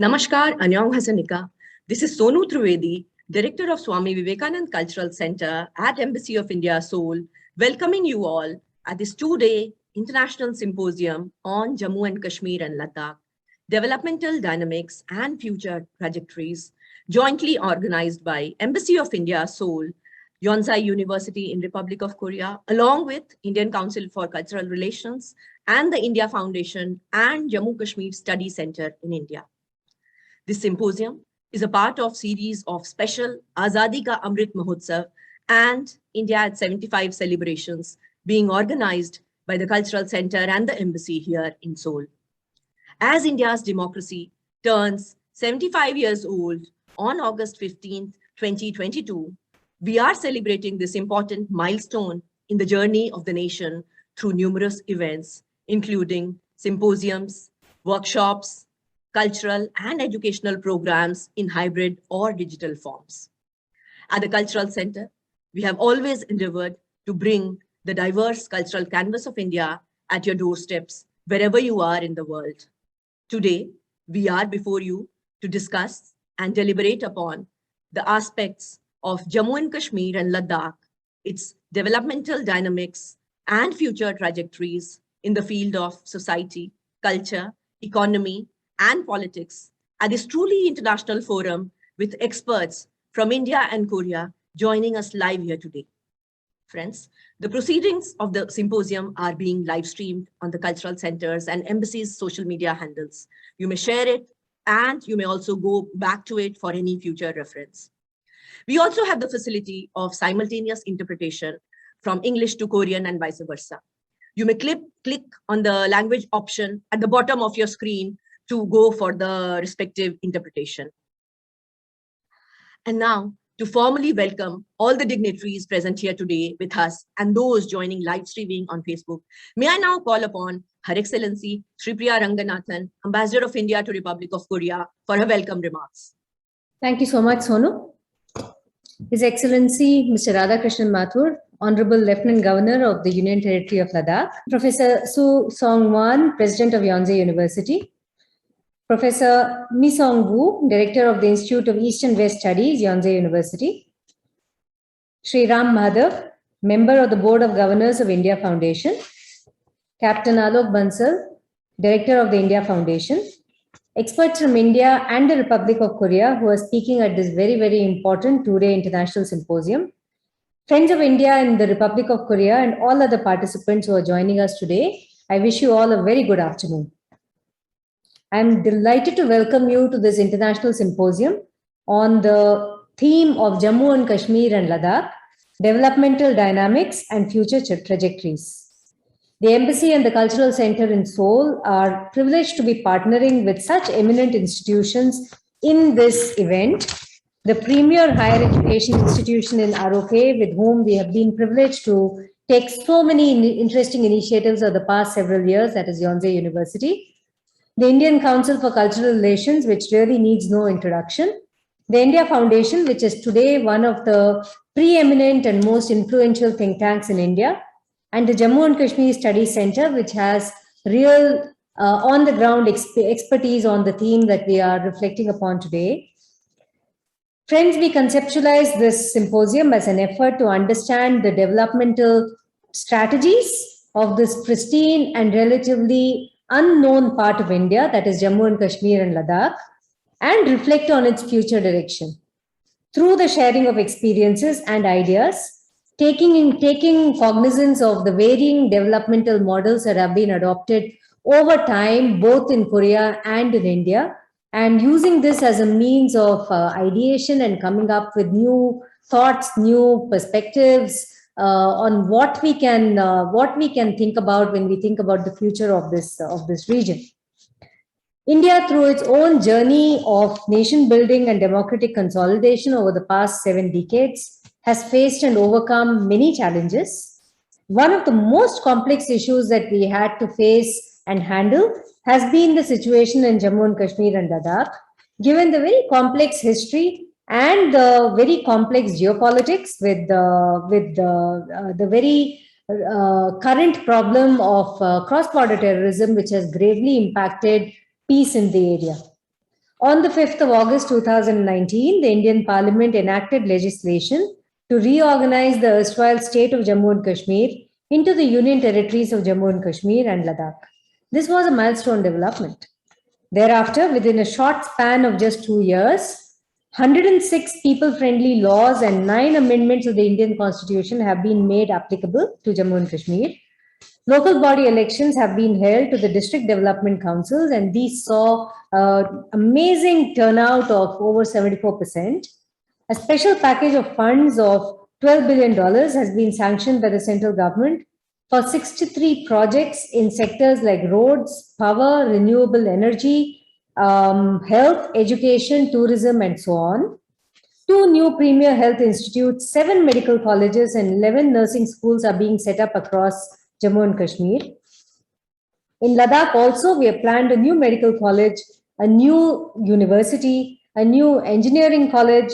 Namaskar, Anyang Hasanika. This is Sonu Trivedi, Director of Swami Vivekanand Cultural Center at Embassy of India, Seoul, welcoming you all at this two-day International Symposium on Jammu and Kashmir and Ladakh, Developmental Dynamics and Future Trajectories, jointly organized by Embassy of India, Seoul, Yonsei University in Republic of Korea, along with Indian Council for Cultural Relations and the India Foundation and Jammu Kashmir Study Center in India. This symposium is a part of series of special Azadi Ka Amrit Mahotsav and India at 75 celebrations being organized by the Cultural Center and the Embassy here in Seoul. As India's democracy turns 75 years old on August 15th, 2022, we are celebrating this important milestone in the journey of the nation through numerous events, including symposiums, workshops, cultural and educational programs in hybrid or digital forms. At the Cultural Center, we have always endeavored to bring the diverse cultural canvas of India at your doorsteps, wherever you are in the world. Today, we are before you to discuss and deliberate upon the aspects of Jammu and Kashmir and Ladakh, its developmental dynamics and future trajectories in the field of society, culture, economy, and politics at this truly international forum with experts from India and Korea joining us live here today. Friends, the proceedings of the symposium are being live streamed on the Cultural Centers and Embassy's social media handles. You may share it and you may also go back to it for any future reference. We also have the facility of simultaneous interpretation from English to Korean and vice versa. You may click on the language option at the bottom of your screen to go for the respective interpretation. And now, to formally welcome all the dignitaries present here today with us and those joining live streaming on Facebook, may I now call upon Her Excellency Shri Priya Ranganathan, Ambassador of India to Republic of Korea, for her welcome remarks. Thank you so much, Sonu. His Excellency Mr. Radhakrishnan Mathur, Honorable Lieutenant Governor of the Union Territory of Ladakh, Professor Su Song-wan, President of Yonsei University, Professor Mi Song-woo, Director of the Institute of East and West Studies, Yonsei University, Sri Ram Madhav, Member of the Board of Governors of India Foundation, Captain Alok Bansal, Director of the India Foundation, experts from India and the Republic of Korea who are speaking at this very, very important two-day international symposium, friends of India and the Republic of Korea, and all other participants who are joining us today. I wish you all a very good afternoon. I'm delighted to welcome you to this international symposium on the theme of Jammu and Kashmir and Ladakh, Developmental Dynamics and Future Trajectories. The Embassy and the Cultural Center in Seoul are privileged to be partnering with such eminent institutions in this event. The premier higher education institution in ROK, with whom we have been privileged to take so many interesting initiatives over the past several years, that is Yonsei University. The Indian Council for Cultural Relations, which really needs no introduction. The India Foundation, which is today one of the preeminent and most influential think tanks in India. And the Jammu and Kashmir Study Center, which has real on-the-ground expertise on the theme that we are reflecting upon today. Friends, we conceptualize this symposium as an effort to understand the developmental strategies of this pristine and relatively unknown part of India, that is Jammu and Kashmir and Ladakh, and reflect on its future direction. Through the sharing of experiences and ideas, taking cognizance of the varying developmental models that have been adopted over time, both in Korea and in India, and using this as a means of ideation and coming up with new thoughts, new perspectives on what we can think about when we think about the future of this region. India, through its own journey of nation building and democratic consolidation over the past 7 decades, has faced and overcome many challenges. One of the most complex issues that we had to face and handle has been the situation in Jammu and Kashmir and Ladakh, given the very complex history and the very complex geopolitics with the very current problem of cross-border terrorism, which has gravely impacted peace in the area. On the 5th of August 2019, the Indian Parliament enacted legislation to reorganize the erstwhile state of Jammu and Kashmir into the Union Territories of Jammu and Kashmir and Ladakh. This was a milestone development. Thereafter, within a short span of just 2 years, 106 people-friendly laws and 9 amendments of the Indian Constitution have been made applicable to Jammu and Kashmir. Local body elections have been held to the district development councils, and these saw amazing turnout of over 74%. A special package of funds of $12 billion has been sanctioned by the central government for 63 projects in sectors like roads, power, renewable energy, health, education, tourism, and so on. 2 new premier health institutes, 7 medical colleges, and 11 nursing schools are being set up across Jammu and Kashmir. In Ladakh also, we have planned a new medical college, a new university, a new engineering college.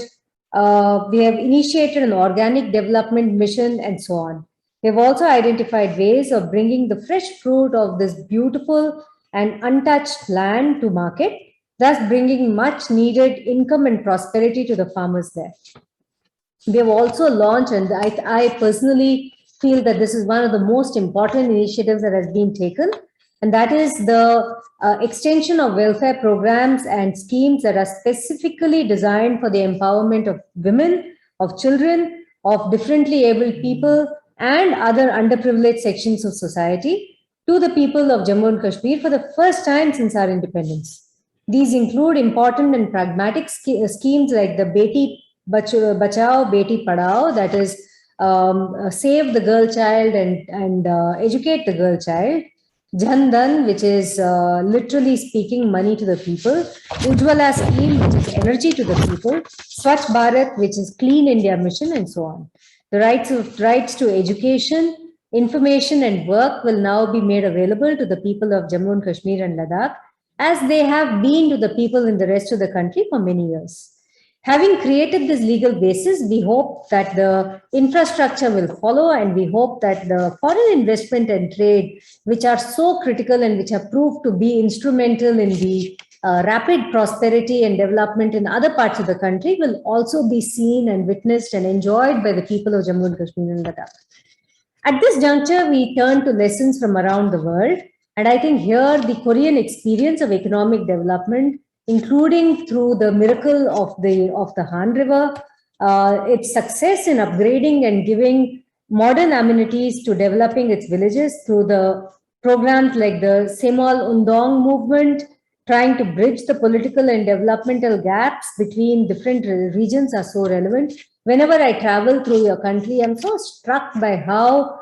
We have initiated an organic development mission and so on. We have also identified ways of bringing the fresh fruit of this beautiful and untouched land to market, thus bringing much needed income and prosperity to the farmers there. We have also launched, and I personally feel that this is one of the most important initiatives that has been taken, and that is the extension of welfare programs and schemes that are specifically designed for the empowerment of women, of children, of differently abled people, and other underprivileged sections of society to the people of Jammu and Kashmir for the first time since our independence. These include important and pragmatic schemes like the Beti Bachao, Beti Padhao, that is save the girl child and educate the girl child. Jan Dhan, which is literally speaking money to the people. Ujjwala scheme, which is energy to the people. Swachh Bharat, which is Clean India mission, and so on. The rights to education, information, and work will now be made available to the people of Jammu and Kashmir and Ladakh, as they have been to the people in the rest of the country for many years. Having created this legal basis, we hope that the infrastructure will follow, and we hope that the foreign investment and trade, which are so critical and which have proved to be instrumental in the rapid prosperity and development in other parts of the country, will also be seen and witnessed and enjoyed by the people of Jammu and Kashmir and Ladakh. At this juncture, we turn to lessons from around the world. And I think here the Korean experience of economic development, including through the miracle of the Han River, its success in upgrading and giving modern amenities to developing its villages through the programs like the Semol Undong movement, trying to bridge the political and developmental gaps between different regions are so relevant. Whenever I travel through your country, I'm so struck by how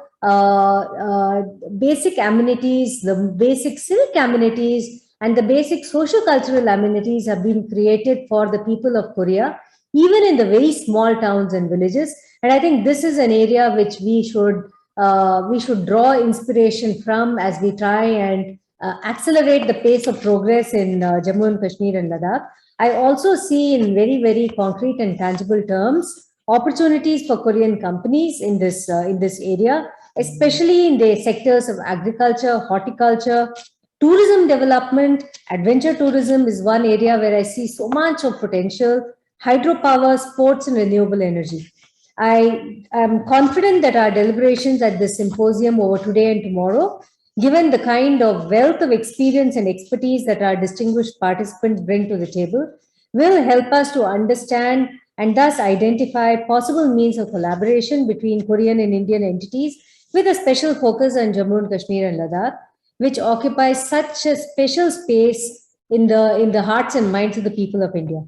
basic amenities, the basic civic amenities, and the basic social-cultural amenities have been created for the people of Korea, even in the very small towns and villages. And I think this is an area which we should draw inspiration from as we try and accelerate the pace of progress in Jammu and Kashmir and Ladakh. I also see in very, very concrete and tangible terms opportunities for Korean companies in this area, especially in the sectors of agriculture, horticulture, tourism development. Adventure tourism is one area where I see so much of potential. Hydropower, sports, and renewable energy. I am confident that our deliberations at this symposium over today and tomorrow, given the kind of wealth of experience and expertise that our distinguished participants bring to the table, will help us to understand and thus identify possible means of collaboration between Korean and Indian entities, with a special focus on Jammu and Kashmir and Ladakh, which occupies such a special space in the hearts and minds of the people of India.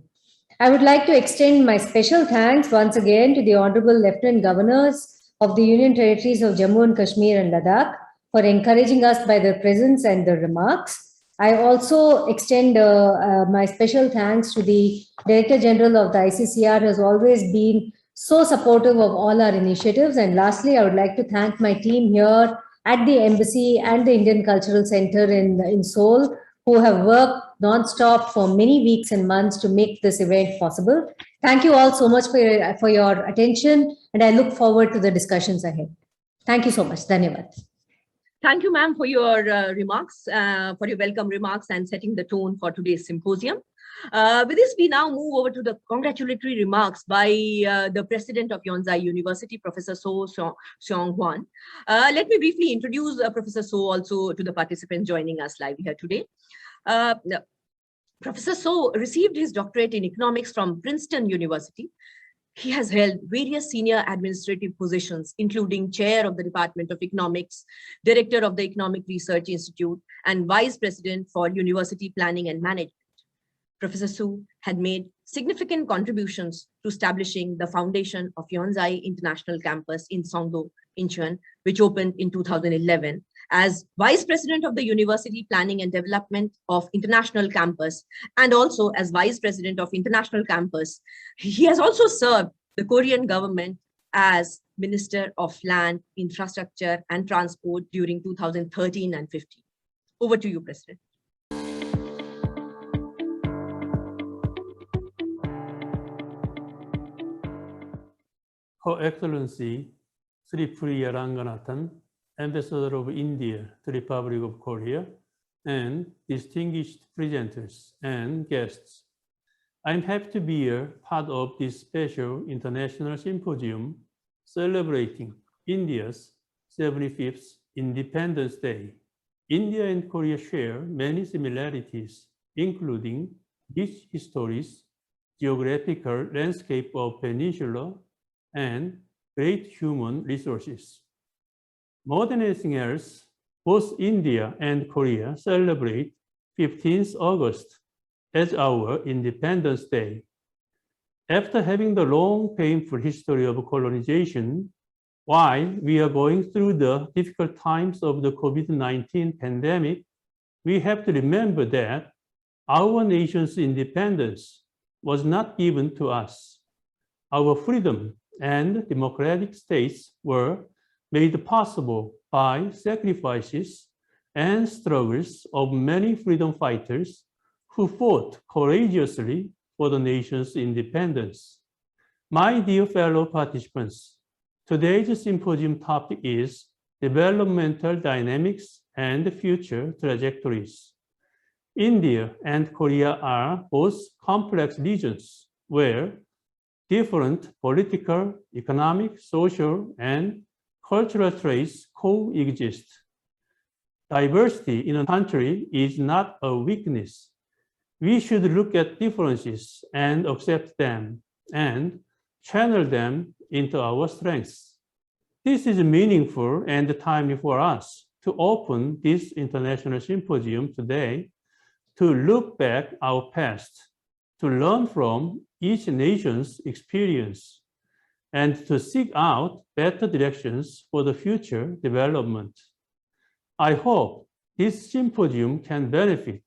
I would like to extend my special thanks once again to the Honorable Lieutenant Governors of the Union Territories of Jammu and Kashmir and Ladakh for encouraging us by their presence and their remarks. I also extend my special thanks to the Director General of the ICCR, who has always been so supportive of all our initiatives. And lastly, I would like to thank my team here at the Embassy and the Indian Cultural Center in Seoul, who have worked non-stop for many weeks and months to make this event possible. Thank you all so much for your attention, and I look forward to the discussions ahead. Thank you so much. Dhanyavad. Thank you, ma'am, for your remarks, for your welcome remarks and setting the tone for today's symposium. With this, we now move over to the congratulatory remarks by the president of Yonsei University, Professor So Seong-hwan. Let me briefly introduce Professor So also to the participants joining us live here today. Professor So received his doctorate in economics from Princeton University. He has held various senior administrative positions, including chair of the Department of Economics, director of the Economic Research Institute, and vice president for University Planning and Management. Professor Su had made significant contributions to establishing the foundation of Yonsei International Campus in Songdo, Incheon, which opened in 2011. As vice president of the University Planning and Development of International Campus, and also as vice president of International Campus, he has also served the Korean government as Minister of Land, Infrastructure and Transport during 2013 and 15. Over to you, President. Her Excellency Sri Priya Ranganathan, Ambassador of India to the Republic of Korea, and distinguished presenters and guests. I'm happy to be a part of this special international symposium celebrating India's 75th Independence Day. India and Korea share many similarities, including rich histories, geographical landscape of peninsula, and great human resources. More than anything else, both India and Korea celebrate 15th August as our Independence Day. After having the long, painful history of colonization, while we are going through the difficult times of the COVID-19 pandemic, we have to remember that our nation's independence was not given to us. Our freedom and democratic states were made possible by sacrifices and struggles of many freedom fighters who fought courageously for the nation's independence. My dear fellow participants, today's symposium topic is Developmental Dynamics and Future Trajectories. India and Korea are both complex regions where different political, economic, social, and cultural traits coexist. Diversity in a country is not a weakness. We should look at differences and accept them and channel them into our strengths. This is meaningful and timely for us to open this international symposium today to look back our past, to learn from each nation's experience, and to seek out better directions for the future development. I hope this symposium can benefit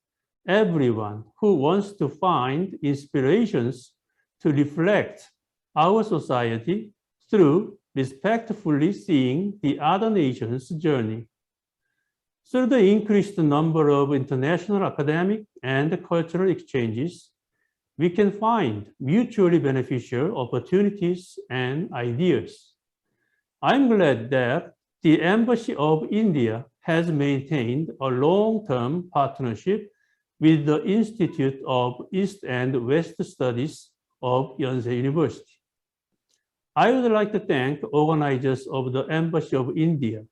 everyone who wants to find inspirations to reflect our society through respectfully seeing the other nation's journey. Through the increased number of international academic and cultural exchanges, we can find mutually beneficial opportunities and ideas. I'm glad that the Embassy of India has maintained a long-term partnership with the Institute of East and West Studies of Yonsei University. I would like to thank organizers of the Embassy of India,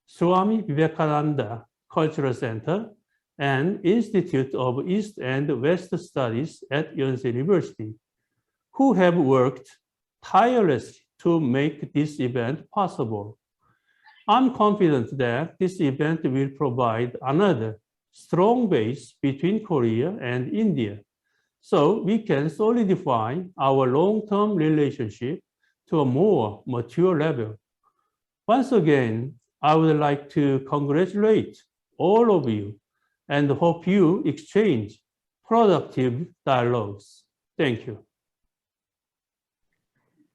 Swami Vivekananda Cultural Center, and Institute of East and West Studies at Yonsei University, who have worked tirelessly to make this event possible. I'm confident that this event will provide another strong base between Korea and India, so we can solidify our long-term relationship to a more mature level. Once again, I would like to congratulate all of you and hope you exchange productive dialogues. Thank you.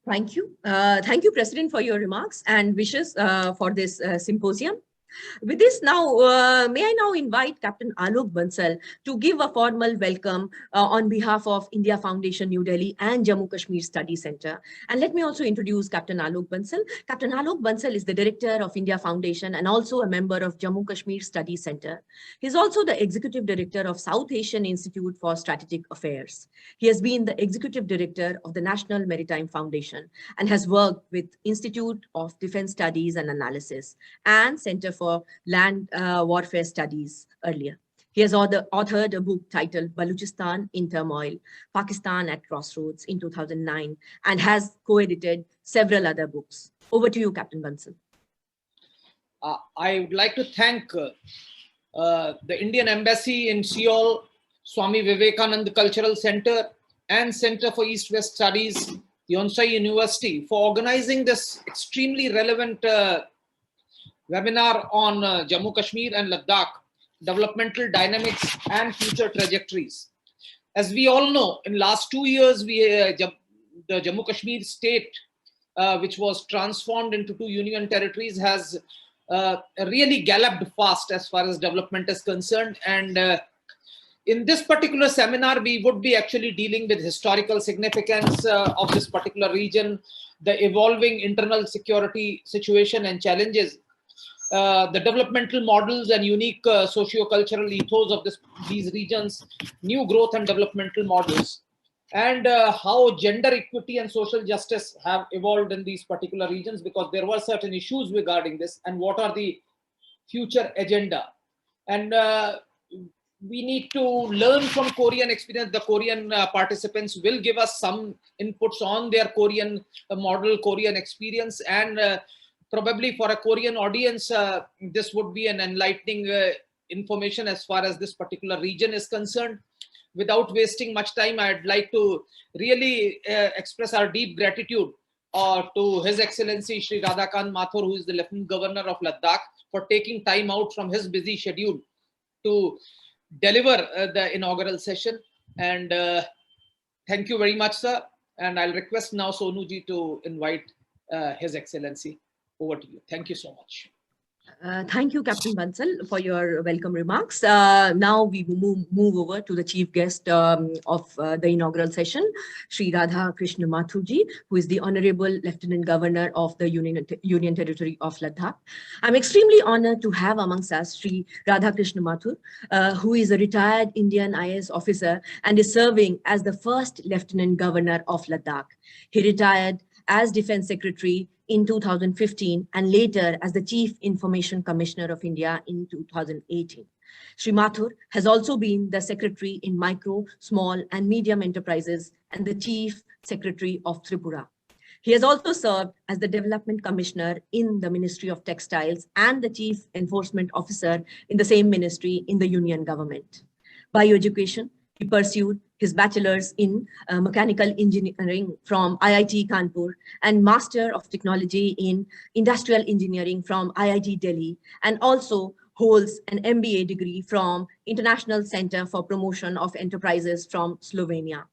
Thank you. Thank you, President, for your remarks and wishes for this symposium. With this now, may I now invite Captain Alok Bansal to give a formal welcome on behalf of India Foundation New Delhi and Jammu Kashmir Study Center. And let me also introduce Captain Alok Bansal. Captain Alok Bansal is the Director of India Foundation and also a member of Jammu Kashmir Study Center. He's also the Executive Director of South Asian Institute for Strategic Affairs. He has been the Executive Director of the National Maritime Foundation and has worked with Institute of Defense Studies and Analysis and Center for Land Warfare Studies earlier. He has authored a book titled Baluchistan in Turmoil, Pakistan at Crossroads in 2009, and has co-edited several other books. Over to you, Captain Bansal. I would like to thank the Indian Embassy in Seoul, Swami Vivekananda Cultural Center, and Center for East-West Studies, Yonsei University, for organizing this extremely relevant webinar on Jammu Kashmir and Ladakh, developmental dynamics and future trajectories. As we all know, in last 2 years, the Jammu Kashmir state, which was transformed into 2 union territories, has really galloped fast as far as development is concerned. And in this particular seminar, we would be actually dealing with historical significance of this particular region, the evolving internal security situation and challenges, the developmental models and unique socio-cultural ethos of these regions, new growth and developmental models, and how gender equity and social justice have evolved in these particular regions, because there were certain issues regarding this, and what are the future agenda. And we need to learn from Korean experience. The Korean participants will give us some inputs on their Korean model, Korean experience, and probably for a Korean audience, this would be an enlightening information as far as this particular region is concerned. Without wasting much time, I'd like to really express our deep gratitude to His Excellency Shri Radhakant Mathur, who is the Lieutenant Governor of Ladakh, for taking time out from his busy schedule to deliver the inaugural session. And thank you very much, sir. And I'll request now Sonuji to invite His Excellency. Over to you. Thank you so much. Thank you, Captain Bansal, for your welcome remarks. Now we move over to the chief guest of the inaugural session, Shri Radha Krishna Mathurji, who is the Honorable Lieutenant Governor of the Union Territory of Ladakh. I'm extremely honored to have amongst us Shri Radha Krishna Mathur, who is a retired Indian IAS officer and is serving as the first Lieutenant Governor of Ladakh. He retired as Defense Secretary in 2015 and later as the Chief Information Commissioner of India in 2018. Shri Mathur has also been the Secretary in Micro, Small and Medium Enterprises and the Chief Secretary of Tripura. He has also served as the Development Commissioner in the Ministry of Textiles and the Chief Enforcement Officer in the same ministry in the Union government. Bioeducation, he pursued his bachelor's in mechanical engineering from IIT Kanpur and Master of Technology in Industrial Engineering from IIT Delhi, and also holds an MBA degree from International Center for Promotion of Enterprises from Slovenia.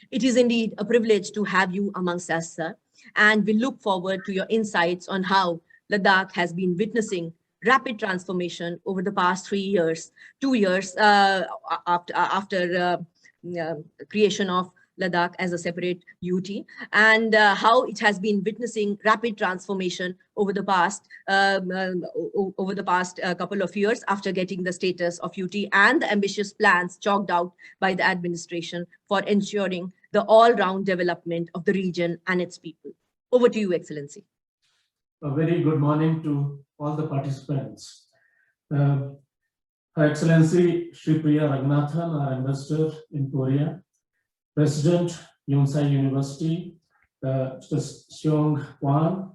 It is indeed a privilege to have you amongst us, sir, and we look forward to your insights on how Ladakh has been witnessing rapid transformation over the past 3 years, 2 years after creation of Ladakh as a separate UT, and how it has been witnessing rapid transformation over the past couple of years after getting the status of UT, and the ambitious plans chalked out by the administration for ensuring the all-round development of the region and its people. Over to you, Excellency. A very good morning to all the participants. Her Excellency Shri Priya Raghunathan, our ambassador in Korea, President, Yonsei University, Mr. Seong Kwan,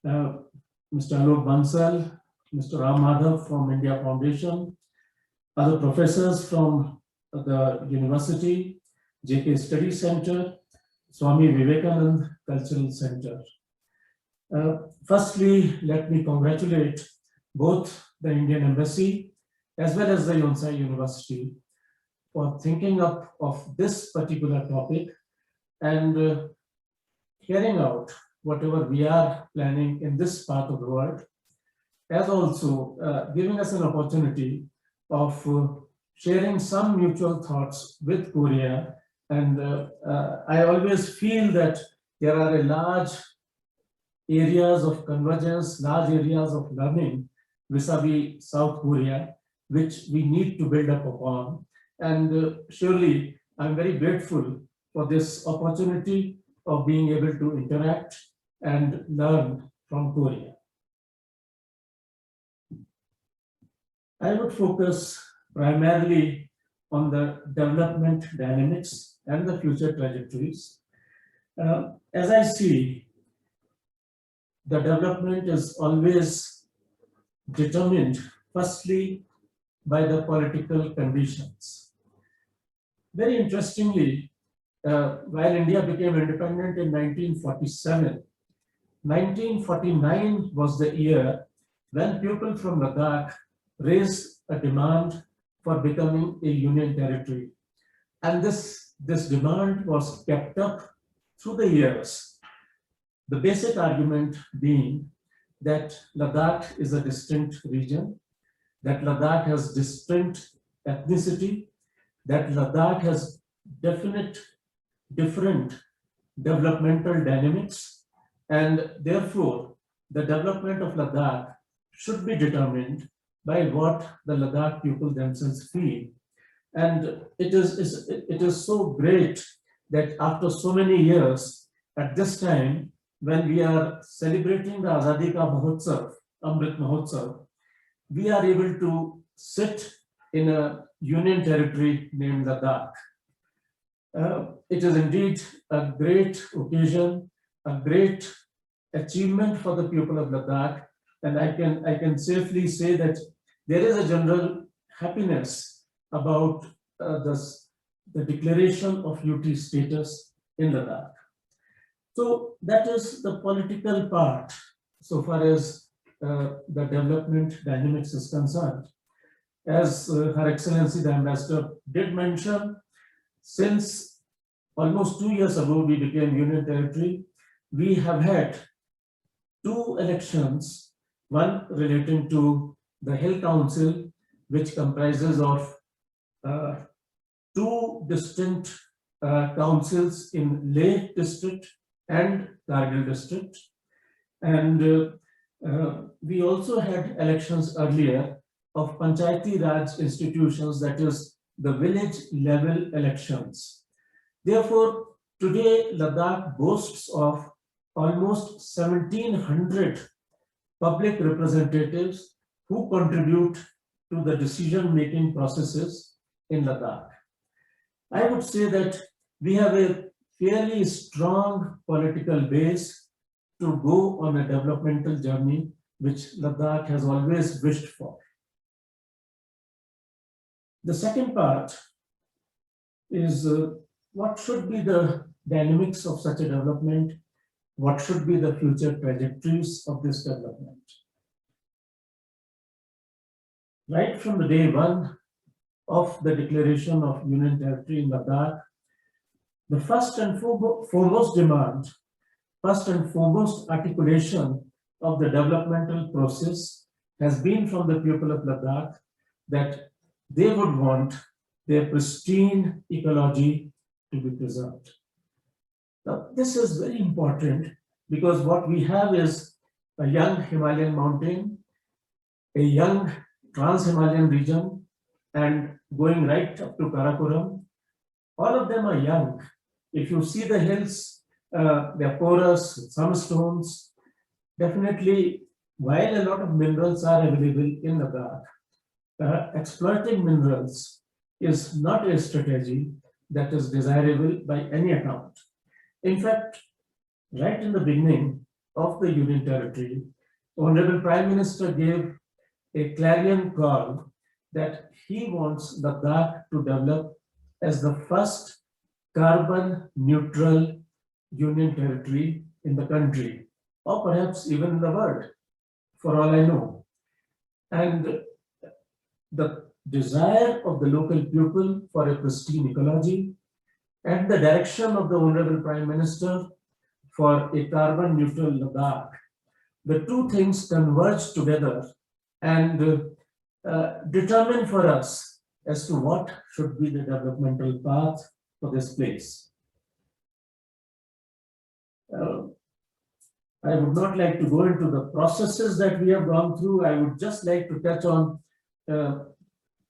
Mr. Alok Bansal, Mr. Ram Madhav from India Foundation, other professors from the university, JK Study Center, Swami Vivekananda Cultural Center. Firstly, let me congratulate both the Indian Embassy as well as the Yonsei University for thinking up of this particular topic and carrying out whatever we are planning in this part of the world. as also giving us an opportunity of sharing some mutual thoughts with Korea. And I always feel that there are a large areas of convergence, large areas of learning vis-a-vis South Korea, which we need to build up upon. And surely I'm very grateful for this opportunity of being able to interact and learn from Korea. I would focus primarily on the development dynamics and the future trajectories. As I see, the development is always determined, firstly, by the political conditions. Very interestingly, while India became independent in 1947, 1949 was the year when people from Ladakh raised a demand for becoming a union territory. And this demand was kept up through the years. The basic argument being that Ladakh is a distinct region, that Ladakh has distinct ethnicity, that Ladakh has different developmental dynamics, and therefore the development of Ladakh should be determined by what the Ladakh people themselves feel. And it is so great that after so many years, at this time, when we are celebrating the Azadi Ka Mahotsav, Amrit Mahotsav, we are able to sit in a union territory named Ladakh. It is indeed a great occasion, a great achievement for the people of Ladakh, and I can safely say that there is a general happiness about the declaration of UT status in Ladakh. So that is the political part so far as the development dynamics is concerned. As Her Excellency the Ambassador did mention, since almost 2 years ago we became Union Territory, we have had 2 elections, one relating to the Hill Council, which comprises of 2 distinct councils in Leh district and Kargil district. And we also had elections earlier of Panchayati Raj institutions, that is the village level elections. Therefore, today Ladakh boasts of almost 1,700 public representatives who contribute to the decision-making processes in Ladakh. I would say that we have a fairly strong political base to go on a developmental journey, which Ladakh has always wished for. The second part is what should be the dynamics of such a development? What should be the future trajectories of this development? Right from the day one of the declaration of Union Territory in Ladakh, the first and foremost demand, first and foremost articulation of the developmental process has been from the people of Ladakh that they would want their pristine ecology to be preserved. Now, this is very important because what we have is a young Himalayan mountain, a young Trans-Himalayan region, and going right up to Karakoram. All of them are young. If you see the hills, they're porous, some stones. Definitely, while a lot of minerals are available in Ladakh, exploiting minerals is not a strategy that is desirable by any account. In fact, right in the beginning of the Union Territory, Honorable Prime Minister gave a clarion call that he wants Ladakh to develop as the first carbon neutral Union Territory in the country, or perhaps even in the world, for all I know. And the desire of the local people for a pristine ecology and the direction of the Honorable Prime Minister for a carbon neutral Ladakh, the two things converge together and determine for us as to what should be the developmental path for this place. I would not like to go into the processes that we have gone through. I would just like to touch on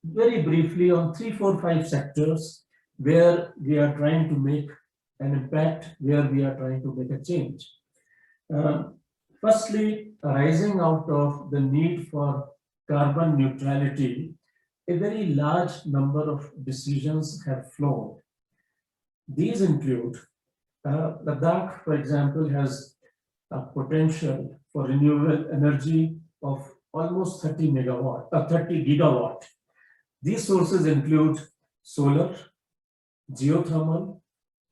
very briefly on 3, 4, 5 sectors where we are trying to make an impact, where we are trying to make a change. Firstly, arising out of the need for carbon neutrality, a very large number of decisions have flown. These include Ladakh, for example, has a potential for renewable energy of almost 30 gigawatt. These sources include solar, geothermal,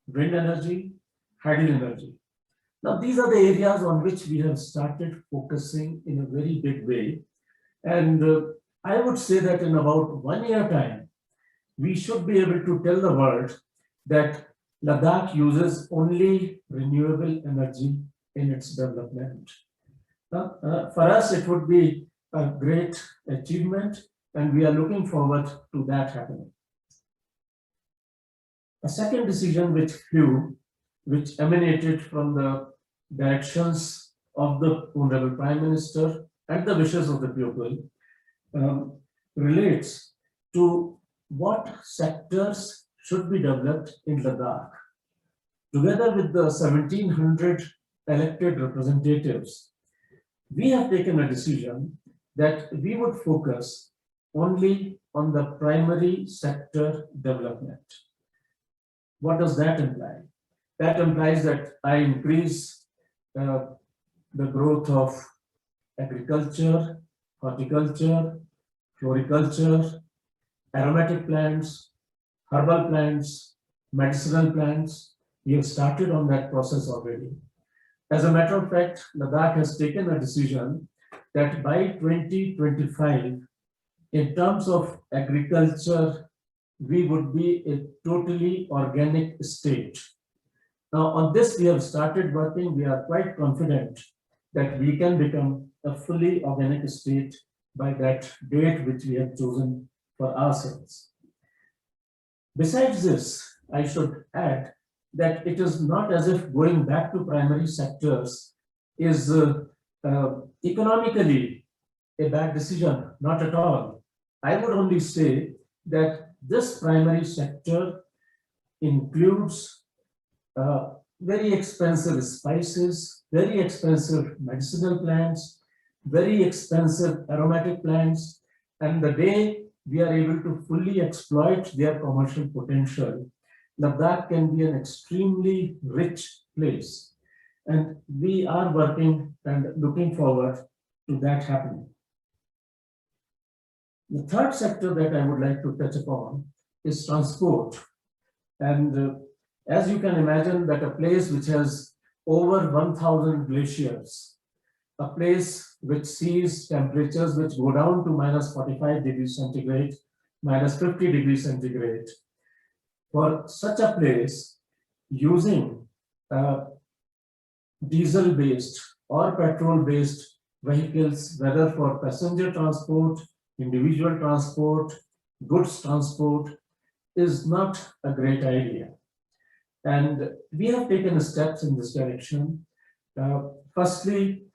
wind energy, hydrogen energy. Now, these are the areas on which we have started focusing in a very big way. And I would say that in about 1 year time, we should be able to tell the world that Ladakh uses only renewable energy in its development. For us, it would be a great achievement, and we are looking forward to that happening. A second decision which flew, which emanated from the directions of the Honorable Prime Minister and the wishes of the people, relates to what sectors should be developed in Ladakh. Together with the 1,700 elected representatives, we have taken a decision that we would focus only on the primary sector development. What does that imply? That implies that I increase the growth of agriculture, horticulture, floriculture, aromatic plants, herbal plants, medicinal plants. We have started on that process already. As a matter of fact, Ladakh has taken a decision that by 2025, in terms of agriculture, we would be a totally organic state. Now, on this, we have started working. We are quite confident that we can become a fully organic state by that date which we have chosen for ourselves. Besides this, I should add that it is not as if going back to primary sectors is economically a bad decision, not at all. I would only say that this primary sector includes very expensive spices, very expensive medicinal plants, very expensive aromatic plants, and the day we are able to fully exploit their commercial potential, Ladakh can be an extremely rich place. And we are working and looking forward to that happening. The third sector that I would like to touch upon is transport. And as you can imagine, that a place which has over 1,000 glaciers, a place which sees temperatures which go down to minus 45 degrees centigrade, minus 50 degrees centigrade, for such a place, using diesel-based or petrol-based vehicles, whether for passenger transport, individual transport, goods transport, is not a great idea. And we have taken steps in this direction. Firstly,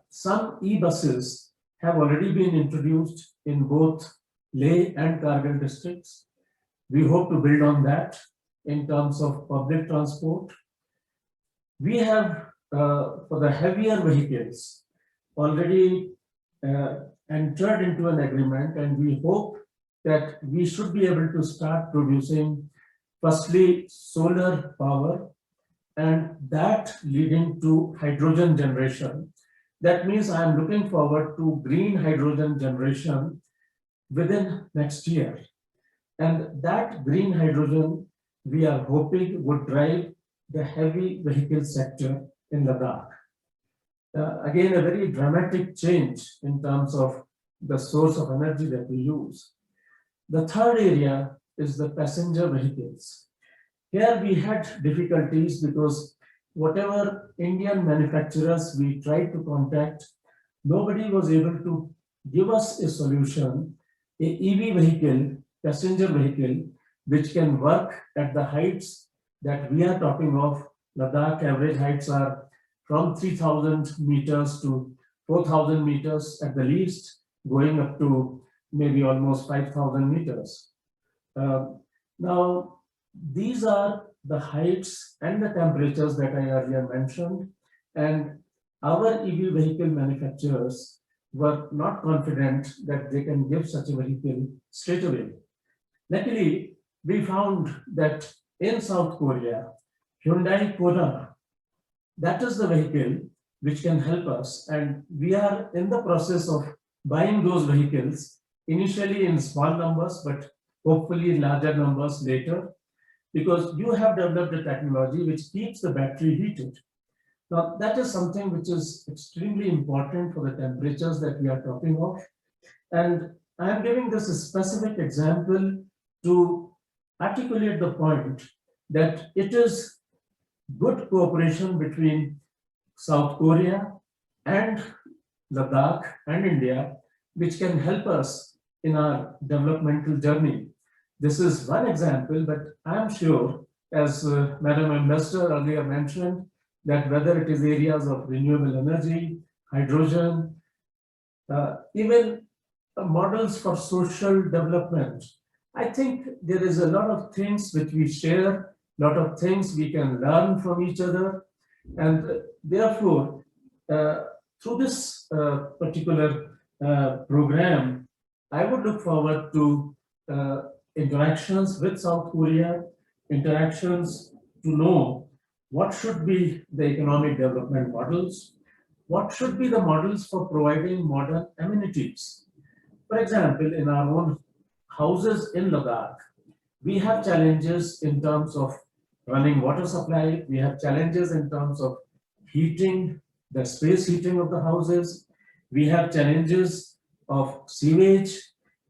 some e-buses have already been introduced in both Leh and Kargil districts. We hope to build on that in terms of public transport. We have, for the heavier vehicles, already entered into an agreement, and we hope that we should be able to start producing, firstly, solar power, and that leading to hydrogen generation. That means I am looking forward to green hydrogen generation within next year. And that green hydrogen, we are hoping, would drive the heavy vehicle sector in Ladakh. Again, a very dramatic change in terms of the source of energy that we use. The third area is the passenger vehicles. Here we had difficulties because whatever Indian manufacturers we tried to contact, nobody was able to give us a solution, a EV vehicle, passenger vehicle, which can work at the heights that we are talking of. Ladakh average heights are from 3,000 meters to 4,000 meters at the least, going up to maybe almost 5,000 meters. Now, these are the heights and the temperatures that I earlier mentioned, and our EV vehicle manufacturers were not confident that they can give such a vehicle straight away. Luckily, we found that in South Korea, Hyundai Kona, that is the vehicle which can help us, and we are in the process of buying those vehicles, initially in small numbers, but hopefully in larger numbers later, because you have developed a technology which keeps the battery heated. Now, that is something which is extremely important for the temperatures that we are talking of. And I am giving this a specific example to articulate the point that it is good cooperation between South Korea and Ladakh and India, which can help us in our developmental journey. This is one example, but I am sure, as Madam Ambassador earlier mentioned, that whether it is areas of renewable energy, hydrogen, even models for social development, I think there is a lot of things which we share, a lot of things we can learn from each other. And therefore, through this particular program, I would look forward to interactions with South Korea, interactions to know what should be the economic development models, what should be the models for providing modern amenities. For example, in our own houses in Ladakh, we have challenges in terms of running water supply, we have challenges in terms of heating, the space heating of the houses, we have challenges of sewage,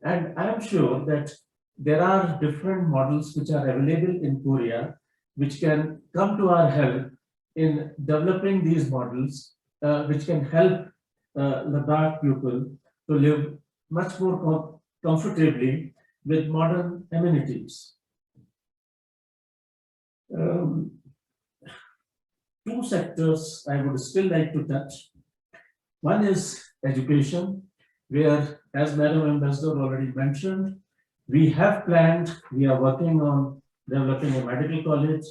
and I am sure that there are different models which are available in Korea which can come to our help in developing these models, which can help Ladakh people to live much more comfortably with modern amenities. Two sectors I would still like to touch. One is education, where, as Madam Ambassador already mentioned, we have planned, we are working on developing a medical college.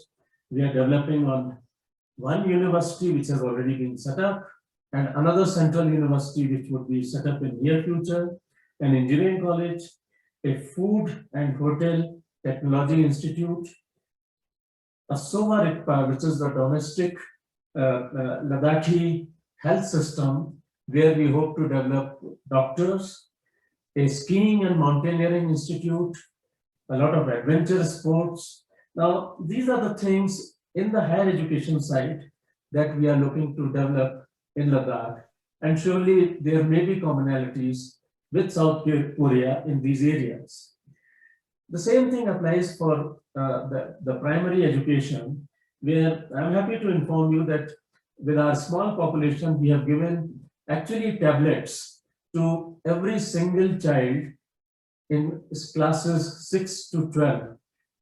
We are developing on one university which has already been set up, and another central university which would be set up in near future, an engineering college, a food and hotel technology institute, a Somarikpa, which is the domestic Ladakhi health system, where we hope to develop doctors, a skiing and mountaineering institute, a lot of adventure sports. Now, these are the things in the higher education side that we are looking to develop in Ladakh. And surely there may be commonalities with South Korea in these areas. The same thing applies for the primary education, where I'm happy to inform you that with our small population, we have given actually tablets to every single child in classes 6 to 12.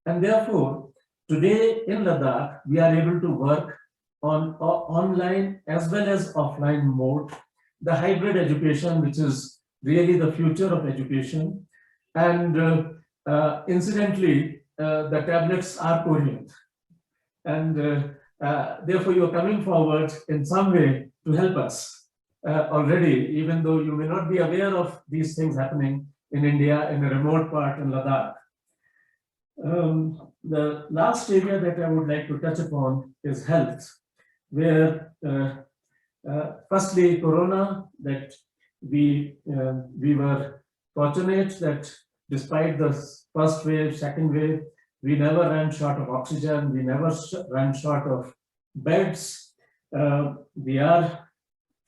And therefore, today in Ladakh, we are able to work on online as well as offline mode, the hybrid education, which is really the future of education. And incidentally, the tablets are Korean. And therefore, you're coming forward in some way to help us already, even though you may not be aware of these things happening in India, in a remote part in Ladakh. The last area that I would like to touch upon is health, where firstly, Corona, that we were fortunate that despite the first wave, second wave, we never ran short of oxygen, we never ran short of beds. We are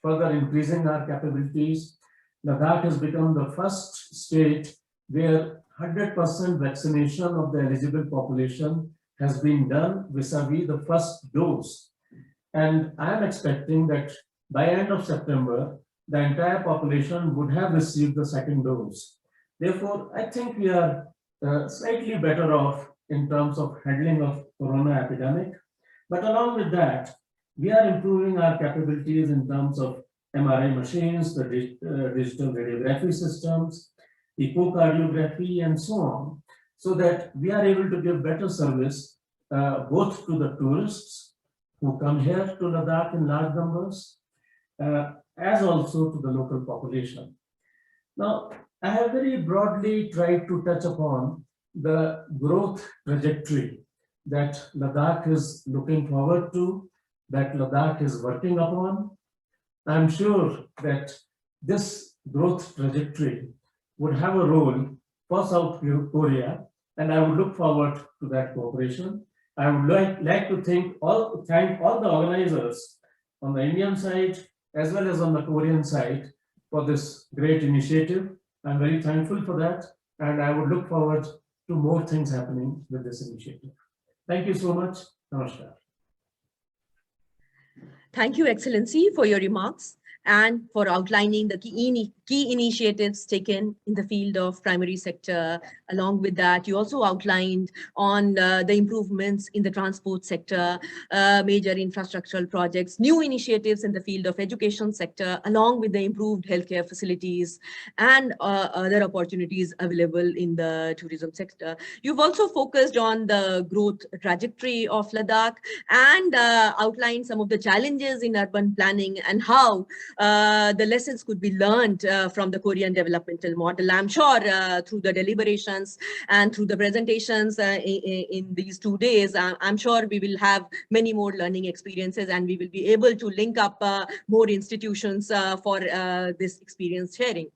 further increasing our capabilities. Ladakh has become the first state where 100% vaccination of the eligible population has been done vis-a-vis the first dose. And I am expecting that by end of September, the entire population would have received the second dose. Therefore, I think we are slightly better off in terms of handling of corona epidemic. But along with that, we are improving our capabilities in terms of MRI machines, the digital radiography systems, echocardiography, and so on, so that we are able to give better service both to the tourists who come here to Ladakh in large numbers, as also to the local population. Now, I have very broadly tried to touch upon the growth trajectory that Ladakh is looking forward to, that Ladakh is working upon. I'm sure that this growth trajectory would have a role for South Korea, and I would look forward to that cooperation. I would like to thank all the organizers on the Indian side as well as on the Korean side for this great initiative. I'm very thankful for that, and I would look forward to more things happening with this initiative. Thank you so much. Namaskar. Thank you, Excellency, for your remarks and for outlining the key initiatives taken in the field of primary sector. Along with that, you also outlined on the improvements in the transport sector, major infrastructural projects, new initiatives in the field of education sector, along with the improved healthcare facilities and other opportunities available in the tourism sector. You've also focused on the growth trajectory of Ladakh and outlined some of the challenges in urban planning and how the lessons could be learned from the Korean developmental model. I'm sure through the deliberations and through the presentations in these 2 days, I'm sure we will have many more learning experiences and we will be able to link up more institutions for this experience sharing.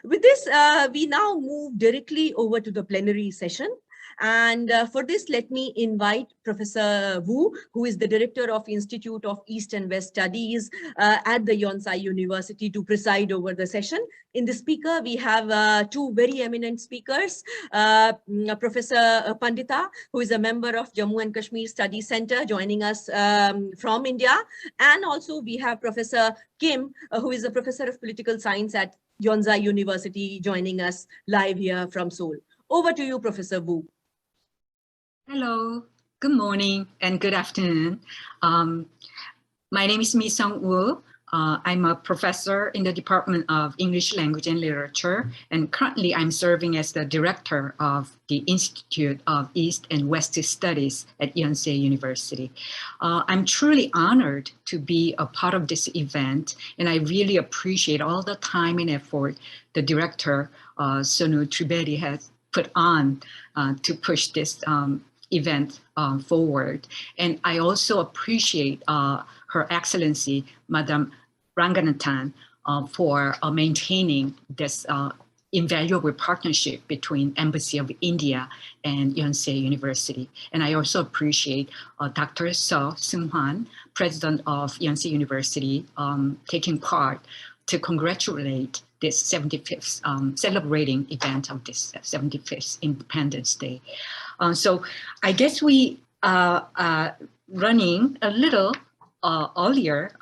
With this, we now move directly over to the plenary session. And for this, let me invite Professor Wu, who is the Director of Institute of East and West Studies at the Yonsei University, to preside over the session. In the speaker, we have two very eminent speakers, Professor Pandita, who is a member of Jammu and Kashmir Study Center, joining us from India. And also we have Professor Kim, who is a Professor of Political Science at Yonsei University, joining us live here from Seoul. Over to you, Professor Wu. Hello, good morning and good afternoon. My name is Mi-Sung Woo. I'm a professor in the Department of English Language and Literature, and currently I'm serving as the director of the Institute of East and West Studies at Yonsei University. I'm truly honored to be a part of this event, and I really appreciate all the time and effort the director, Sonu Trivedi, has put on to push this event forward. And I also appreciate Her Excellency, Madam Ranganathan, for maintaining this invaluable partnership between Embassy of India and Yonsei University. And I also appreciate Dr. So Seung-hwan, President of Yonsei University, taking part to congratulate this 75th, celebrating event of this 75th Independence Day. So I guess we are running a little earlier,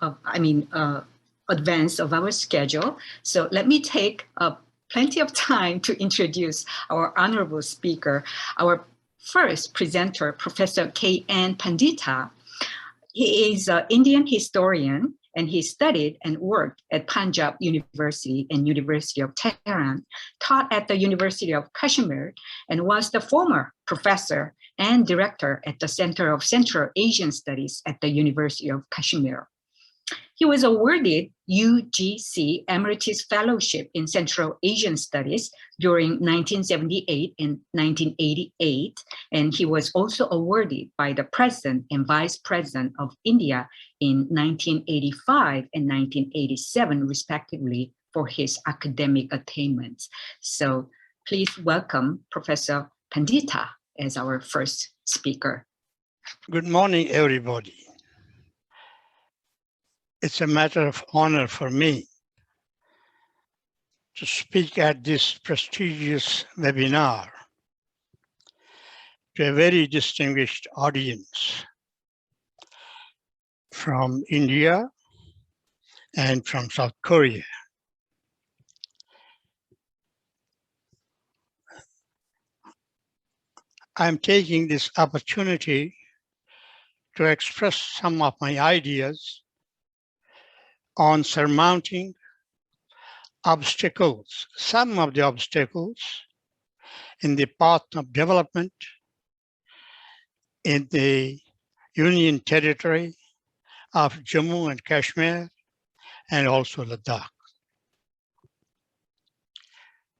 advance of our schedule. So let me take plenty of time to introduce our honorable speaker, our first presenter, Professor K.N. Pandita. He is an Indian historian, and he studied and worked at Punjab University and University of Tehran, taught at the University of Kashmir, and was the former professor and director at the Center of Central Asian Studies at the University of Kashmir. He was awarded UGC Emeritus Fellowship in Central Asian Studies during 1978 and 1988, and he was also awarded by the President and Vice President of India in 1985 and 1987, respectively, for his academic attainments. So please welcome Professor Pandita as our first speaker. Good morning, everybody. It's a matter of honor for me to speak at this prestigious webinar to a very distinguished audience from India and from South Korea. I'm taking this opportunity to express some of my ideas on surmounting obstacles, some of the obstacles in the path of development in the Union Territory of Jammu and Kashmir and also Ladakh.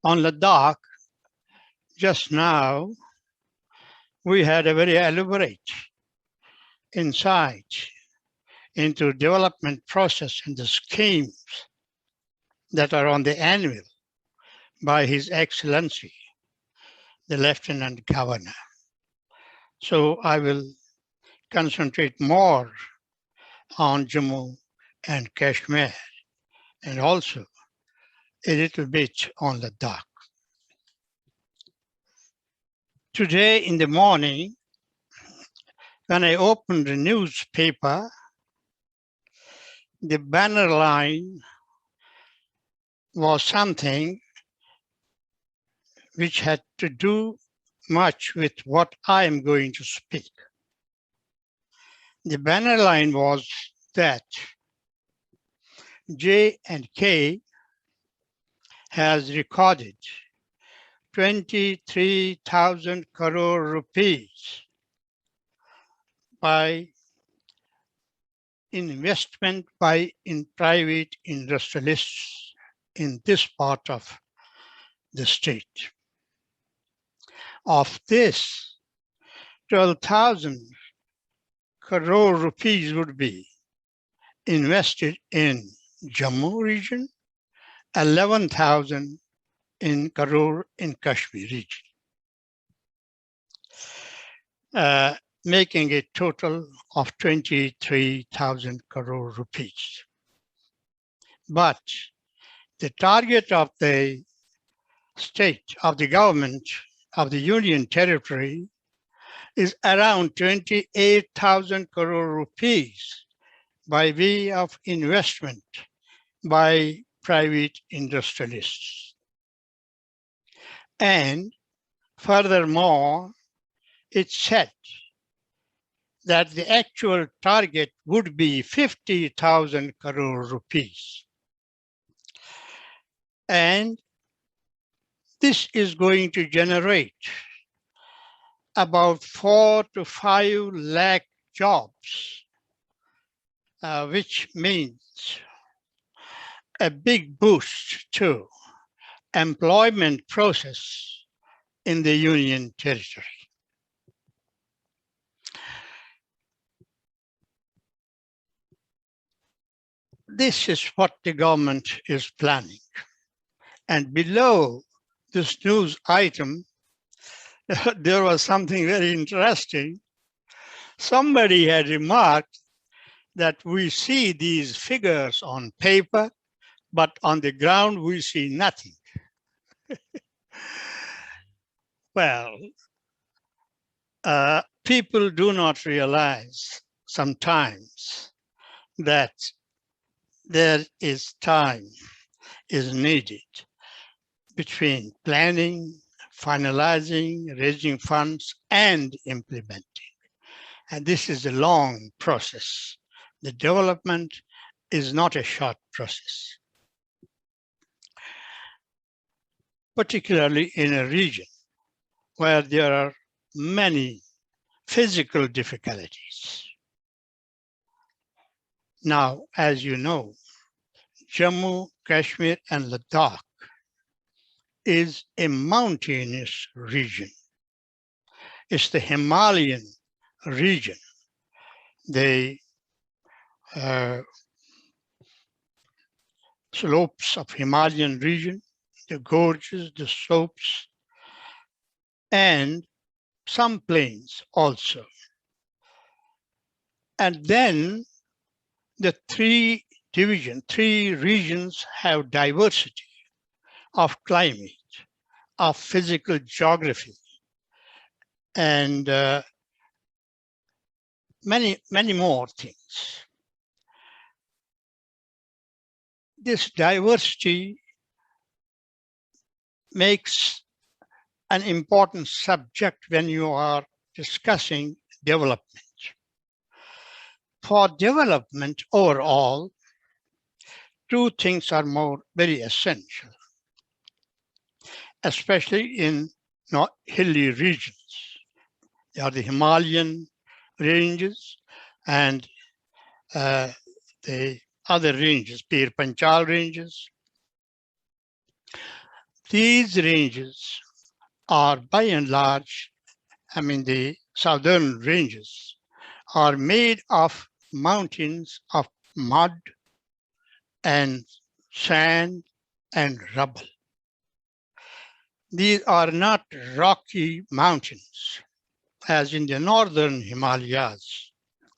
On Ladakh, just now, we had a very elaborate insight into development process and the schemes that are on the annual by His Excellency, the Lieutenant Governor. So I will concentrate more on Jammu and Kashmir and also a little bit on Ladakh. Today in the morning, when I opened the newspaper, the banner line was something which had to do much with what I am going to speak. The banner line was that J&K has recorded 23,000 crore rupees by investment in private industrialists in this part of the state. Of this, 12,000 crore rupees would be invested in Jammu region, 11,000 crore in Kashmir region, making a total of 23,000 crore rupees. But the target of the state, of the government, of the Union Territory is around 28,000 crore rupees by way of investment by private industrialists. And furthermore, it said that the actual target would be 50,000 crore rupees. And this is going to generate about 4 to 5 lakh jobs, which means a big boost to employment process in the Union Territory. This is what the government is planning. And below this news item, there was something very interesting. Somebody had remarked that we see these figures on paper, but on the ground we see nothing. Well, people do not realize sometimes that there is time is needed between planning, finalizing, raising funds, and implementing. And this is a long process. The development is not a short process, particularly in a region where there are many physical difficulties. Now, as you know, Jammu, Kashmir, and Ladakh is a mountainous region. It's the Himalayan region. The slopes of Himalayan region, the gorges, the slopes, and some plains also. And then the three regions have diversity of climate, of physical geography, and many more things. this diversity makes an important subject when you are discussing development. For development overall, two things are very essential, especially in hilly regions. They are the Himalayan ranges and the other ranges, Pir Panchal ranges. These ranges are by and large, the southern ranges are made of mountains of mud and sand and rubble. These are not rocky mountains, as in the northern Himalayas,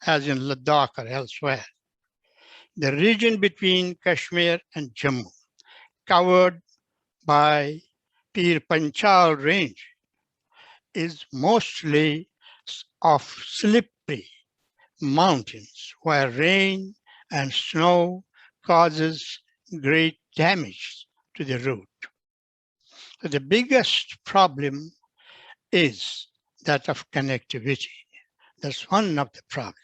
as in Ladakh or elsewhere. The region between Kashmir and Jammu, covered by Pir Panchal range, is mostly of slippery mountains where rain and snow causes great damage to the route. So the biggest problem is that of connectivity. That's one of the problems.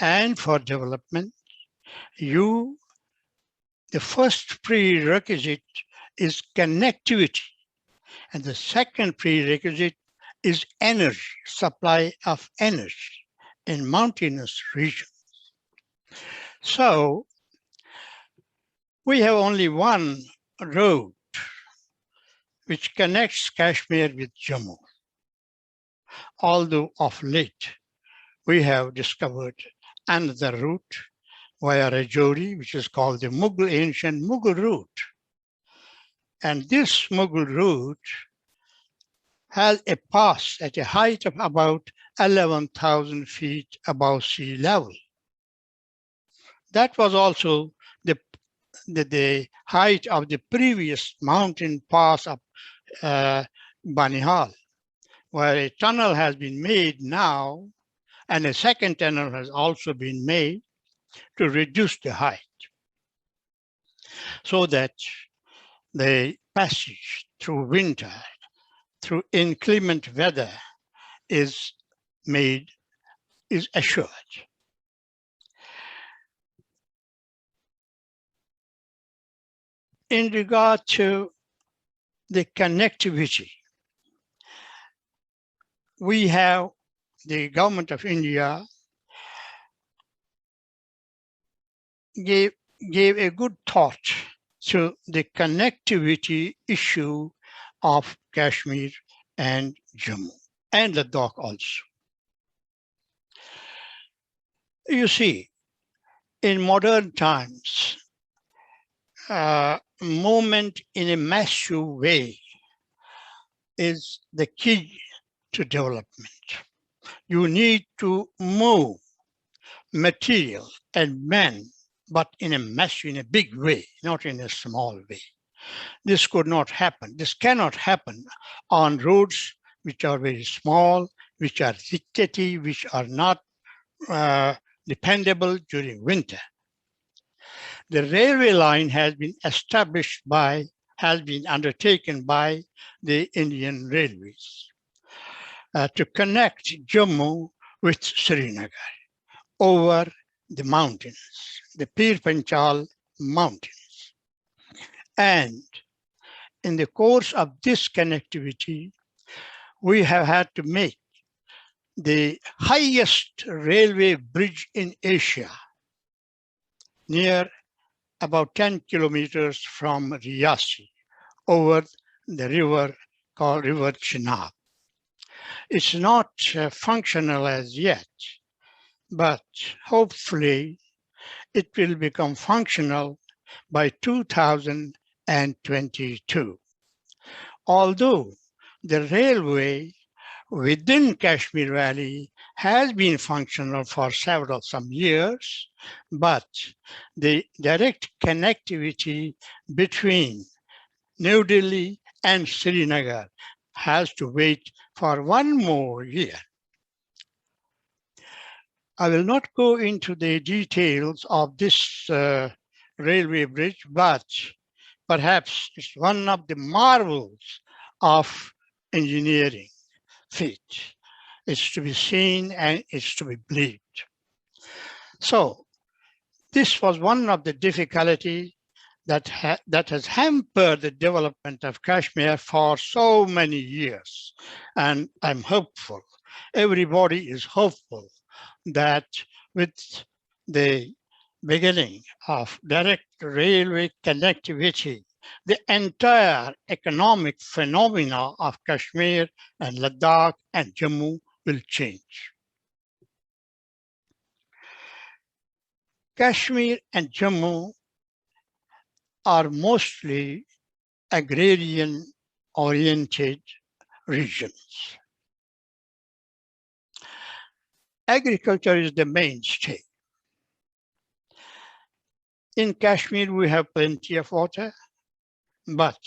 And for development, the first prerequisite is connectivity. And the second prerequisite is energy, supply of energy in mountainous regions. So we have only one road which connects Kashmir with Jammu. Although of late, we have discovered another route via Rajouri, which is called the ancient Mughal route. And this Mughal route has a pass at a height of about 11,000 feet above sea level. That was also the height of the previous mountain pass of Banihal, where a tunnel has been made now, and a second tunnel has also been made to reduce the height, so that the passage through winter, through inclement weather, is assured. In regard to the connectivity, we have the government of India gave a good thought to the connectivity issue of Kashmir and Jammu and Ladakh also. You see, in modern times, movement in a massive way is the key to development. You need to move material and men, but in a big way, not in a small way. This could not happen. This cannot happen on roads which are very small, which are rickety, which are not dependable during winter. The railway line has been undertaken by the Indian Railways to connect Jammu with Srinagar over the mountains, the Pir Panchal mountains. And in the course of this connectivity, we have had to make the highest railway bridge in Asia, near about 10 kilometers from Riyasi, over the river called River Chenab. It's not functional as yet, but hopefully it will become functional by 2022. Although the railway within Kashmir Valley has been functional for some years, but the direct connectivity between New Delhi and Srinagar has to wait for one more year. I will not go into the details of this railway bridge, but perhaps it's one of the marvels of engineering feat. It's to be seen and it's to be believed. So this was one of the difficulties that has hampered the development of Kashmir for so many years. And I'm hopeful, everybody is hopeful that with the beginning of direct railway connectivity, the entire economic phenomena of Kashmir and Ladakh and Jammu will change. Kashmir and Jammu are mostly agrarian-oriented regions. Agriculture is the mainstay. In Kashmir, we have plenty of water, but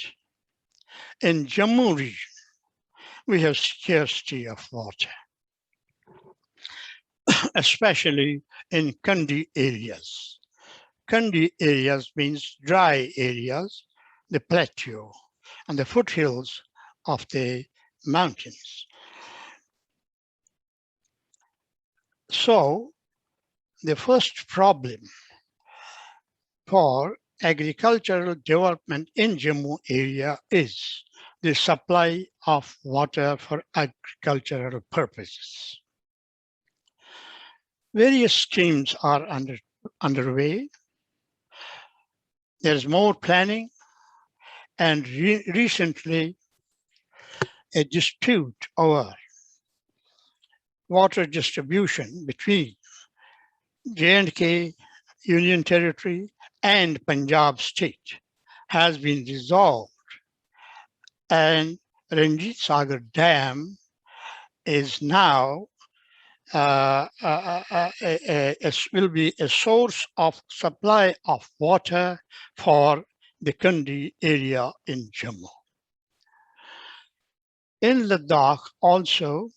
in Jammu region, we have scarcity of water, especially in Kandi areas. Kandi areas means dry areas, the plateau and the foothills of the mountains. So the first problem for agricultural development in Jammu area is the supply of water for agricultural purposes. Various schemes are underway. There's more planning, and recently a dispute over water distribution between J&K, Union Territory, and Punjab State has been resolved, and Ranjit Sagar Dam is now will be a source of supply of water for the Kandi area in Jammu. In Ladakh also,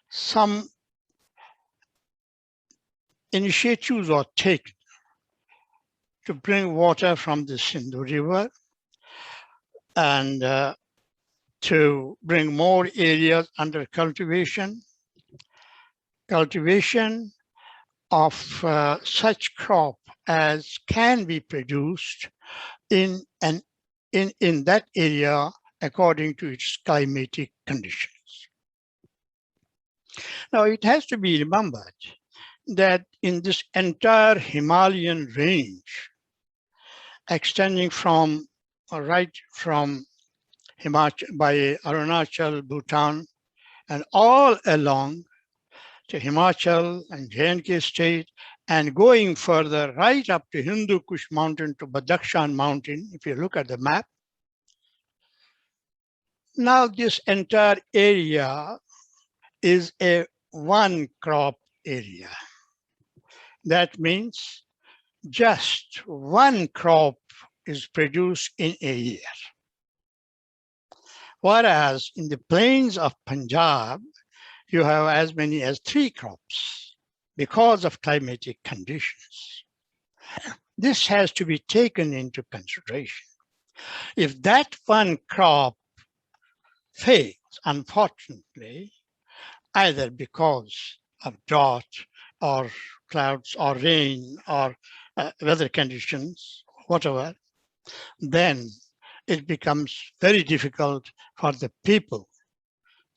some initiatives are taken to bring water from the Sindhu River and to bring more areas under cultivation of such crop as can be produced in that area according to its climatic conditions. Now, it has to be remembered that in this entire Himalayan range, extending from Himachal by Arunachal, Bhutan, and all along to Himachal and J&K state, and going further right up to Hindu Kush mountain to Badakhshan mountain, if you look at the map. Now this entire area is a one crop area. That means just one crop is produced in a year. Whereas in the plains of Punjab, you have as many as 3 crops because of climatic conditions. This has to be taken into consideration. If that one crop fails, unfortunately, either because of drought or clouds or rain or weather conditions, whatever, then it becomes very difficult for the people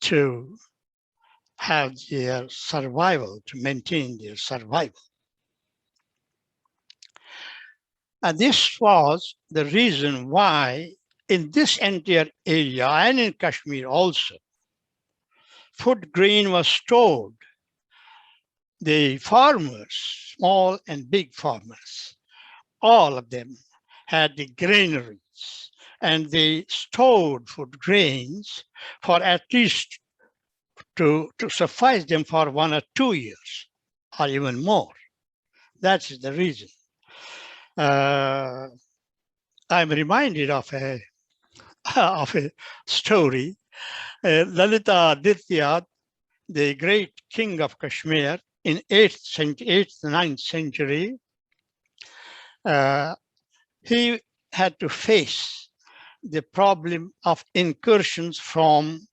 to have their survival, to maintain their survival. And this was the reason why in this entire area and in Kashmir also, food grain was stored. The farmers, small and big farmers, all of them had the granaries and they stored food grains for at least to suffice them for 1 or 2 years or even more. That is the reason. I'm reminded of a story. Lalita Aditya, the great king of Kashmir in 8th, 9th century, he had to face the problem of incursions from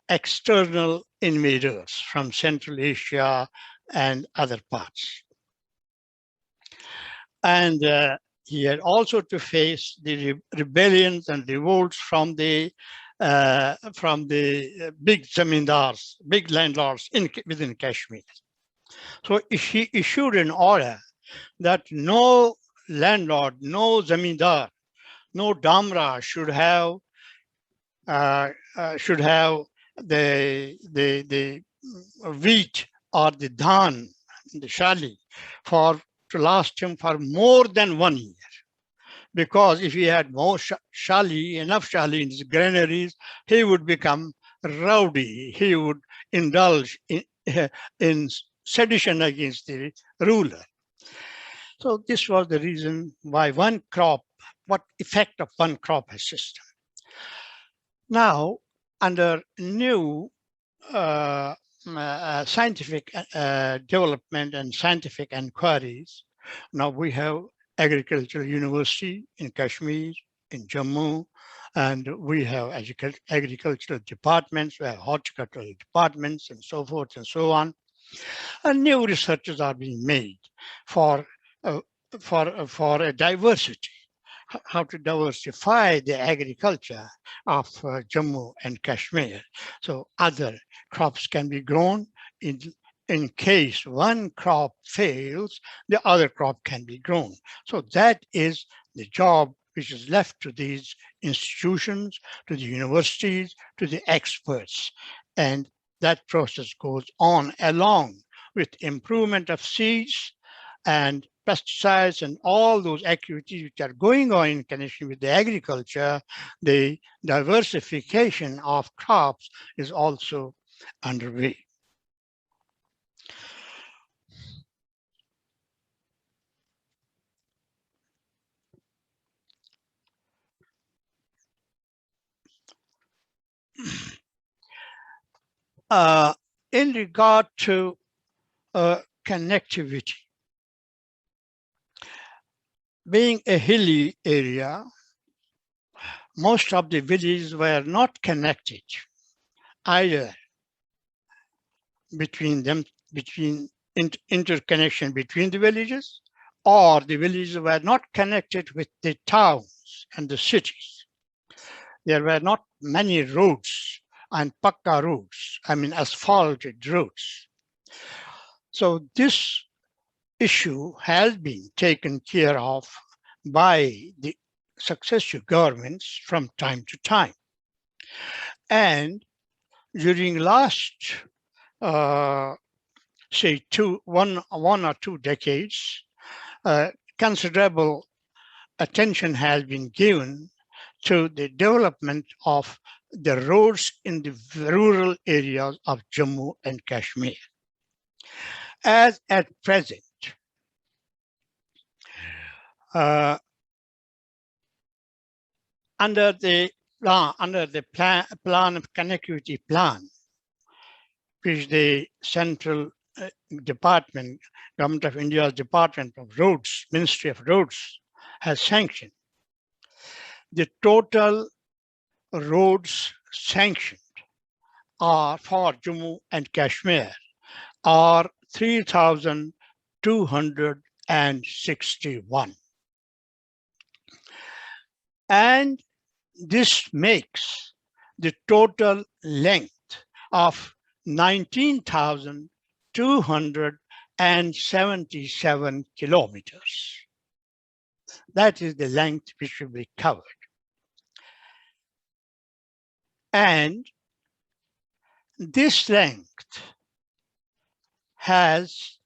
external invaders from Central Asia and other parts. And he had also to face the rebellions and revolts from the big zamindars, big landlords within Kashmir. So he issued an order that no landlord, no zamindar, no damra should have the wheat or the dhan, the shali, to last him for more than 1 year. Because if he had more shali, enough shali in his granaries, he would become rowdy. He would indulge in sedition against the ruler. So this was the reason why one crop, what effect of one crop system. Now, under new scientific development and scientific inquiries, now we have agricultural university in Kashmir, in Jammu, and we have agricultural departments, we have horticultural departments, and so forth and so on. And new researches are being made for a diversity, how to diversify the agriculture of Jammu and Kashmir. So other crops can be grown in case one crop fails, the other crop can be grown. So that is the job which is left to these institutions, to the universities, to the experts. And that process goes on along with improvement of seeds and pesticides and all those activities which are going on in connection with the agriculture. The diversification of crops is also underway. In regard to connectivity, being a hilly area, most of the villages were not connected either between interconnection between the villages, or the villages were not connected with the towns and the cities. There were not many roads and pakka roads, I mean asphalted roads. So this issue has been taken care of by the successive governments from time to time. And during last, say, one or two decades, considerable attention has been given to the development of the roads in the rural areas of Jammu and Kashmir. As at present, under the plan of connectivity plan, which the central department, Government of India's Department of Roads, Ministry of Roads, has sanctioned, the total roads sanctioned are for Jammu and Kashmir are 3,261. And this makes the total length of 19,277 kilometers. That is the length which will be covered. And this length has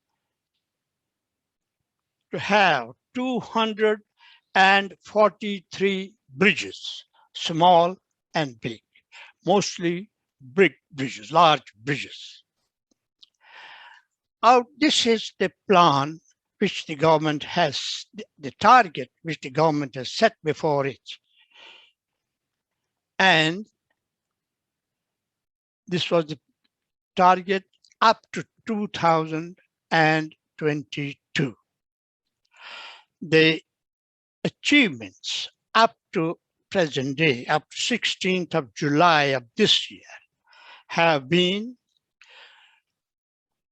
to have 243 bridges, small and big, mostly big bridges, large bridges. Now, this is the plan which the government has, the target which the government has set before it. And this was the target up to 2022. The achievements up to present day, up to 16th of July of this year, have been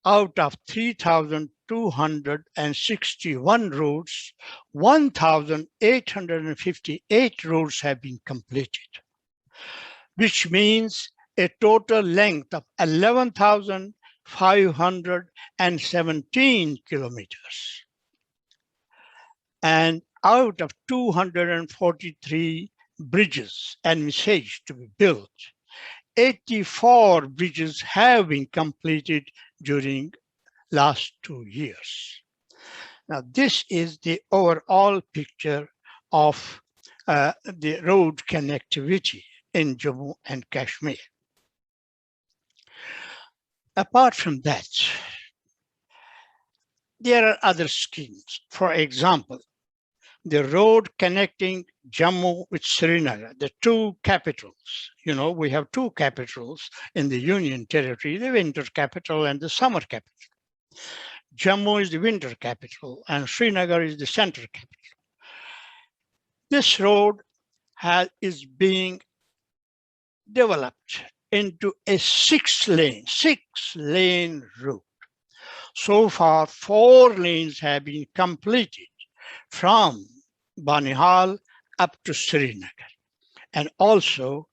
out of 3,261 roads, 1,858 roads have been completed, which means a total length of 11,517 kilometers. And out of 243 bridges envisaged to be built, 84 bridges have been completed during last 2 years. Now, this is the overall picture of the road connectivity in Jammu and Kashmir. Apart from that, there are other schemes. For example, the road connecting Jammu with Srinagar, the two capitals. You know, we have two capitals in the Union Territory, the winter capital and the summer capital. Jammu is the winter capital and Srinagar is the center capital. This road is being developed into a six-lane route. So far, 4 lanes have been completed from Banihal up to Srinagar. And also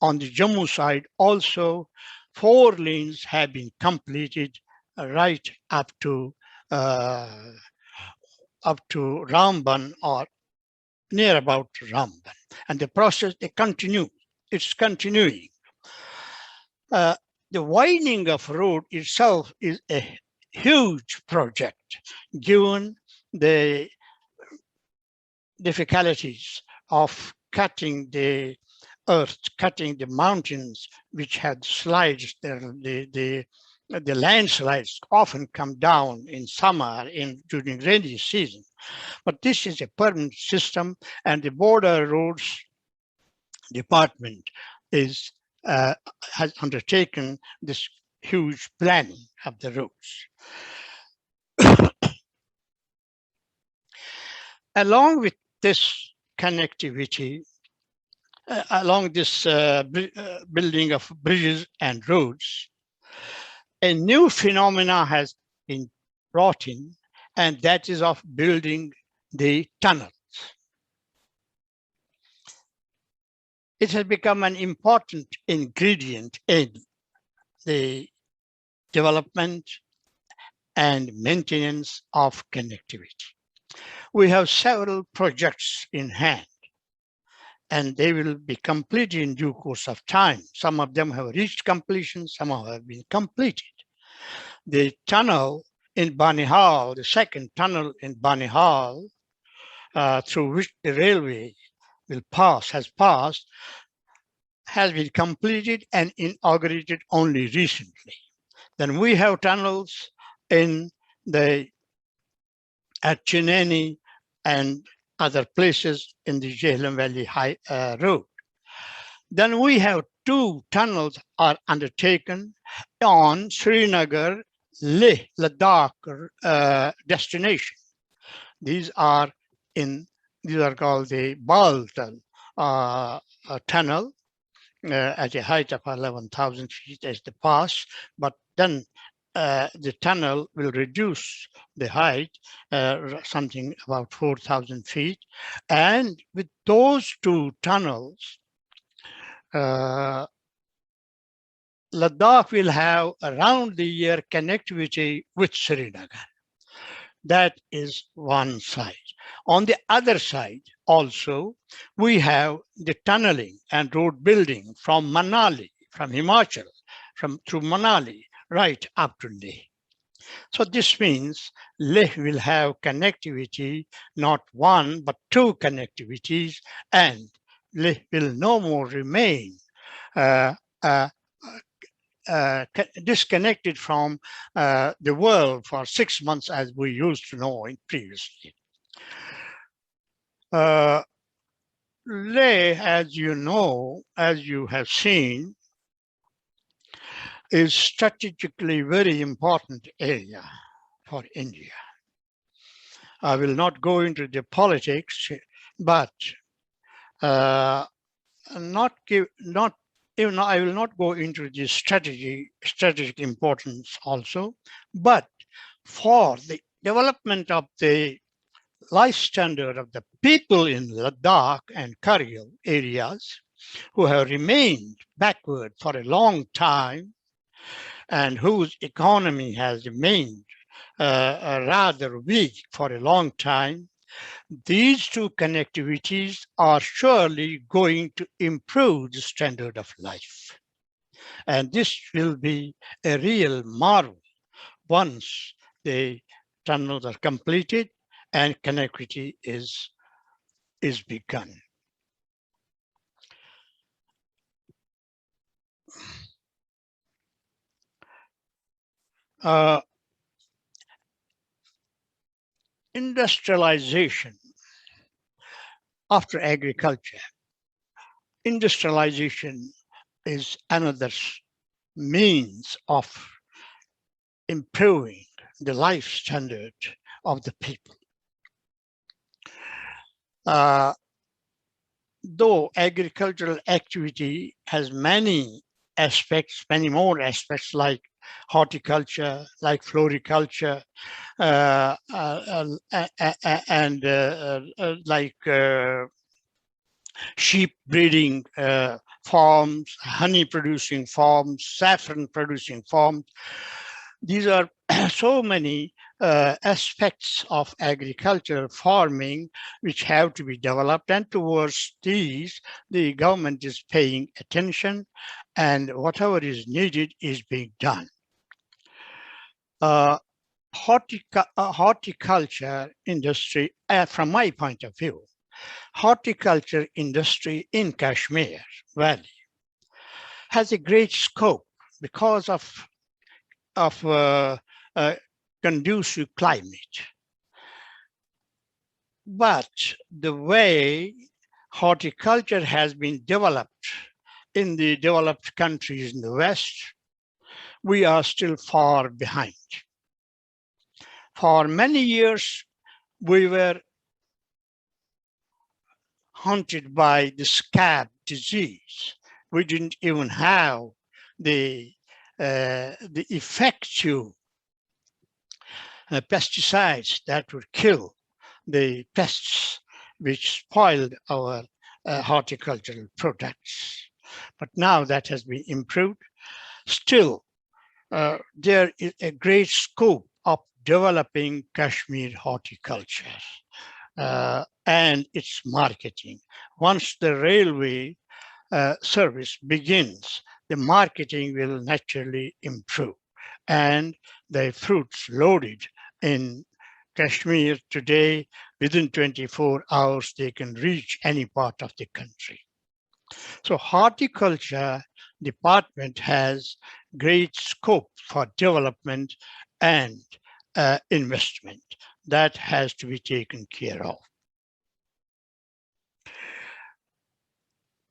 on the Jammu side, also 4 lanes have been completed right up to Ramban or near about Ramban. And the process, it's continuing. The widening of road itself is a huge project, given the difficulties of cutting the earth, cutting the mountains, which had slides. The landslides often come down in summer, during rainy season. But this is a permanent system, and the Border Roads Department has undertaken this huge planning of the roads. Along with this connectivity, along this building of bridges and roads, a new phenomena has been brought in, and that is of building the tunnels. It has become an important ingredient in the development and maintenance of connectivity. We have several projects in hand, and they will be completed in due course of time. Some of them have reached completion, some have been completed. The tunnel in Banihal, the second tunnel in Banihal, through which the railway has been completed and inaugurated only recently. Then we have tunnels at Chineni and other places in the Jhelum Valley High Road. Then we have 2 tunnels are undertaken on Srinagar Leh Ladakh destination. These are called the Baltal tunnel at a height of 11,000 feet as the pass, but then the tunnel will reduce the height, something about 4,000 feet. And with those 2 tunnels, Ladakh will have around the year connectivity with Srinagar. That is one side. On the other side, also, we have the tunneling and road building from Manali, from Himachal, through Manali, right up to Leh. So this means Leh will have connectivity, not 1, but 2 connectivities, and Leh will no more remain disconnected from the world for 6 months as we used to know previously. Leh, as you know, as you have seen, is strategically very important area for India. I will not go into the politics but I will not go into the strategic importance also, but for the development of the life standard of the people in Ladakh and Kargil areas who have remained backward for a long time and whose economy has remained rather weak for a long time, these two connectivities are surely going to improve the standard of life. And this will be a real marvel once the tunnels are completed and connectivity is begun. Industrialization after agriculture. Industrialization is another means of improving the life standard of the people. Though agricultural activity has many aspects, many more aspects like horticulture, like floriculture, and like sheep breeding farms, honey producing farms, saffron producing farms. These are so many aspects of agriculture farming which have to be developed, and towards these the government is paying attention and whatever is needed is being done. Horticulture industry, from my point of view, horticulture industry in Kashmir Valley has a great scope because of conducive climate. But the way horticulture has been developed in the developed countries in the West, we are still far behind. For many years, we were haunted by the scab disease. We didn't even have the effective pesticides that would kill the pests which spoiled our horticultural products. But now that has been improved. Still, there is a great scope of developing Kashmir horticulture and its marketing. Once the railway service begins, the marketing will naturally improve, and the fruits loaded in Kashmir today, within 24 hours, they can reach any part of the country. So horticulture department has great scope for development and investment that has to be taken care of.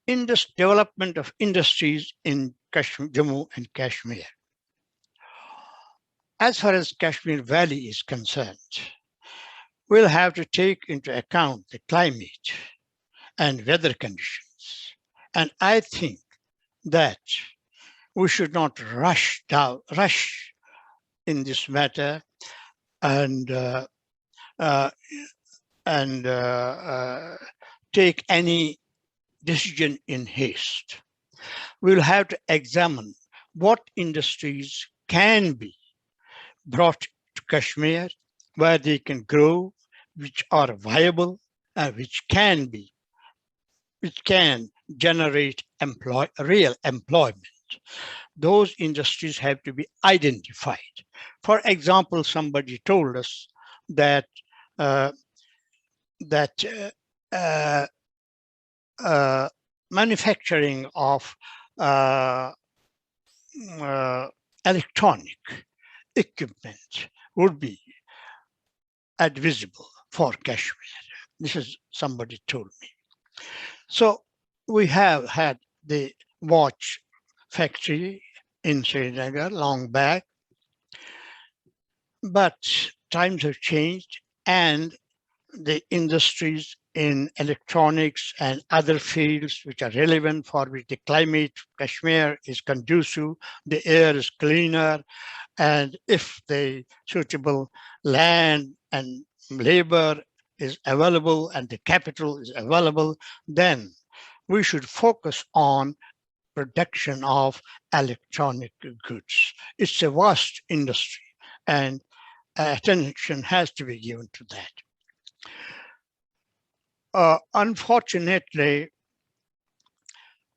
In this development of industries in Kashmir, Jammu and Kashmir, as far as Kashmir Valley is concerned, we'll have to take into account the climate and weather conditions. And I think that we should not rush in this matter and take any decision in haste. We'll have to examine what industries can be brought to Kashmir, where they can grow, which are viable, and which can generate real employment. Those industries have to be identified. For example, somebody told us that manufacturing of electronic equipment would be advisable for Kashmir. This is somebody told me. So we have had the watch factory in Srinagar long back, but times have changed and the industries in electronics and other fields which are relevant for which the climate Kashmir is conducive, the air is cleaner, and if the suitable land and labor is available and the capital is available, then we should focus on production of electronic goods. It's a vast industry and attention has to be given to that. Unfortunately,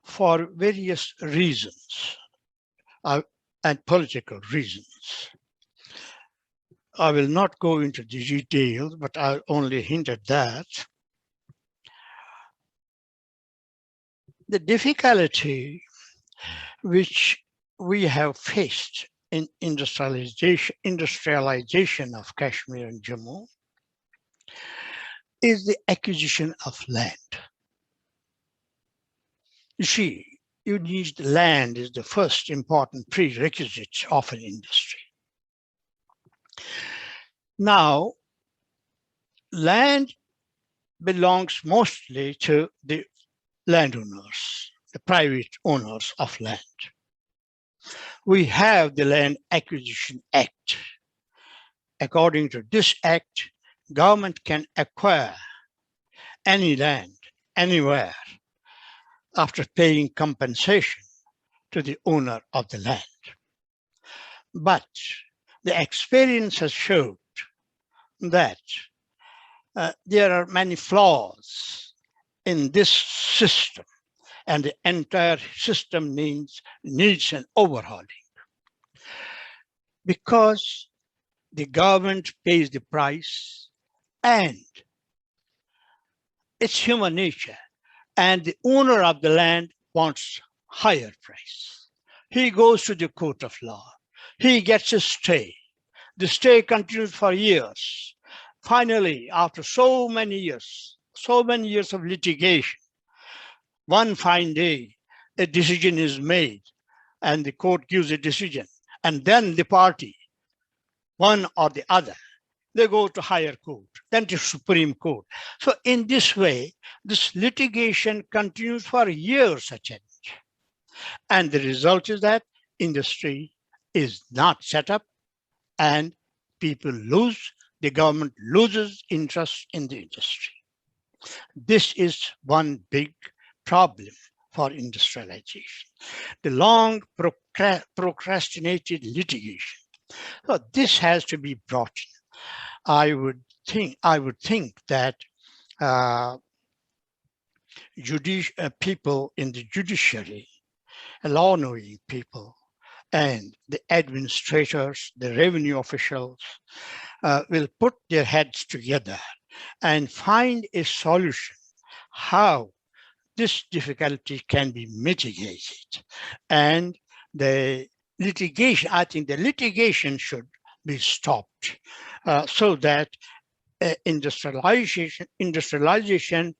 for various reasons and political reasons, I will not go into the details, but I'll only hint at that. The difficulty which we have faced in industrialization of Kashmir and Jammu is the acquisition of land. You see, you need land is the first important prerequisite of an industry. Now, land belongs mostly to the landowners, the private owners of land. We have the Land Acquisition Act. According to this act, government can acquire any land, anywhere, after paying compensation to the owner of the land. But the experience has showed that there are many flaws in this system, and the entire system needs an overhauling. Because the government pays the price, and it's human nature, and the owner of the land wants higher price. He goes to the court of law. He gets a stay. The stay continues for years. Finally, after so many years of litigation, one fine day, a decision is made and the court gives a decision. And then the party, one or the other, they go to higher court, then to Supreme Court. So in this way, this litigation continues for years, and the result is that industry is not set up and people lose, the government loses interest in the industry. This is one big problem for industrialization, the long procrastinated litigation. So this has to be brought in. I would think that people in the judiciary, law-knowing people, and the administrators, the revenue officials, will put their heads together and find a solution how this difficulty can be mitigated. And the litigation, I think the litigation should be stopped so that industrialization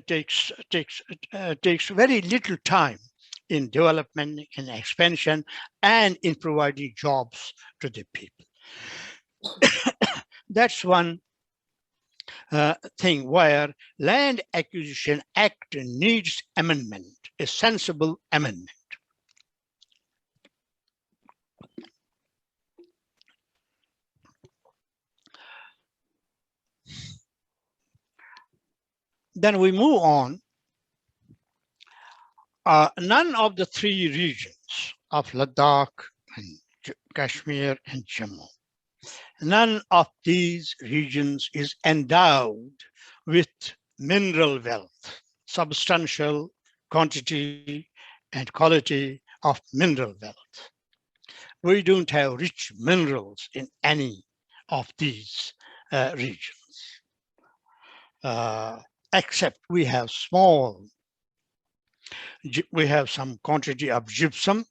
takes very little time in development, in expansion, and in providing jobs to the people. That's one thing where Land Acquisition Act needs amendment, a sensible amendment. Then we move on. None of the three regions of Ladakh and Kashmir and Jammu, none of these regions is endowed with mineral wealth, substantial quantity and quality of mineral wealth. We don't have rich minerals in any of these regions, except we have some quantity of gypsum.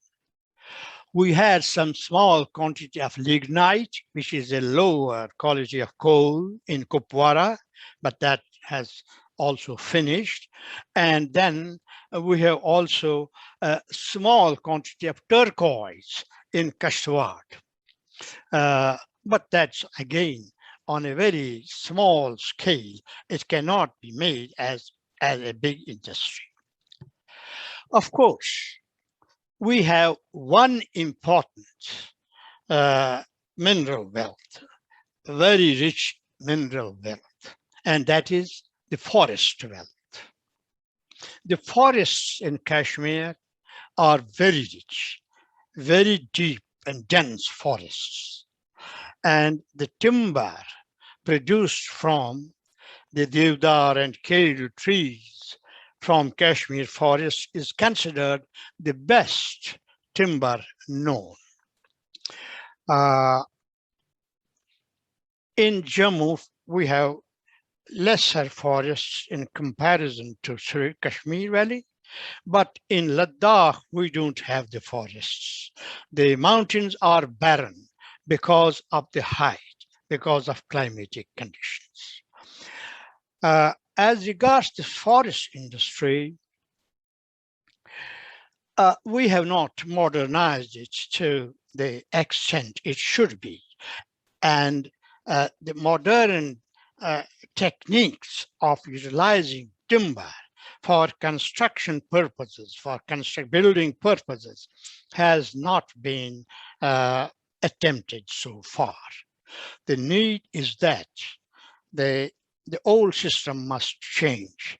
We had some small quantity of lignite, which is a lower quality of coal in Kupwara, but that has also finished. And then we have also a small quantity of turquoise in Kashtwad. But that's again on a very small scale. It cannot be made as a big industry. Of course, we have one important mineral wealth, very rich mineral wealth, and that is the forest wealth. The forests in Kashmir are very rich, very deep and dense forests. And the timber produced from the Deodar and Kedu trees from Kashmir forest is considered the best timber known. In Jammu, we have lesser forests in comparison to Kashmir Valley, but in Ladakh, we don't have the forests. The mountains are barren because of the height, because of climatic conditions. As regards the forest industry, we have not modernized it to the extent it should be. And the modern techniques of utilizing timber for construction purposes, for building purposes, has not been attempted so far. The need is that the old system must change,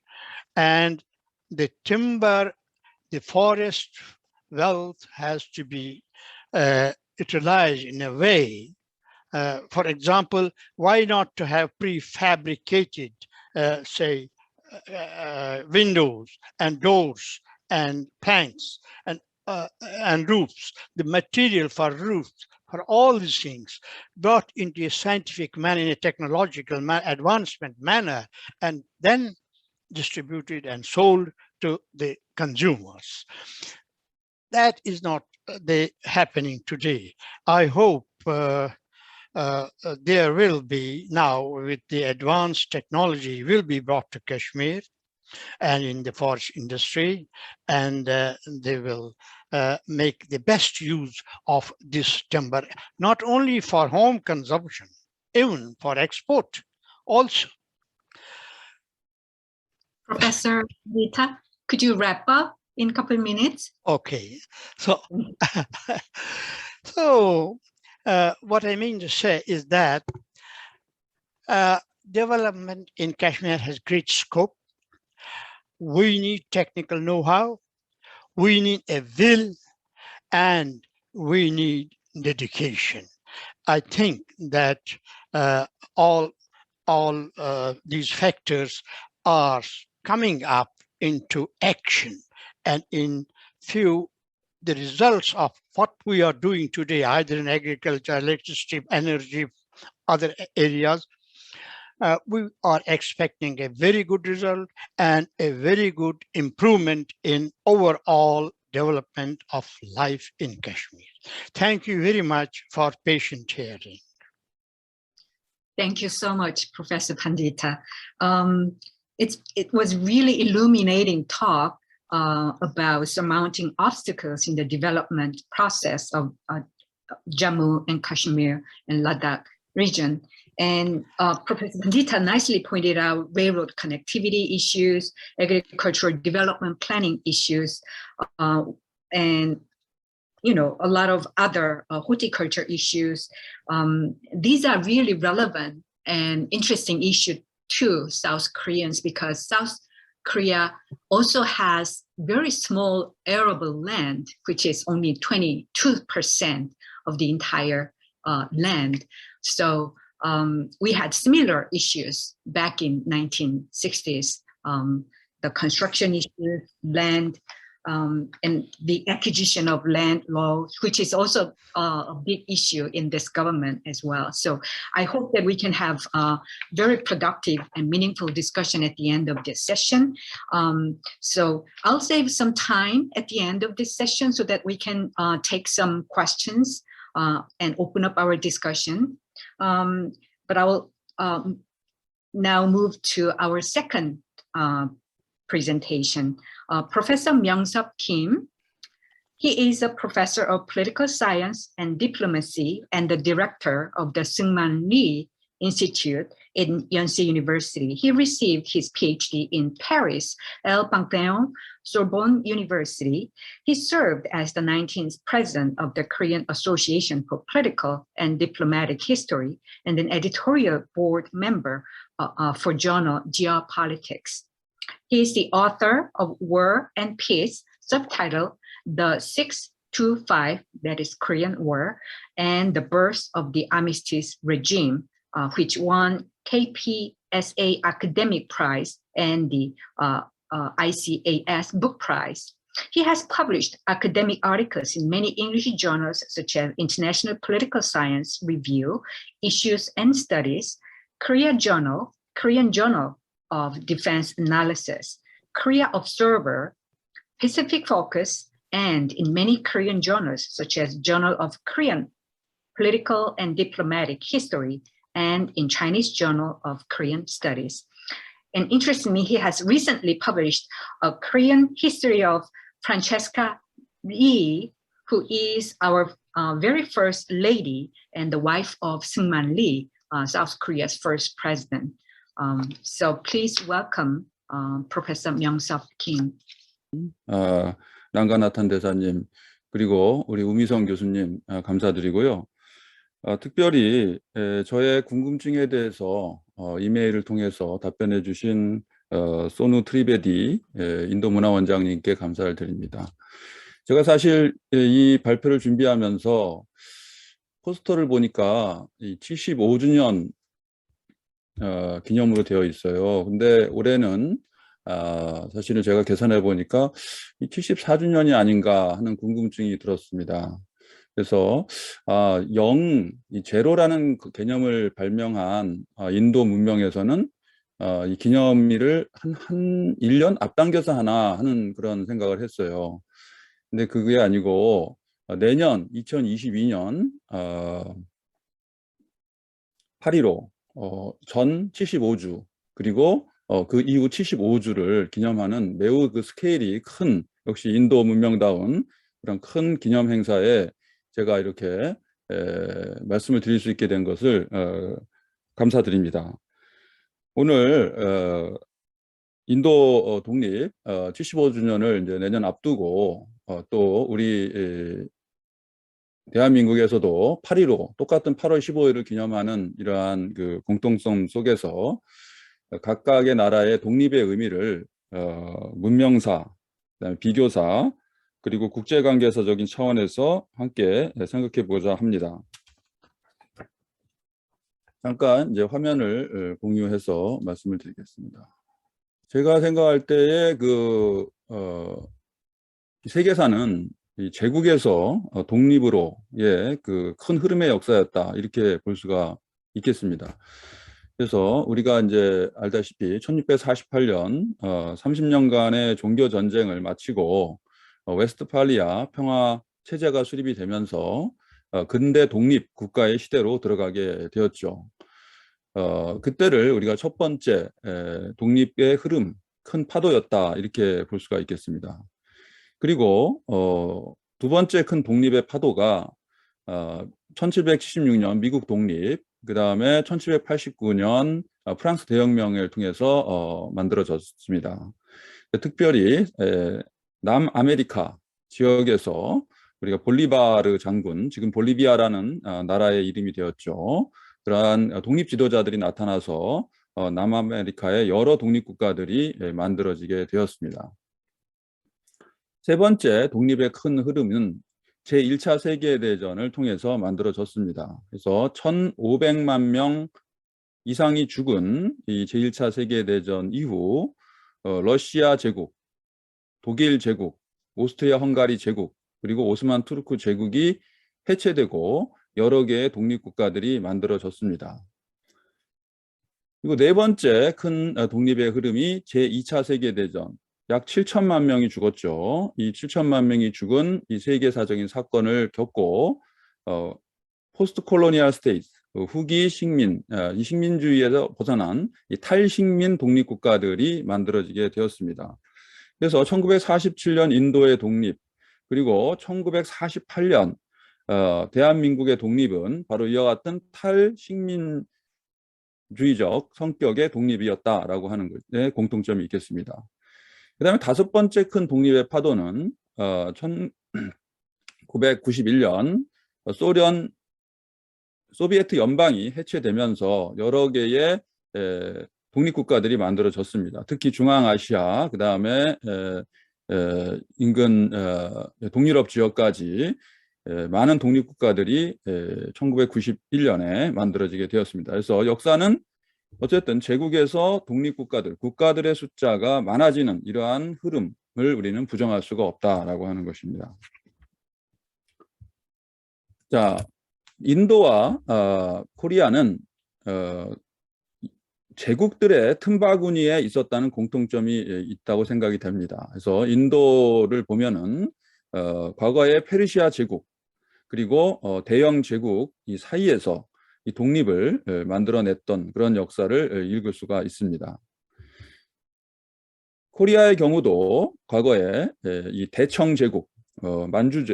and the timber, the forest wealth has to be utilized in a way. For example, why not to have prefabricated, say, windows and doors and planks and roofs, the material for roofs, for all these things brought into a scientific manner, in a technological advancement manner, and then distributed and sold to the consumers. That is not happening today. I hope there will be now, with the advanced technology, will be brought to Kashmir and in the forest industry, and they will make the best use of this timber, not only for home consumption, even for export also. Professor Pandita, could you wrap up in a couple of minutes? Okay, so what I mean to say is that development in Kashmir has great scope. We need technical know-how, we need a will, and we need dedication. I think that all these factors are coming up into action, and in few, the results of what we are doing today, either in agriculture, electricity, energy, other areas, we are expecting a very good result and a very good improvement in overall development of life in Kashmir. Thank you very much for patient hearing. Thank you so much, Professor Pandita. It was really illuminating talk about surmounting obstacles in the development process of Jammu and Kashmir and Ladakh region. And Professor Pandita nicely pointed out railroad connectivity issues, agricultural development planning issues, and a lot of other horticulture issues. These are really relevant and interesting issues to South Koreans, because South Korea also has very small arable land, which is only 22% of the entire land. So we had similar issues back in 1960s, the construction issues, land, and the acquisition of land law, which is also a big issue in this government as well. So I hope that we can have a very productive and meaningful discussion at the end of this session. So I'll save some time at the end of this session so that we can take some questions and open up our discussion. But I will now move to our second presentation. Professor Myung-Sup Kim, he is a professor of political science and diplomacy and the director of the Seungman Lee Institute in Yonsei University. He received his PhD in Paris, El Panthéon Sorbonne University. He served as the 19th president of the Korean Association for Political and Diplomatic History and an editorial board member for journal Geopolitics. He is the author of War and Peace, subtitled The 625, that is Korean War, and the Birth of the Armistice Regime, which won KPSA Academic Prize and the ICAS Book Prize. He has published academic articles in many English journals such as International Political Science Review, Issues and Studies, Korean Journal of Defense Analysis, Korea Observer, Pacific Focus, and in many Korean journals such as Journal of Korean Political and Diplomatic History and in Chinese Journal of Korean Studies. And interestingly, he has recently published a Korean history of Francesca Lee, who is our very first lady and the wife of Seungman Lee, South Korea's first president. So please welcome Professor Myung-Seop Kim. 랑가나탄 대사님, 그리고 우리 우미성 교수님 감사드리고요. 특별히 저의 궁금증에 대해서 이메일을 통해서 답변해 주신 소누 트리베디 인도문화원장님께 감사를 드립니다. 제가 사실 이 발표를 준비하면서 포스터를 보니까 75주년 기념으로 되어 있어요. 근데 올해는 사실은 제가 계산해 보니까 74주년이 아닌가 하는 궁금증이 들었습니다. 그래서 이 제로라는 그 개념을 발명한 인도 문명에서는 이 기념일을 한 1년 앞당겨서 하나 하는 그런 생각을 했어요. 근데 그게 아니고 내년 2022년 8.15 전 75주 그리고 그 이후 75주를 기념하는 매우 그 스케일이 큰, 역시 인도 문명다운 그런 큰 기념 행사에 제가 이렇게 말씀을 드릴 수 있게 된 것을 감사드립니다. 오늘 인도 독립 75주년을 이제 내년 앞두고 또 우리 대한민국에서도 8.15 똑같은 8월 15일을 기념하는 이러한 그 공통성 속에서 각각의 나라의 독립의 의미를 문명사, 그다음에 비교사, 그리고 국제관계사적인 차원에서 함께 생각해 보고자 합니다. 잠깐 이제 화면을 공유해서 말씀을 드리겠습니다. 제가 생각할 때의 그 세계사는 이 제국에서 독립으로의 그 큰 흐름의 역사였다, 이렇게 볼 수가 있겠습니다. 그래서 우리가 이제 알다시피 1648년 30년간의 종교 전쟁을 마치고 웨스트팔리아 평화 체제가 수립이 되면서 근대 독립 국가의 시대로 들어가게 되었죠. 그때를 우리가 첫 번째 독립의 흐름, 큰 파도였다, 이렇게 볼 수가 있겠습니다. 그리고 두 번째 큰 독립의 파도가 1776년 미국 독립, 그 다음에 1789년 프랑스 대혁명을 통해서 만들어졌습니다. 특별히 남아메리카 지역에서 우리가 볼리바르 장군, 지금 볼리비아라는 나라의 이름이 되었죠. 그러한 독립 지도자들이 나타나서 남아메리카의 여러 독립국가들이 만들어지게 되었습니다. 세 번째 독립의 큰 흐름은 제1차 세계대전을 통해서 만들어졌습니다. 그래서 1,500만 명 이상이 죽은 이 제1차 세계대전 이후 러시아 제국, 독일 제국, 오스트리아 헝가리 제국, 그리고 오스만 투르크 제국이 해체되고 여러 개의 독립국가들이 만들어졌습니다. 그리고 네 번째 큰 독립의 흐름이 제2차 세계대전, 약 7천만 명이 죽었죠. 이 7천만 명이 죽은 이 세계사적인 사건을 겪고 포스트 콜로니얼 스테이트, 후기 식민, 이 식민주의에서 벗어난 이 탈식민 독립국가들이 만들어지게 되었습니다. 그래서 1947년 인도의 독립, 그리고 1948년 대한민국의 독립은 바로 이와 같은 탈식민 주의적 성격의 독립이었다라고 하는 것에 공통점이 있겠습니다. 그 다음에 다섯 번째 큰 독립의 파도는 1991년 소비에트 연방이 해체되면서 여러 개의 독립국가들이 만들어졌습니다. 특히 중앙아시아, 그 다음에 인근 동유럽 지역까지 많은 독립국가들이 1991년에 만들어지게 되었습니다. 그래서 역사는 어쨌든 제국에서 독립국가들, 국가들의 숫자가 많아지는 이러한 흐름을 우리는 부정할 수가 없다라고 하는 것입니다. 자, 인도와 코리아는 제국들의 틈바구니에 있었다는 공통점이 있다고 생각이 됩니다. 그래서 인도를 보면은 과거의 페르시아 제국 그리고 대영 제국 이 사이에서 이 독립을 만들어냈던 그런 역사를 읽을 수가 있습니다. 코리아의 경우도 과거에 이 대청 제국,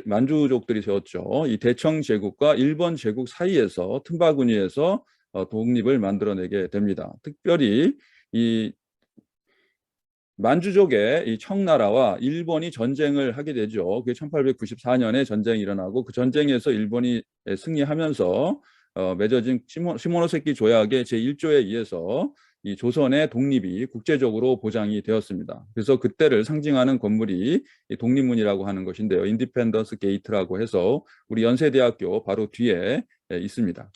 만주족들이 세웠죠. 이 대청 제국과 일본 제국 사이에서 틈바구니에서 독립을 만들어내게 됩니다. 특별히 이 만주족의 이 청나라와 일본이 전쟁을 하게 되죠. 그게 1894년에 전쟁이 일어나고 그 전쟁에서 일본이 승리하면서 맺어진 시모노세키 조약의 제1조에 의해서 이 조선의 독립이 국제적으로 보장이 되었습니다. 그래서 그때를 상징하는 건물이 독립문이라고 하는 것인데요. 인디펜던스 게이트라고 해서 우리 연세대학교 바로 뒤에 있습니다.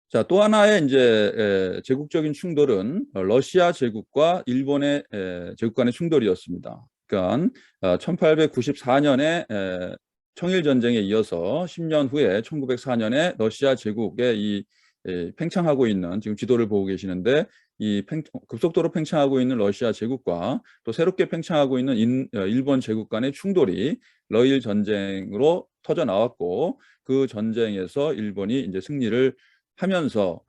자, 또 하나의 이제 제국적인 충돌은 러시아 제국과 일본의 제국 간의 충돌이었습니다. 그러니까 1894년에 청일 전쟁에 이어서 10년 후에 1904년에 러시아 제국의 이 팽창하고 있는 지금 지도를 보고 계시는데 이 급속도로 팽창하고 있는 러시아 제국과 또 새롭게 팽창하고 있는 일본 제국 간의 충돌이 러일 전쟁으로 터져 나왔고 그 전쟁에서 일본이 이제 승리를 하면서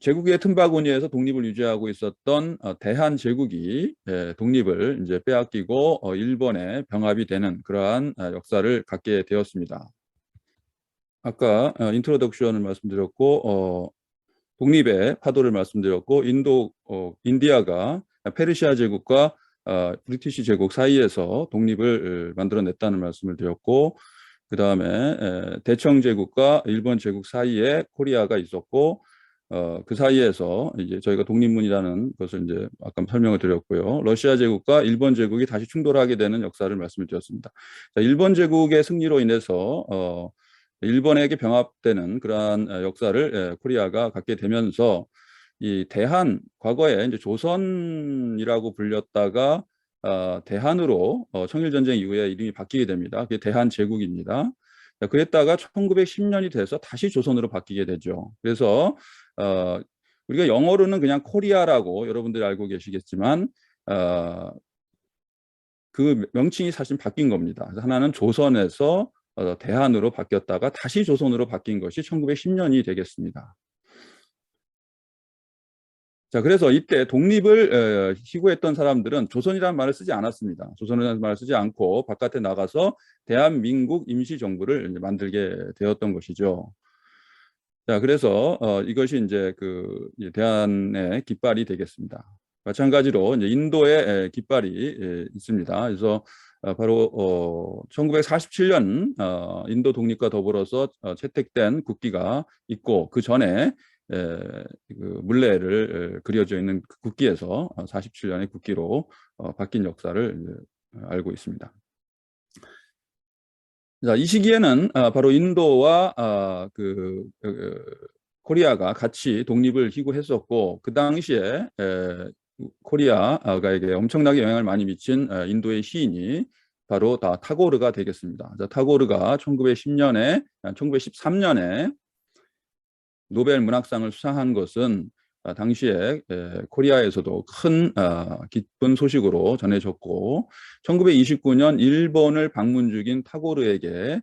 제국의 틈바구니에서 독립을 유지하고 있었던 대한 제국이 독립을 이제 빼앗기고 일본에 병합이 되는 그러한 역사를 갖게 되었습니다. 아까 인트로덕션을 말씀드렸고 독립의 파도를 말씀드렸고 인디아가 페르시아 제국과 브리티시 제국 사이에서 독립을 만들어냈다는 말씀을 드렸고 그 다음에 대청 제국과 일본 제국 사이에 코리아가 있었고 그 사이에서 이제 저희가 독립문이라는 것을 이제 아까 설명을 드렸고요. 러시아 제국과 일본 제국이 다시 충돌하게 되는 역사를 말씀을 드렸습니다. 자, 일본 제국의 승리로 인해서 일본에게 병합되는 그러한 역사를 코리아가 갖게 되면서 이 대한 과거에 이제 조선이라고 불렸다가 대한으로 청일전쟁 이후에 이름이 바뀌게 됩니다. 그게 대한제국입니다. 그랬다가 1910년이 돼서 다시 조선으로 바뀌게 되죠. 그래서 우리가 영어로는 그냥 코리아라고 여러분들이 알고 계시겠지만 그 명칭이 사실 바뀐 겁니다. 하나는 조선에서 대한으로 바뀌었다가 다시 조선으로 바뀐 것이 1910년이 되겠습니다. 자, 그래서 이때 독립을 희구했던 사람들은 조선이라는 말을 쓰지 않았습니다. 조선이라는 말을 쓰지 않고 바깥에 나가서 대한민국 임시정부를 이제 만들게 되었던 것이죠. 자, 그래서 이것이 이제 그 대한의 깃발이 되겠습니다. 마찬가지로 이제 인도의 깃발이 있습니다. 그래서 바로 1947년 인도 독립과 더불어서 채택된 국기가 있고 그 전에 그 물레를 그려져 있는 그 국기에서 47년의 국기로 바뀐 역사를 알고 있습니다. 자, 이 시기에는 바로 인도와 코리아가 같이 독립을 희구했었고 그 당시에 코리아가에게 엄청나게 영향을 많이 미친 인도의 시인이 바로 타고르가 되겠습니다. 자, 타고르가 1913년에 노벨 문학상을 수상한 것은 당시에 코리아에서도 큰 기쁜 소식으로 전해졌고 1929년 일본을 방문 중인 타고르에게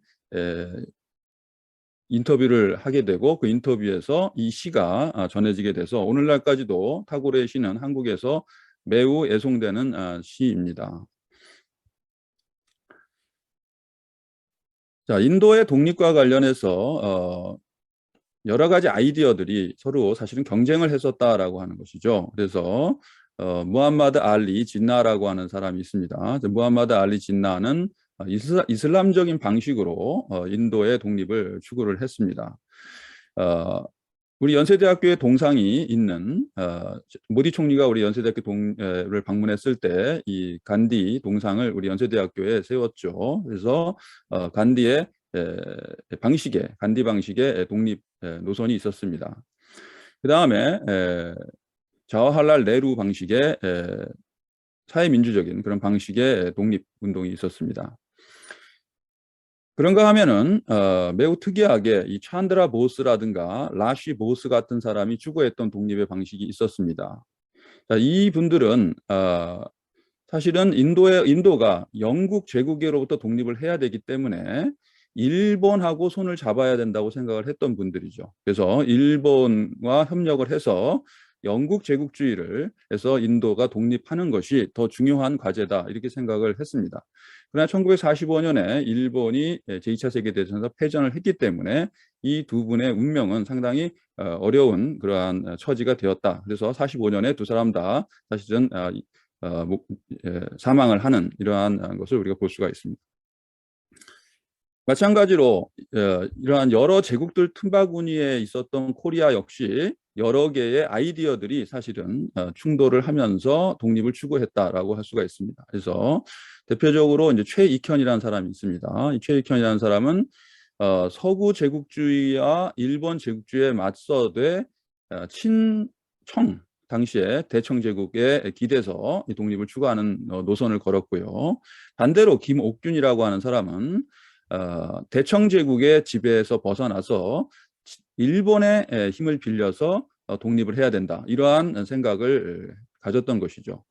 인터뷰를 하게 되고 그 인터뷰에서 이 시가 전해지게 돼서 오늘날까지도 타고르의 시는 한국에서 매우 애송되는 시입니다. 자, 인도의 독립과 관련해서 여러 가지 아이디어들이 서로 사실은 경쟁을 했었다라고 하는 것이죠. 그래서 무함마드 알리 진나라고 하는 사람이 있습니다. 무함마드 알리 진나는 이슬람적인 방식으로 인도의 독립을 추구를 했습니다. 우리 연세대학교에 동상이 있는 모디 총리가 우리 연세대학교 를 방문했을 때 이 간디 동상을 우리 연세대학교에 세웠죠. 그래서 간디의 간디 방식의 독립 노선이 있었습니다. 그 다음에 자와할랄 네루 방식의 사회민주적인 그런 방식의 독립운동이 있었습니다. 그런가 하면은 매우 특이하게 이 찬드라 보스라든가 라시 보스 같은 사람이 추구했던 독립의 방식이 있었습니다. 자, 이 분들은 사실은 인도가 영국 제국으로부터 독립을 해야 되기 때문에 일본하고 손을 잡아야 된다고 생각을 했던 분들이죠. 그래서 일본과 협력을 해서 영국 제국주의를 해서 인도가 독립하는 것이 더 중요한 과제다 이렇게 생각을 했습니다. 그러나 1945년에 일본이 제2차 세계대전에서 패전을 했기 때문에 이 두 분의 운명은 상당히 어려운 그러한 처지가 되었다. 그래서 45년에 두 사람 다 사실은 사망을 하는 이러한 것을 우리가 볼 수가 있습니다. 마찬가지로 이러한 여러 제국들 틈바구니에 있었던 코리아 역시 여러 개의 아이디어들이 사실은 충돌을 하면서 독립을 추구했다라고 할 수가 있습니다. 그래서 대표적으로 이제 최익현이라는 사람이 있습니다. 이 최익현이라는 사람은 서구 제국주의와 일본 제국주의에 맞서되 친청 당시에 대청제국에 기대서 독립을 추구하는 노선을 걸었고요. 반대로 김옥균이라고 하는 사람은 대청제국의 지배에서 벗어나서 일본의 힘을 빌려서 독립을 해야 된다. 이러한 생각을 가졌던 것이죠.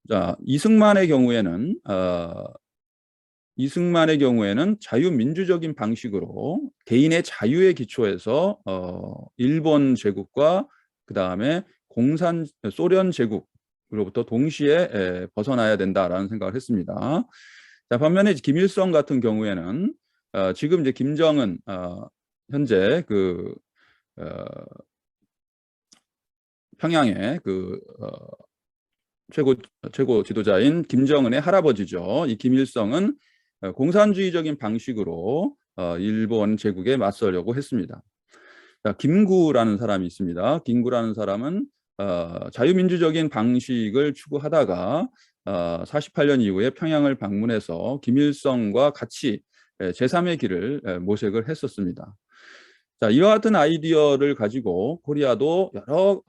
자, 이승만의 경우에는 자유민주적인 방식으로 개인의 자유에 기초해서 일본 제국과 그 다음에 소련 제국으로부터 동시에 벗어나야 된다라는 생각을 했습니다. 자, 반면에 김일성 같은 경우에는 지금 이제 김정은 현재 평양의 최고 지도자인 김정은의 할아버지죠. 이 김일성은 공산주의적인 방식으로 일본 제국에 맞서려고 했습니다. 자, 김구라는 사람이 있습니다. 김구라는 사람은 자유민주적인 방식을 추구하다가 48년 이후에 평양을 방문해서 김일성과 같이 제3의 길을 모색을 했었습니다. 자, 이와 같은 아이디어를 가지고 코리아도 여러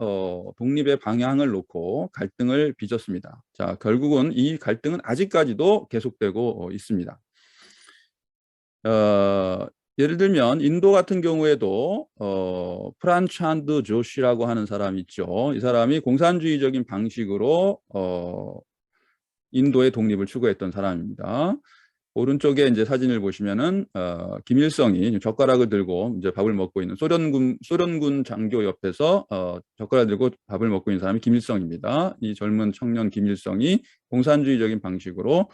독립의 방향을 놓고 갈등을 빚었습니다. 자, 결국은 이 갈등은 아직까지도 계속되고 있습니다. 예를 들면 인도 같은 경우에도 프란찬드 조시라고 하는 사람이 있죠. 이 사람이 공산주의적인 방식으로 인도의 독립을 추구했던 사람입니다. 오른쪽에 이제 사진을 보시면은 김일성이 젓가락을 들고 이제 밥을 먹고 있는 소련군 장교 옆에서 젓가락을 들고 밥을 먹고 있는 사람이 김일성입니다. 이 젊은 청년 김일성이 공산주의적인 방식으로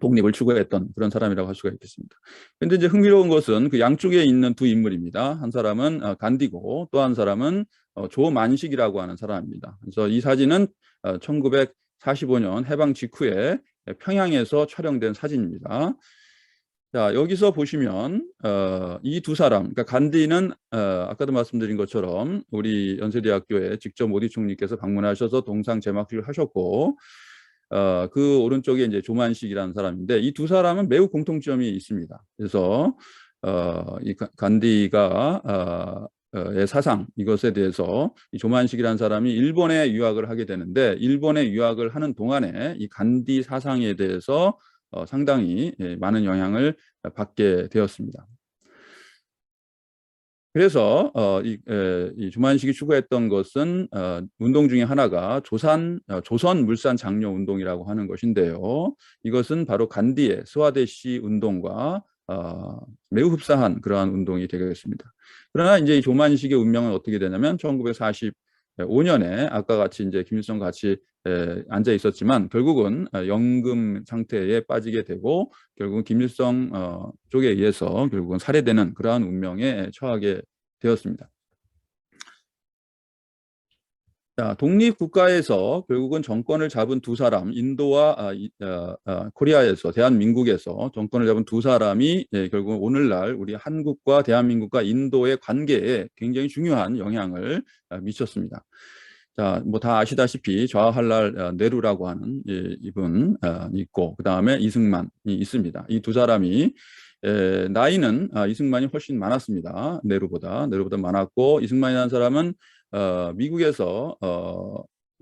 독립을 추구했던 그런 사람이라고 할 수가 있겠습니다. 그런데 이제 흥미로운 것은 그 양쪽에 있는 두 인물입니다. 한 사람은 간디고 또 한 사람은 조만식이라고 하는 사람입니다. 그래서 이 사진은 1945년 해방 직후에 평양에서 촬영된 사진입니다. 자, 여기서 보시면 이 두 사람, 그러니까 간디는 아까도 말씀드린 것처럼 우리 연세대학교에 직접 모디 총리께서 방문하셔서 동상 제막식을 하셨고, 그 오른쪽에 이제 조만식이라는 사람인데 이 두 사람은 매우 공통점이 있습니다. 그래서 이 간디가 의 사상 이것에 대해서 이 조만식이라는 사람이 일본에 유학을 하게 되는데 일본에 유학을 하는 동안에 이 간디 사상에 대해서 상당히 많은 영향을 받게 되었습니다. 그래서 이 조만식이 추구했던 것은 운동 중에 하나가 조선 물산 장려 운동이라고 하는 것인데요. 이것은 바로 간디의 스와데시 운동과 매우 흡사한 그러한 운동이 되겠습니다. 그러나 이제 이 조만식의 운명은 어떻게 되냐면 1945년에 아까 같이 이제 김일성 같이 앉아 있었지만 결국은 연금 상태에 빠지게 되고 결국은 김일성 쪽에 의해서 결국은 살해되는 그러한 운명에 처하게 되었습니다. 자, 독립국가에서 결국은 정권을 잡은 두 사람, 인도와 코리아에서, 대한민국에서 정권을 잡은 두 사람이 결국은 오늘날 우리 한국과 대한민국과 인도의 관계에 굉장히 중요한 영향을 미쳤습니다. 자, 뭐 다 아시다시피 자와할랄 네루라고 하는 이분 있고, 그 다음에 이승만이 있습니다. 이 두 사람이 나이는 이승만이 훨씬 많았습니다. 네루보다 많았고, 이승만이라는 사람은 미국에서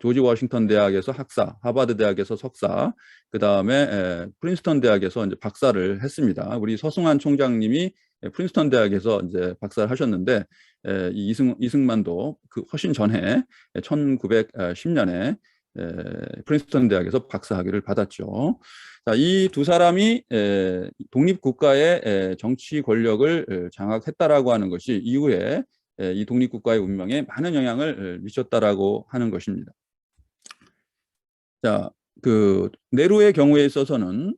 조지 워싱턴 대학에서 학사, 하버드 대학에서 석사, 그 다음에 프린스턴 대학에서 이제 박사를 했습니다. 우리 서승환 총장님이 프린스턴 대학에서 이제 박사를 하셨는데, 이 이승만도 그 훨씬 전에 1910년에 프린스턴 대학에서 박사학위를 받았죠. 자, 이 두 사람이 독립국가의 정치 권력을 장악했다라고 하는 것이 이후에 이 독립국가의 운명에 많은 영향을 미쳤다라고 하는 것입니다. 자, 그 네루의 경우에 있어서는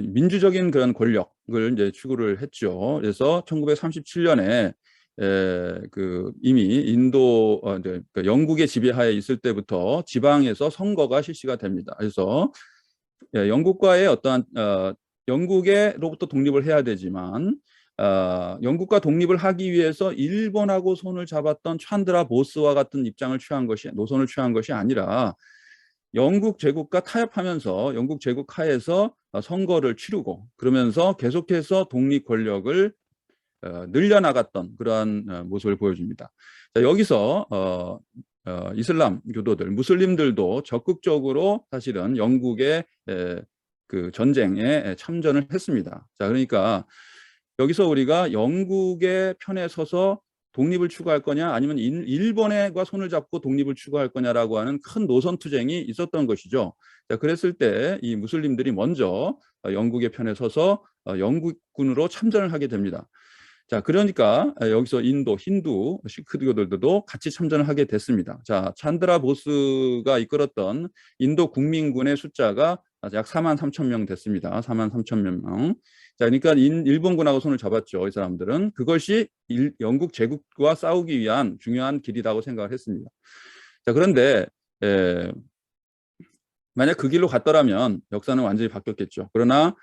민주적인 그런 권력을 이제 추구를 했죠. 그래서 1937년에 이미 인도 그러니까 영국의 지배하에 있을 때부터 지방에서 선거가 실시가 됩니다. 그래서 영국과의 어떠한 영국으로부터 독립을 해야 되지만 영국과 독립을 하기 위해서 일본하고 손을 잡았던 찬드라 보스와 같은 입장을 취한 것이 노선을 취한 것이 아니라 영국 제국과 타협하면서 영국 제국 하에서 선거를 치르고 그러면서 계속해서 독립 권력을 늘려나갔던 그러한 모습을 보여줍니다. 자, 여기서 이슬람 교도들, 무슬림들도 적극적으로 사실은 영국의 그 전쟁에 참전을 했습니다. 자, 그러니까 여기서 우리가 영국의 편에 서서 독립을 추구할 거냐 아니면 일본과 손을 잡고 독립을 추구할 거냐라고 하는 큰 노선 투쟁이 있었던 것이죠. 자, 그랬을 때 이 무슬림들이 먼저 영국의 편에 서서 영국군으로 참전을 하게 됩니다. 자, 그러니까 여기서 인도, 힌두, 시크교도들도 같이 참전을 하게 됐습니다. 자, 찬드라 보스가 이끌었던 인도 국민군의 숫자가 약 43,000명 됐습니다. 43,000명. 자, 그러니까 일본군하고 손을 잡았죠. 이 사람들은. 그것이 영국 제국과 싸우기 위한 중요한 길이라고 생각을 했습니다. 자, 그런데 만약 그 길로 갔더라면 역사는 완전히 바뀌었겠죠. 그러나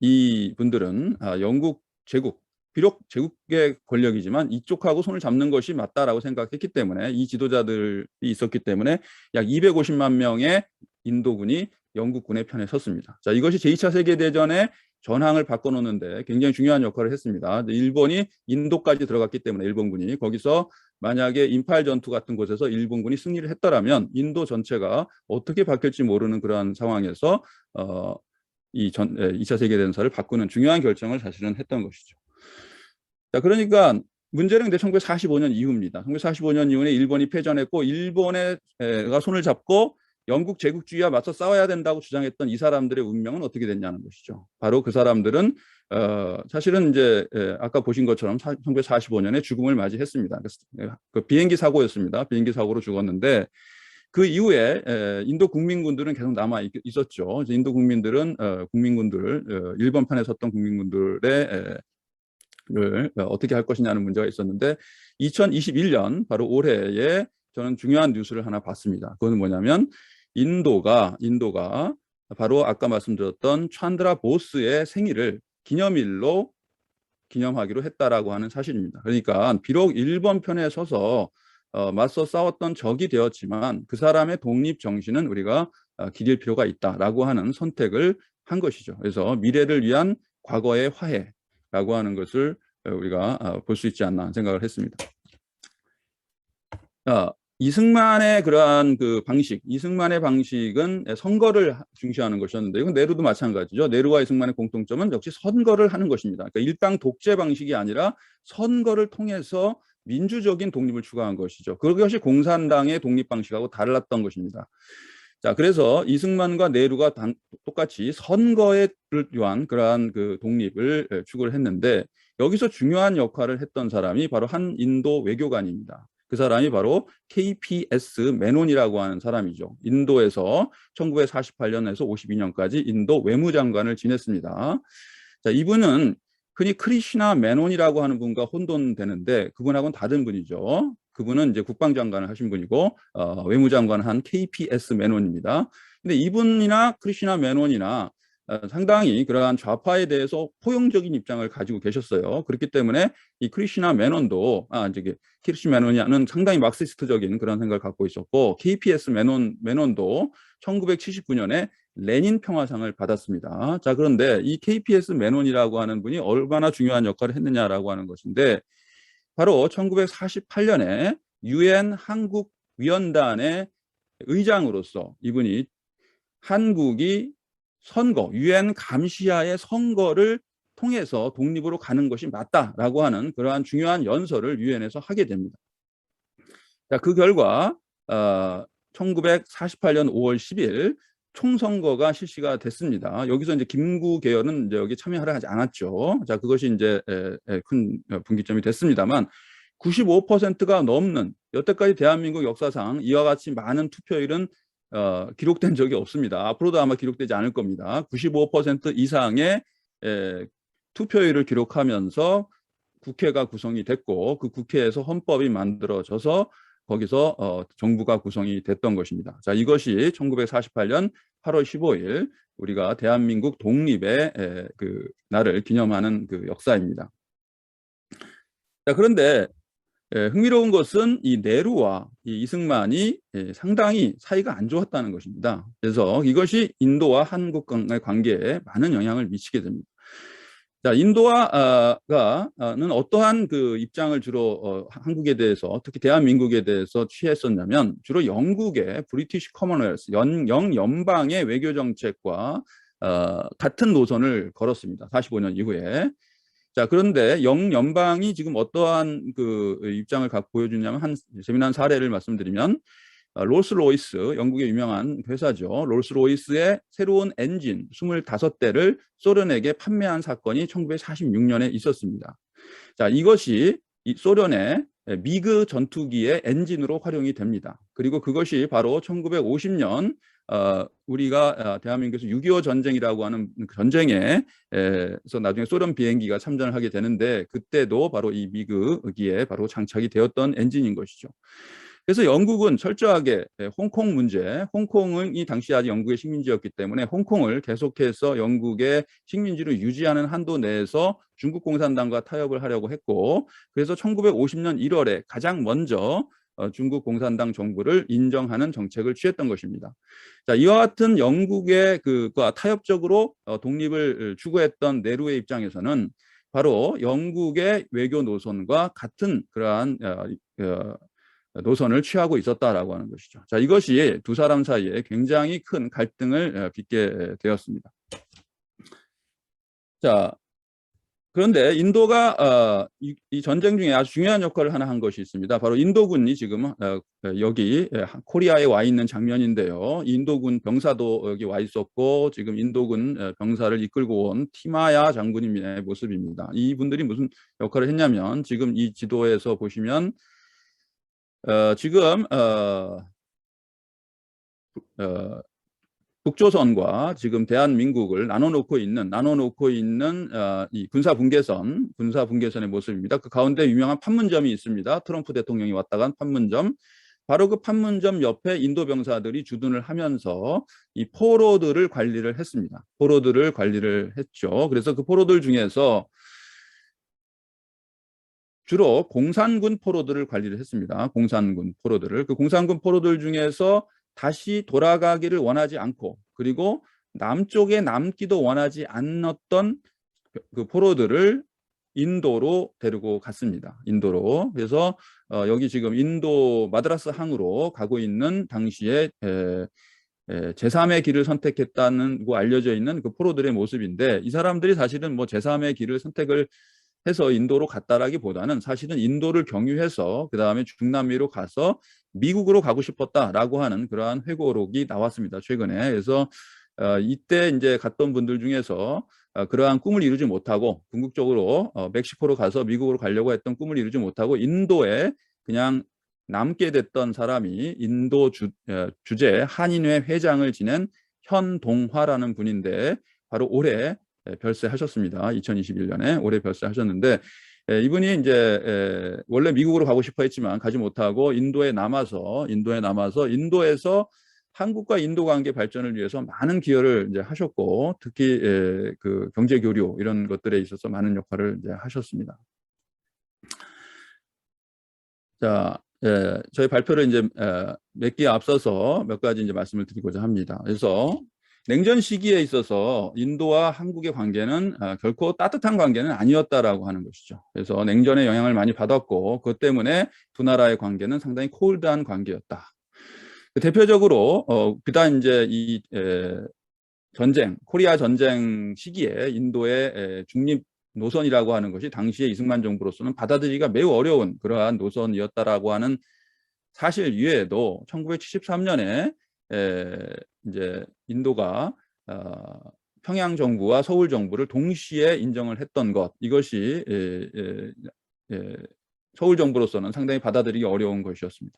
이 분들은 영국 제국, 비록 제국의 권력이지만 이쪽하고 손을 잡는 것이 맞다라고 생각했기 때문에 이 지도자들이 있었기 때문에 약 250만 명의 인도군이 영국군의 편에 섰습니다. 자, 이것이 제2차 세계대전의 전황을 바꿔놓는데 굉장히 중요한 역할을 했습니다. 일본이 인도까지 들어갔기 때문에 일본군이 거기서 만약에 인팔 전투 같은 곳에서 일본군이 승리를 했더라면 인도 전체가 어떻게 바뀔지 모르는 그러한 상황에서 2차 세계대전사를 바꾸는 중요한 결정을 사실은 했던 것이죠. 자, 그러니까 문제는 근데 1945년 이후입니다. 1945년 이후에 일본이 패전했고 일본가 손을 잡고 영국 제국주의와 맞서 싸워야 된다고 주장했던 이 사람들의 운명은 어떻게 됐냐는 것이죠. 바로 그 사람들은 사실은 이제 아까 보신 것처럼 1945년에 죽음을 맞이했습니다. 그 비행기 사고였습니다. 비행기 사고로 죽었는데 그 이후에 인도 국민군들은 계속 남아 있었죠. 인도 국민들은 국민군들 일본 편에 섰던 국민군들의 어떻게 할 것이냐는 문제가 있었는데 2021년 바로 올해에 저는 중요한 뉴스를 하나 봤습니다. 그건 뭐냐면 인도가 바로 아까 말씀드렸던 찬드라 보스의 생일을 기념일로 기념하기로 했다라고 하는 사실입니다. 그러니까 비록 일본 편에 서서 맞서 싸웠던 적이 되었지만 그 사람의 독립 정신은 우리가 기릴 필요가 있다라고 하는 선택을 한 것이죠. 그래서 미래를 위한 과거의 화해라고 하는 것을 우리가 볼 수 있지 않나 생각을 했습니다. 이승만의 그러한 그 방식, 이승만의 방식은 선거를 중시하는 것이었는데 이건 네루도 마찬가지죠. 네루와 이승만의 공통점은 역시 선거를 하는 것입니다. 그러니까 일당 독재 방식이 아니라 선거를 통해서 민주적인 독립을 추구한 것이죠. 그것이 공산당의 독립 방식하고 달랐던 것입니다. 자, 그래서 이승만과 네루가 똑같이 선거를 위한 그러한 그 독립을 추구를 했는데 여기서 중요한 역할을 했던 사람이 바로 한 인도 외교관입니다. 그 사람이 바로 KPS 메논이라고 하는 사람이죠. 인도에서 1948년에서 52년까지 인도 외무장관을 지냈습니다. 자, 이분은 흔히 크리시나 메논이라고 하는 분과 혼돈되는데 그분하고는 다른 분이죠. 그분은 이제 국방장관을 하신 분이고 외무장관을 한 KPS 메논입니다. 근데 이분이나 크리시나 메논이나 상당히 그러한 좌파에 대해서 포용적인 입장을 가지고 계셨어요. 그렇기 때문에 이 크리시나 메논도 크리시 메논이는 상당히 마르크시스트적인 그런 생각을 갖고 있었고 KPS 메논도 1979년에 레닌 평화상을 받았습니다. 자, 그런데 이 KPS 메논이라고 하는 분이 얼마나 중요한 역할을 했느냐라고 하는 것인데 바로 1948년에 UN 한국위원단의 의장으로서 이분이 한국이 선거, UN 감시하의 선거를 통해서 독립으로 가는 것이 맞다라고 하는 그러한 중요한 연설을 유엔에서 하게 됩니다. 자, 그 결과 1948년 5월 10일 총선거가 실시가 됐습니다. 여기서 이제 김구 계열은 이제 여기 참여하려 하지 않았죠. 자, 그것이 이제 큰 분기점이 됐습니다만 95%가 넘는 여태까지 대한민국 역사상 이와 같이 많은 투표율은 기록된 적이 없습니다. 앞으로도 아마 기록되지 않을 겁니다. 95% 이상의 투표율을 기록하면서 국회가 구성이 됐고 그 국회에서 헌법이 만들어져서 거기서 정부가 구성이 됐던 것입니다. 자, 이것이 1948년 8월 15일 우리가 대한민국 독립의 그 날을 기념하는 그 역사입니다. 자, 그런데 흥미로운 것은 이 네루와 이 이승만이 상당히 사이가 안 좋았다는 것입니다. 그래서 이것이 인도와 한국 간의 관계에 많은 영향을 미치게 됩니다. 자, 인도와는 어떠한 그 입장을 주로 한국에 대해서 특히 대한민국에 대해서 취했었냐면 주로 영국의 브리티시 커먼웰스 영연방의 외교 정책과 같은 노선을 걸었습니다. 45년 이후에. 자, 그런데 영연방이 지금 어떠한 그 입장을 갖고 보여주냐면 한 재미난 사례를 말씀드리면 롤스로이스, 영국의 유명한 회사죠. 롤스로이스의 새로운 엔진 25대를 소련에게 판매한 사건이 1946년에 있었습니다. 자, 이것이 소련의 미그 전투기의 엔진으로 활용이 됩니다. 그리고 그것이 바로 1950년 우리가 대한민국에서 6.25 전쟁이라고 하는 전쟁에서 나중에 소련 비행기가 참전을 하게 되는데 그때도 바로 이 미그기에 바로 장착이 되었던 엔진인 것이죠. 그래서 영국은 철저하게 홍콩 문제, 홍콩이 당시 아직 영국의 식민지였기 때문에 홍콩을 계속해서 영국의 식민지를 유지하는 한도 내에서 중국 공산당과 타협을 하려고 했고 그래서 1950년 1월에 가장 먼저 중국 공산당 정부를 인정하는 정책을 취했던 것입니다. 자, 이와 같은 영국의 그과 타협적으로 독립을 추구했던 네루의 입장에서는 바로 영국의 외교 노선과 같은 그러한 노선을 취하고 있었다라고 하는 것이죠. 자, 이것이 두 사람 사이에 굉장히 큰 갈등을 빚게 되었습니다. 자, 그런데 인도가 이 전쟁 중에 아주 중요한 역할을 하나 한 것이 있습니다. 바로 인도군이 지금 여기 코리아에 와 있는 장면인데요. 인도군 병사도 여기 와 있었고 지금 인도군 병사를 이끌고 온 티마야 장군님의 모습입니다. 이분들이 무슨 역할을 했냐면 지금 이 지도에서 보시면 지금 북조선과 지금 대한민국을 나눠놓고 있는 이 군사 분계선의 모습입니다. 그 가운데 유명한 판문점이 있습니다. 트럼프 대통령이 왔다 간 판문점. 바로 그 판문점 옆에 인도 병사들이 주둔을 하면서 이 포로들을 관리를 했습니다. 포로들을 관리를 했죠. 그래서 그 포로들 중에서 주로 공산군 포로들을 관리를 했습니다. 공산군 포로들을. 그 공산군 포로들 중에서 다시 돌아가기를 원하지 않고 그리고 남쪽에 남기도 원하지 않았던 그 포로들을 인도로 데리고 갔습니다. 인도로. 그래서 여기 지금 인도 마드라스 항으로 가고 있는 당시에 제3의 길을 선택했다는 거 알려져 있는 그 포로들의 모습인데 이 사람들이 사실은 뭐 제3의 길을 선택을 해서 인도로 갔다라기보다는 사실은 인도를 경유해서 그 다음에 중남미로 가서 미국으로 가고 싶었다라고 하는 그러한 회고록이 나왔습니다. 최근에. 그래서 이때 이제 갔던 분들 중에서 그러한 꿈을 이루지 못하고 궁극적으로 멕시코로 가서 미국으로 가려고 했던 꿈을 이루지 못하고 인도에 그냥 남게 됐던 사람이 인도 주재 한인회 회장을 지낸 현동화라는 분인데 바로 올해 별세하셨습니다. 2021년에 올해 별세하셨는데 이분이 이제 원래 미국으로 가고 싶어 했지만 가지 못하고 인도에 남아서 인도에서 한국과 인도 관계 발전을 위해서 많은 기여를 이제 하셨고 특히 그 경제 교류 이런 것들에 있어서 많은 역할을 이제 하셨습니다. 자, 저희 발표를 이제 몇 개 앞서서 몇 가지 이제 말씀을 드리고자 합니다. 그래서 냉전 시기에 있어서 인도와 한국의 관계는 결코 따뜻한 관계는 아니었다라고 하는 것이죠. 그래서 냉전의 영향을 많이 받았고 그것 때문에 두 나라의 관계는 상당히 콜드한 관계였다. 대표적으로 그다음 이제 이 전쟁, 코리아 전쟁 시기에 인도의 중립 노선이라고 하는 것이 당시에 이승만 정부로서는 받아들이기가 매우 어려운 그러한 노선이었다라고 하는 사실 이외에도 1973년에 이제 인도가 평양 정부와 서울 정부를 동시에 인정을 했던 것, 이것이 서울 정부로서는 상당히 받아들이기 어려운 것이었습니다.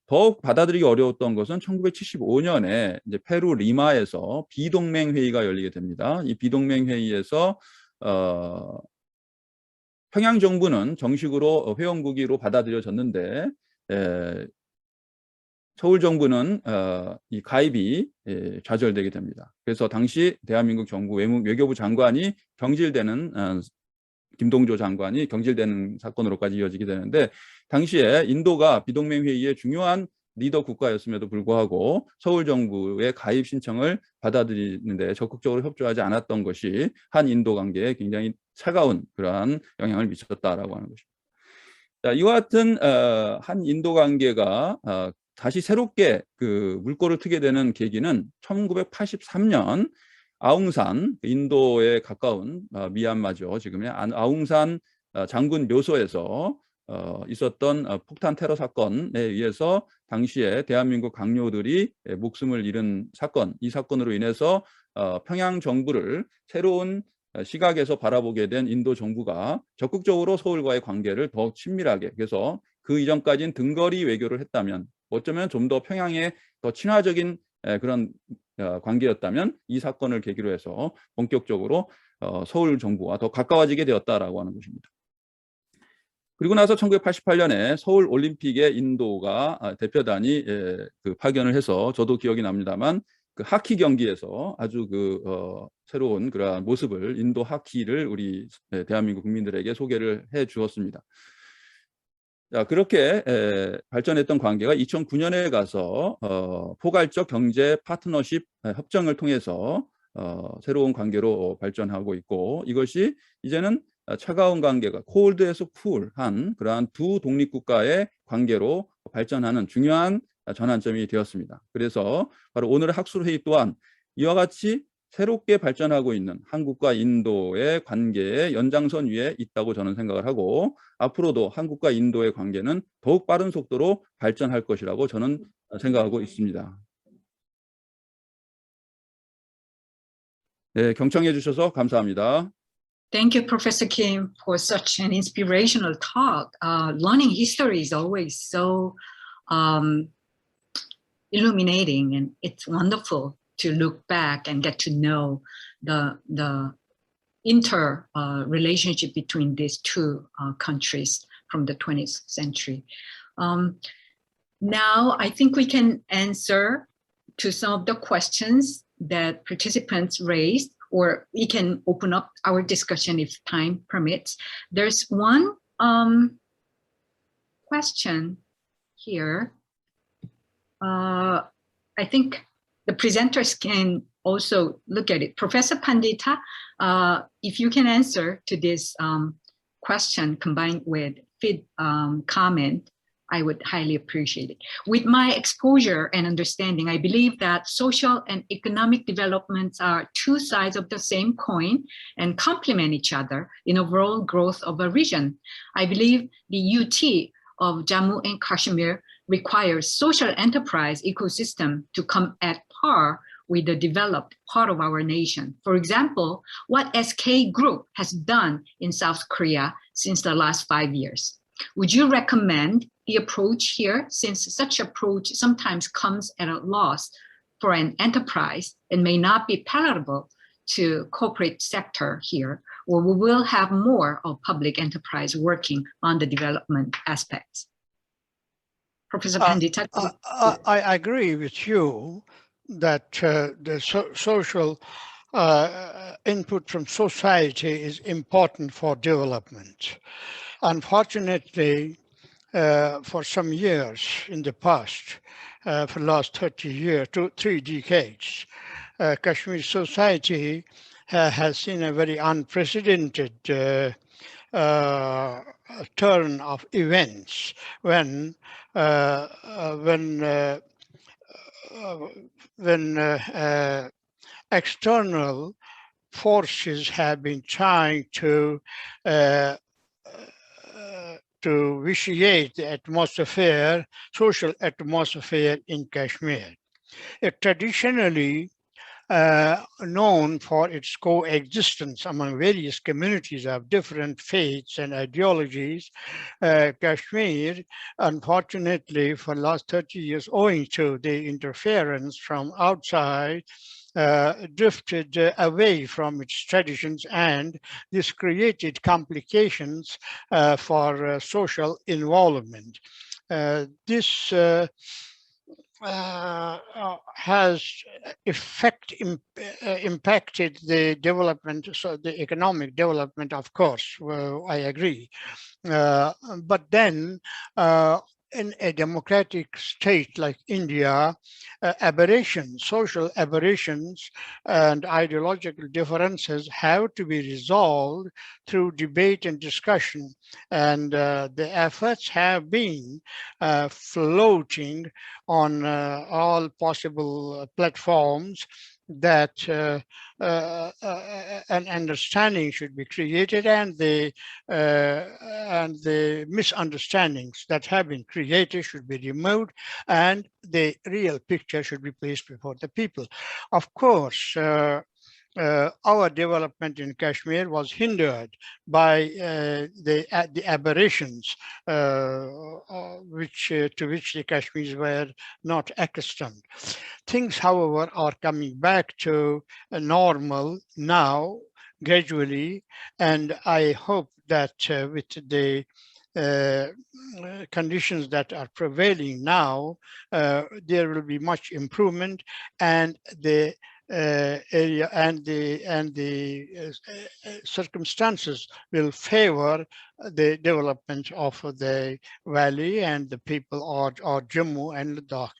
더욱 받아들이기 어려웠던 것은 1975년에 이제 페루 리마에서 비동맹 회의가 열리게 됩니다. 이 비동맹 회의에서 평양 정부는 정식으로 회원국으로 받아들여졌는데 서울 정부는 이 가입이 좌절되게 됩니다. 그래서 당시 대한민국 정부 외교부 장관이 경질되는 김동조 장관이 경질되는 사건으로까지 이어지게 되는데 당시에 인도가 비동맹 회의의 중요한 리더 국가였음에도 불구하고 서울 정부의 가입 신청을 받아들이는데 적극적으로 협조하지 않았던 것이 한인도 관계에 굉장히 차가운 그러한 영향을 미쳤다라고 하는 것입니다. 자, 이와 같은 한인도 관계가 다시 새롭게 그 물꼬를 트게 되는 계기는 1983년 아웅산, 인도에 가까운 미얀마죠. 지금의 아웅산 장군 묘소에서 있었던 폭탄 테러 사건에 의해서 당시에 대한민국 강요들이 목숨을 잃은 사건, 이 사건으로 인해서 평양 정부를 새로운 시각에서 바라보게 된 인도 정부가 적극적으로 서울과의 관계를 더 친밀하게, 그래서 그 이전까지는 등거리 외교를 했다면 어쩌면 좀 더 평양에 더 친화적인 그런 관계였다면 이 사건을 계기로 해서 본격적으로 서울 정부와 더 가까워지게 되었다라고 하는 것입니다. 그리고 나서 1988년에 서울 올림픽에 인도가 대표단이 그 파견을 해서 저도 기억이 납니다만 그 하키 경기에서 아주 그 새로운 그러한 모습을 인도 하키를 우리 대한민국 국민들에게 소개를 해 주었습니다. 자, 그렇게 발전했던 관계가 2009년에 가서 포괄적 경제 파트너십 협정을 통해서 새로운 관계로 발전하고 있고 이것이 이제는 차가운 관계가 콜드에서 쿨한 그러한 두 독립국가의 관계로 발전하는 중요한 전환점이 되었습니다. 그래서 바로 오늘의 학술회의 또한 이와 같이 새롭게 발전하고 있는 한국과 인도의 관계의 연장선 위에 있다고 저는 생각을 하고 앞으로도 한국과 인도의 관계는 더욱 빠른 속도로 발전할 것이라고 저는 생각하고 있습니다. 네, 경청해 주셔서 감사합니다. Thank you, Professor Kim, for such an inspirational talk. Learning history is always so illuminating, and it's wonderful to look back and get to know the relationship between these two countries from the 20th century. Now, I think we can answer to some of the questions that participants raised, or we can open up our discussion if time permits. There's one question here. I think the presenters can also look at it. Professor Pandita, if you can answer to this question combined with comment, I would highly appreciate it. With my exposure and understanding, I believe that social and economic developments are two sides of the same coin and complement each other in overall growth of a region. I believe the UT of Jammu and Kashmir requires social enterprise ecosystem to come at par with the developed part of our nation. For example, what SK Group has done in South Korea since the last 5 years. Would you recommend the approach here, since such approach sometimes comes at a loss for an enterprise and may not be palatable to corporate sector here, or we will have more of public enterprise working on the development aspects? Professor Pandita. I agree with you that the social input from society is important for development. Unfortunately, for some years in the past, for the last 30 years, 3 decades, Kashmir society has seen a very unprecedented turn of events when external forces have been trying to vitiate the atmosphere, social atmosphere in Kashmir. It traditionally known for its coexistence among various communities of different faiths and ideologies. Kashmir, unfortunately, for the last 30 years, owing to the interference from outside, drifted away from its traditions, and this created complications for social involvement. This has impacted the development, so the economic development, of course, well, I agree. But then in a democratic state like India, aberrations, social aberrations and ideological differences have to be resolved through debate and discussion. And the efforts have been floating on all possible platforms that an understanding should be created, and the misunderstandings that have been created should be removed, and the real picture should be placed before the people. Of course, our development in Kashmir was hindered by the aberrations to which the Kashmiris were not accustomed. Things, however, are coming back to normal now, gradually, and I hope that with the conditions that are prevailing now, there will be much improvement, and the area and the circumstances will favor the development of the valley and the people or Jammu and Ladakh.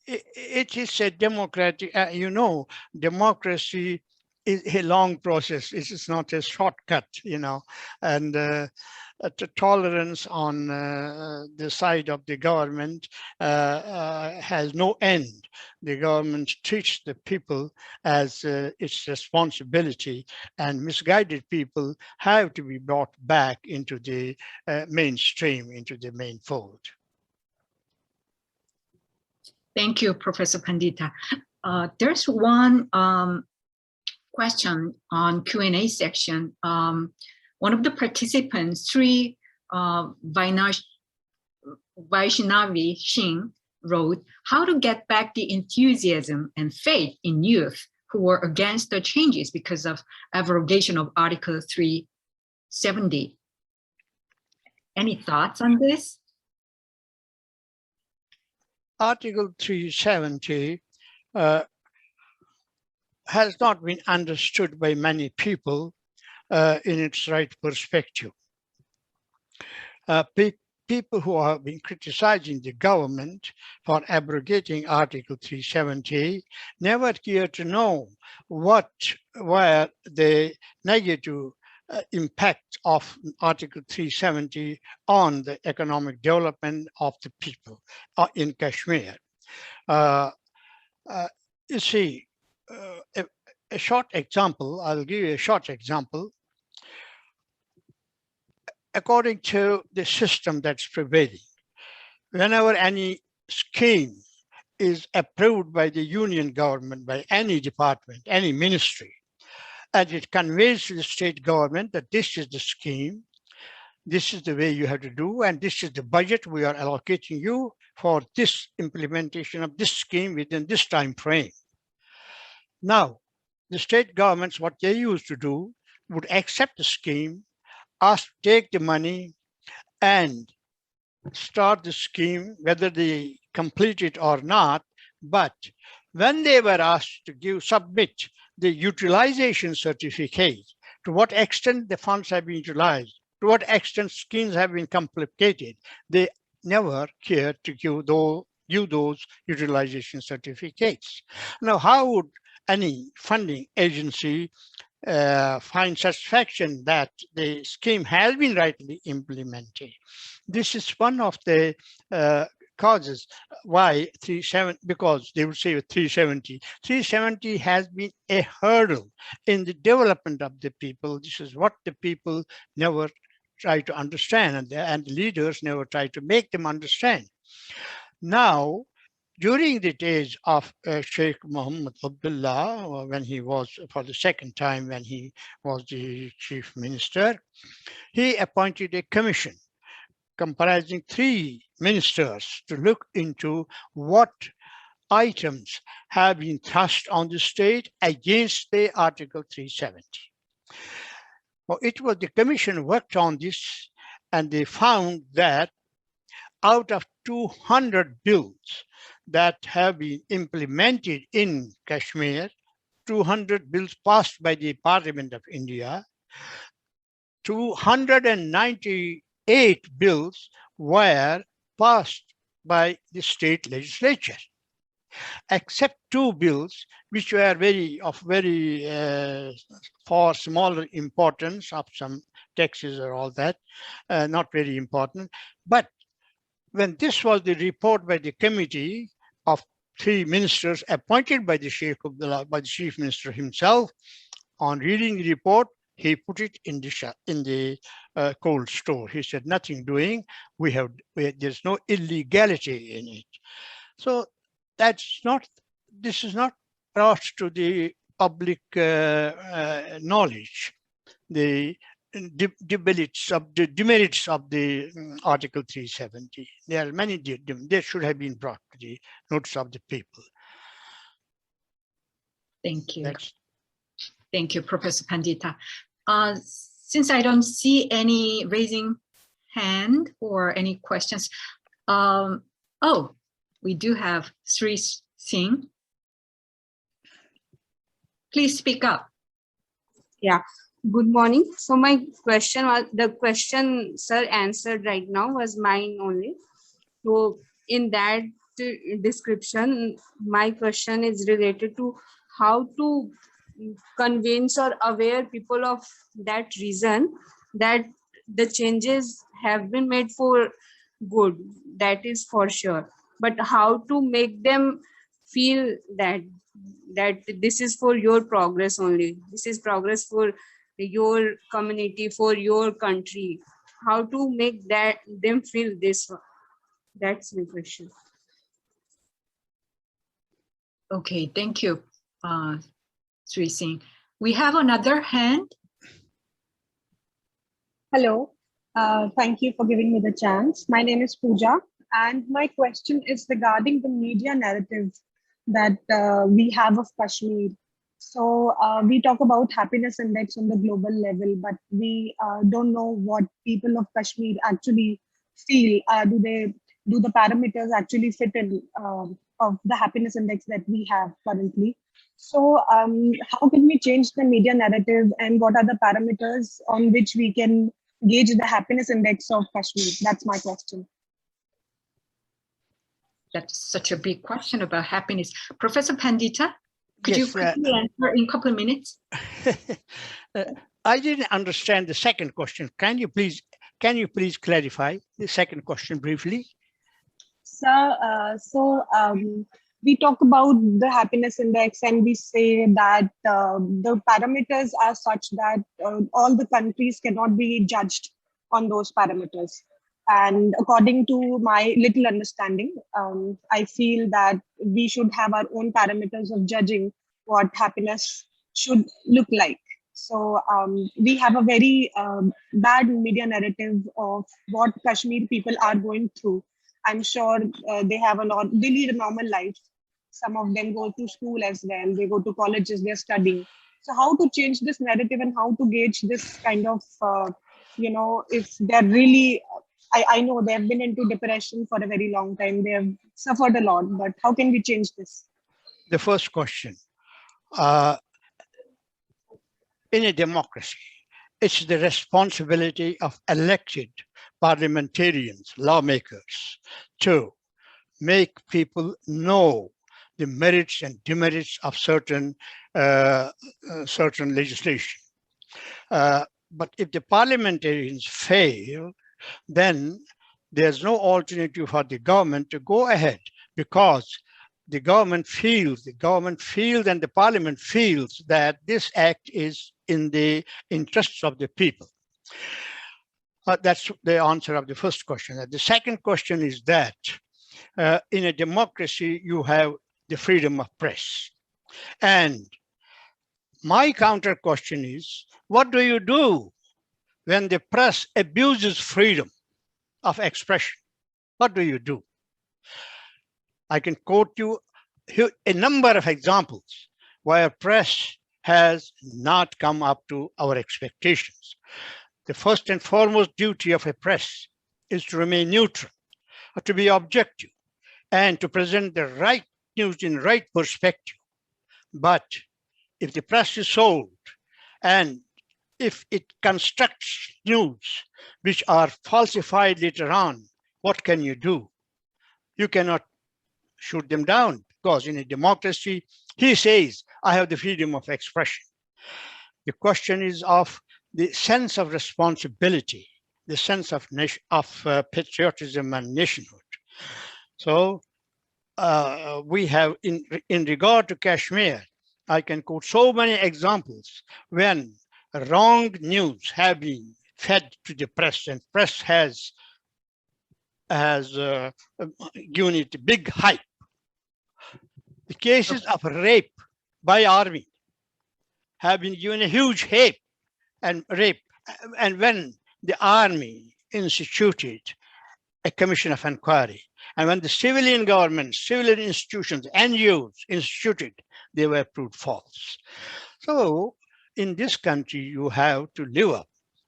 It is a democratic, democracy is a long process. It is not a shortcut, and the tolerance on the side of the government has no end. The government treats the people as its responsibility, and misguided people have to be brought back into the mainstream, into the main fold. Thank you, Professor Pandita. There's one question on Q&A section. One of the participants, Sri Vaishnavi Singh, wrote, how to get back the enthusiasm and faith in youth who were against the changes because of abrogation of Article 370. Any thoughts on this? Article 370 has not been understood by many people in its right perspective. People who have been criticizing the government for abrogating Article 370 never care to know what were the negative impact of Article 370 on the economic development of the people in Kashmir. You see, a short example, I'll give you a short example. According to the system that's prevailing, whenever any scheme is approved by the union government, by any department, any ministry, and it conveys to the state government that this is the scheme, this is the way you have to do, and this is the budget we are allocating you for this implementation of this scheme within this time frame. Now, the state governments, what they used to do, would accept the scheme, take the money, and start the scheme, whether they complete it or not. But when they were asked to submit the utilization certificate, to what extent the funds have been utilized, to what extent schemes have been completed, they never cared to give those utilization certificates. Now, how would any funding agency find satisfaction that the scheme has been rightly implemented? This is one of the causes why 370, because they would say 370. 370 has been a hurdle in the development of the people. This is what the people never try to understand, and the leaders never try to make them understand. Now, during the days of Sheikh Mohammed Abdullah, when he was, for the second time, when he was the chief minister, he appointed a commission comprising 3 ministers to look into what items have been thrust on the state against the Article 370. Well, it was the commission worked on this, and they found that out of 200 bills that have been implemented in Kashmir, 200 bills passed by the Parliament of India, 298 bills were passed by the state legislature, except 2 bills which were for smaller importance, of some taxes or all that, not very important. But when this was the report by the committee of 3 ministers appointed by the Sheikh Abdullah, by the chief minister himself, on reading the report, he put it in the cold store. He said, nothing doing. There's no illegality in it. So this is not brought to the public knowledge, the demerits of the Article 370. There are many, they should have been brought to the notice of the people. Thank you. Thank you, Professor Pandita. Since I don't see any raising hand or any questions, we do have Sri Singh. Please speak up. Yeah, good morning. So my question was, the question sir answered right now was mine only. So in that description, my question is related to how to convince or aware people of that reason that the changes have been made for good, that is for sure. But how to make them feel that this is for your progress only, this is progress for your community, for your country. How to make them feel this? That's my question. Okay, thank you, Sri Singh. We have another hand. Hello, thank you for giving me the chance. My name is Pooja, and my question is regarding the media narrative that we have of Kashmir. So we talk about happiness index on the global level, but we don't know what people of Kashmir actually feel. Do the parameters actually fit in of the happiness index that we have currently? So how can we change the media narrative, and what are the parameters on which we can gauge the happiness index of Kashmir? That's my question. That's such a big question about happiness. Professor Pandita, could you Yes, quickly answer in a couple of minutes? I didn't understand the second question. Can you please clarify the second question briefly? So we talk about the happiness index, and we say that the parameters are such that all the countries cannot be judged on those parameters. And according to my little understanding, I feel that we should have our own parameters of judging what happiness should look like. So we have a very bad media narrative of what Kashmir people are going through. I'm sure they have they lead a normal life. Some of them go to school as well. They go to colleges, they're studying. So how to change this narrative and how to gauge this kind of, if they're really, I know they've been into depression for a very long time. They have suffered a lot, but how can we change this? The first question. In a democracy, it's the responsibility of elected parliamentarians, lawmakers, to make people know the merits and demerits of certain legislation. But if the parliamentarians fail, then there's no alternative for the government to go ahead, because the government feels and the parliament feels that this act is in the interests of the people. That's the answer of the first question. The second question is that in a democracy, you have the freedom of press. And my counter question is, what do you do when the press abuses freedom of expression? What do you do? I can quote you a number of examples where press has not come up to our expectations. The first and foremost duty of a press is to remain neutral, to be objective, and to present the right news in right perspective. But if the press is sold and if it constructs news which are falsified later on, what can you do? You cannot shoot them down, because in a democracy, he says, I have the freedom of expression. The question is of the sense of responsibility, the sense of patriotism and nationhood. So we have, in regard to Kashmir, I can quote so many examples when wrong news have been fed to the press, and press has given it a big hype. The cases of rape by army have been given a huge hype and rape. And when the army instituted a commission of inquiry, and when the civilian government, civilian institutions, NGOs instituted, they were proved false. So in this country, you have to live up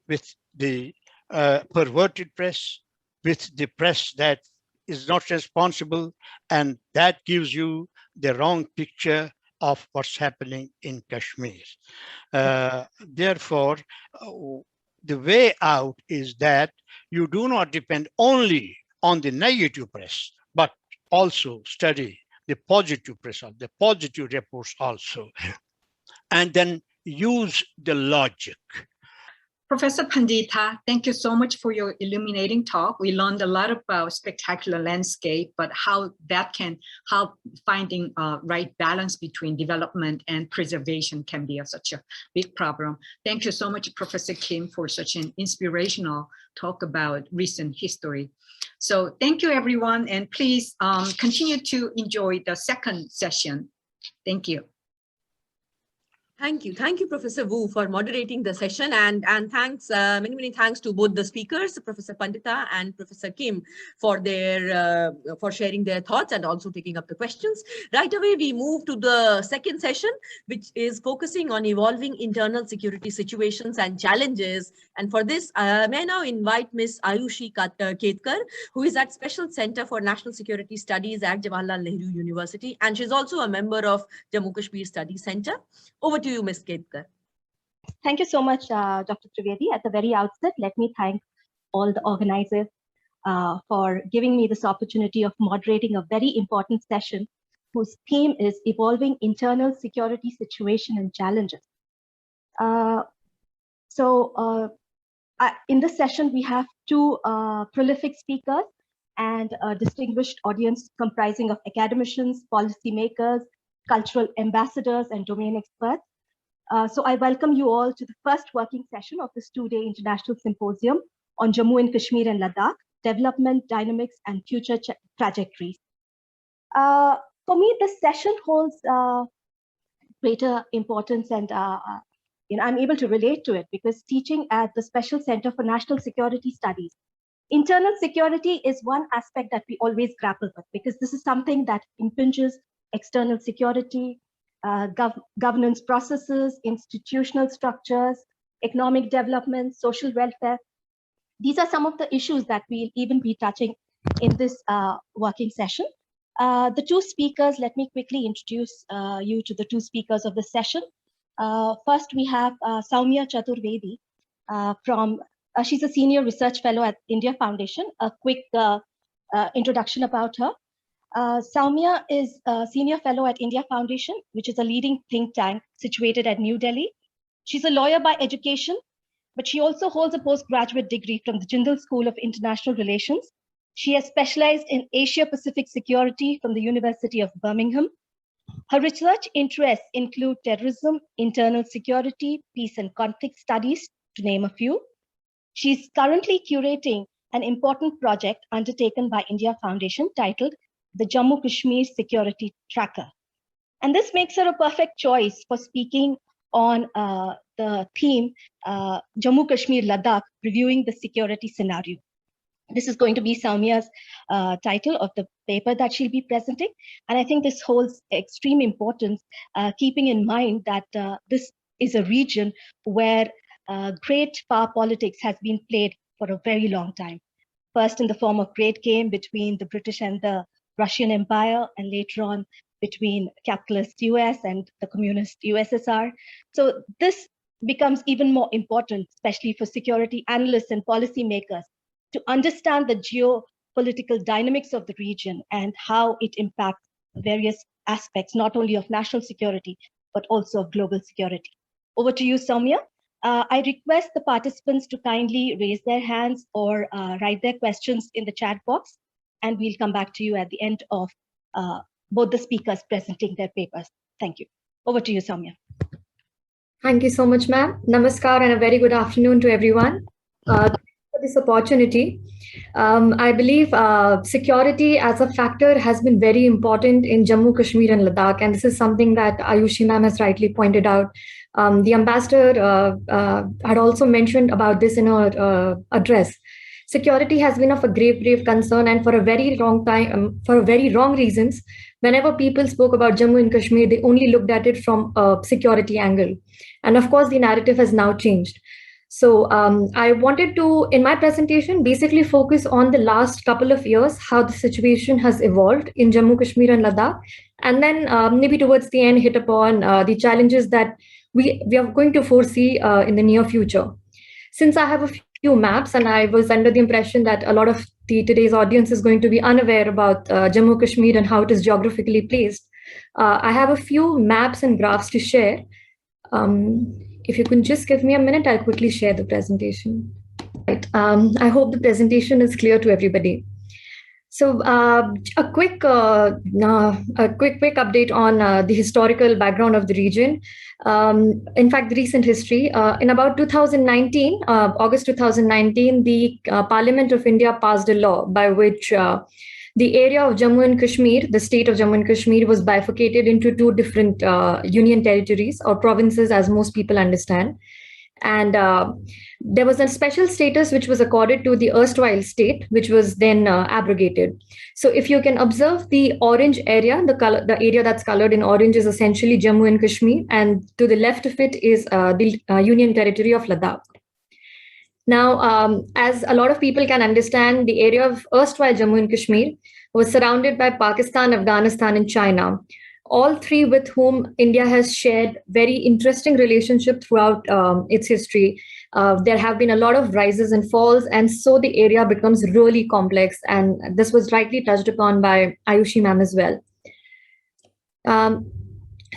with the perverted press, with the press that is not responsible, and that gives you the wrong picture of what's happening in Kashmir. Therefore, the way out is that you do not depend only on the negative press, but also study the positive press, or the positive reports also, and then use the logic. Professor Pandita, thank you so much for your illuminating talk. We learned a lot about spectacular landscape, but how that can help finding a right balance between development and preservation can be such a big problem. Thank you so much, Professor Kim, for such an inspirational talk about recent history. So thank you, everyone, and please continue to enjoy the second session. Thank you. Thank you, Professor Wu, for moderating the session, and thanks, many thanks to both the speakers, Professor Pandita and Professor Kim, for their for sharing their thoughts and also taking up the questions. Right away, we move to the second session, which is focusing on evolving internal security situations and challenges. And for this, may I now invite Ms. Ayushi Ketkar, who is at Special Center for National Security Studies at Jawaharlal Nehru University, and she's also a member of Jammu Kashmir Study Center. Over to you, Ms. Ketkar. Thank you so much, Dr. Trivedi. At the very outset, let me thank all the organizers for giving me this opportunity of moderating a very important session whose theme is evolving internal security situation and challenges. In this session, we have two prolific speakers and a distinguished audience comprising of academicians, policymakers, cultural ambassadors, and domain experts. So I welcome you all to the first working session of this two-day International Symposium on Jammu and Kashmir and Ladakh, Development, Dynamics, and Future Trajectories. For me, this session holds greater importance and I'm able to relate to it because teaching at the Special Center for National Security Studies, internal security is one aspect that we always grapple with because this is something that impinges external security, governance processes, institutional structures, economic development, social welfare. These are some of the issues that we'll even be touching in this working session. The two speakers, let me quickly introduce you to the two speakers of the session. First, we have Soumya Chaturvedi she's a senior research fellow at India Foundation. A quick introduction about her. Soumya is a senior fellow at India Foundation, which is a leading think tank situated at New Delhi. She's a lawyer by education, but she also holds a postgraduate degree from the Jindal School of International Relations. She has specialized in Asia-Pacific security from the University of Birmingham. Her research interests include terrorism, internal security, peace and conflict studies, to name a few. She's currently curating an important project undertaken by India Foundation titled the Jammu Kashmir Security Tracker. And this makes her a perfect choice for speaking on the theme Jammu Kashmir Ladakh, reviewing the security scenario. This is going to be Soumya's title of the paper that she'll be presenting. And I think this holds extreme importance, keeping in mind that this is a region where great power politics has been played for a very long time. First in the form of great game between the British and the Russian Empire, and later on between capitalist US and the communist USSR. So this becomes even more important, especially for security analysts and policymakers, to understand the geopolitical dynamics of the region and how it impacts various aspects, not only of national security, but also of global security. Over to you, Soumya. I request the participants to kindly raise their hands or write their questions in the chat box, and we'll come back to you at the end of both the speakers presenting their papers. Thank you. Over to you, Soumya. Thank you so much, ma'am. Namaskar and a very good afternoon to everyone. Thank you for this opportunity. I believe security as a factor has been very important in Jammu, Kashmir and Ladakh, and this is something that Ayushi ma'am has rightly pointed out. The ambassador had also mentioned about this in her address. Security has been of a grave concern, and for a very long time, for very wrong reasons, whenever people spoke about Jammu and Kashmir, they only looked at it from a security angle. And of course, the narrative has now changed. So I wanted to, in my presentation, basically focus on the last couple of years, how the situation has evolved in Jammu, Kashmir and Ladakh, and then maybe towards the end hit upon the challenges that we are going to foresee in the near future. Since I have a few maps, and I was under the impression that a lot of today's audience is going to be unaware about Jammu, Kashmir and how it is geographically placed, I have a few maps and graphs to share. If you can just give me a minute, I'll quickly share the presentation. Right. I hope the presentation is clear to everybody. So a quick update on the historical background of the region. In fact, the recent history. In about 2019, August 2019, the Parliament of India passed a law by which the area of Jammu and Kashmir, the state of Jammu and Kashmir, was bifurcated into two different union territories or provinces, as most people understand. And there was a special status which was accorded to the erstwhile state, which was then abrogated. So if you can observe the orange area, the area that's colored in orange is essentially Jammu and Kashmir, and to the left of it is the Union Territory of Ladakh. Now, as a lot of people can understand, the area of erstwhile Jammu and Kashmir was surrounded by Pakistan, Afghanistan, and China, all three with whom India has shared very interesting relationship throughout its history. There have been a lot of rises and falls, and so the area becomes really complex. And this was rightly touched upon by Ayushi ma'am as well.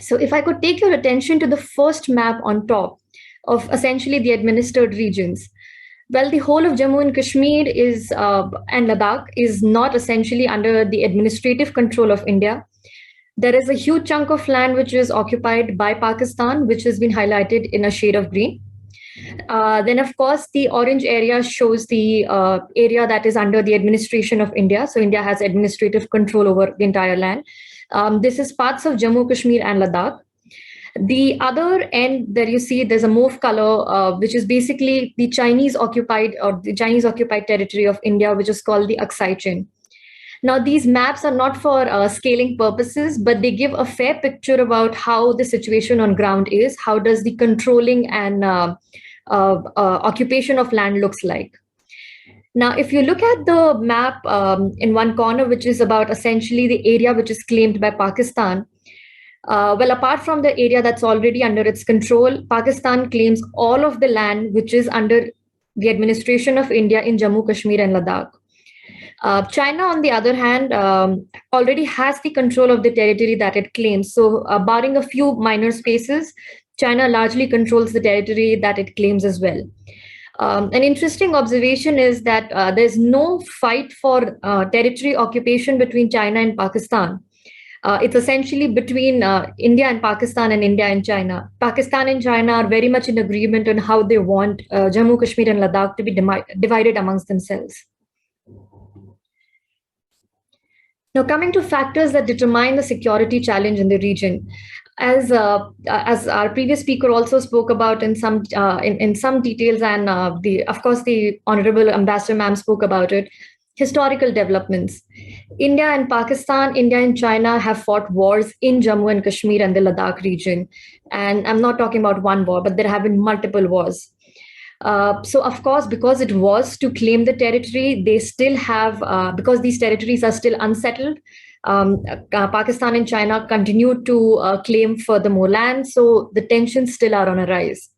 So if I could take your attention to the first map on top of essentially the administered regions. Well, the whole of Jammu and Kashmir is and Ladakh is not essentially under the administrative control of India. There is a huge chunk of land which is occupied by Pakistan, which has been highlighted in a shade of green. Then, of course, the orange area shows the area that is under the administration of India. So India has administrative control over the entire land. This is parts of Jammu, Kashmir and Ladakh. The other end that you see, there's a mauve color, which is basically the Chinese occupied territory of India, which is called the Aksai Chin. Now, these maps are not for scaling purposes, but they give a fair picture about how the situation on ground is. How does the controlling and occupation of land looks like? Now, if you look at the map in one corner, which is about essentially the area which is claimed by Pakistan, well, apart from the area that's already under its control, Pakistan claims all of the land which is under the administration of India in Jammu, Kashmir and Ladakh. China, on the other hand, already has the control of the territory that it claims. So barring a few minor spaces, China largely controls the territory that it claims as well. An interesting observation is that there's no fight for territory occupation between China and Pakistan. It's essentially between India and Pakistan and India and China. Pakistan and China are very much in agreement on how they want Jammu, Kashmir and Ladakh to be divided amongst themselves. Now, coming to factors that determine the security challenge in the region, as our previous speaker also spoke about in some details, and of course the Honorable Ambassador Ma'am spoke about it. Historical developments. India and Pakistan, India and China have fought wars in Jammu and Kashmir and the Ladakh region. And I'm not talking about one war, but there have been multiple wars. So, of course, because it was to claim the territory, they still have, because these territories are still unsettled, Pakistan and China continue to claim furthermore land. So the tensions still are on a rise.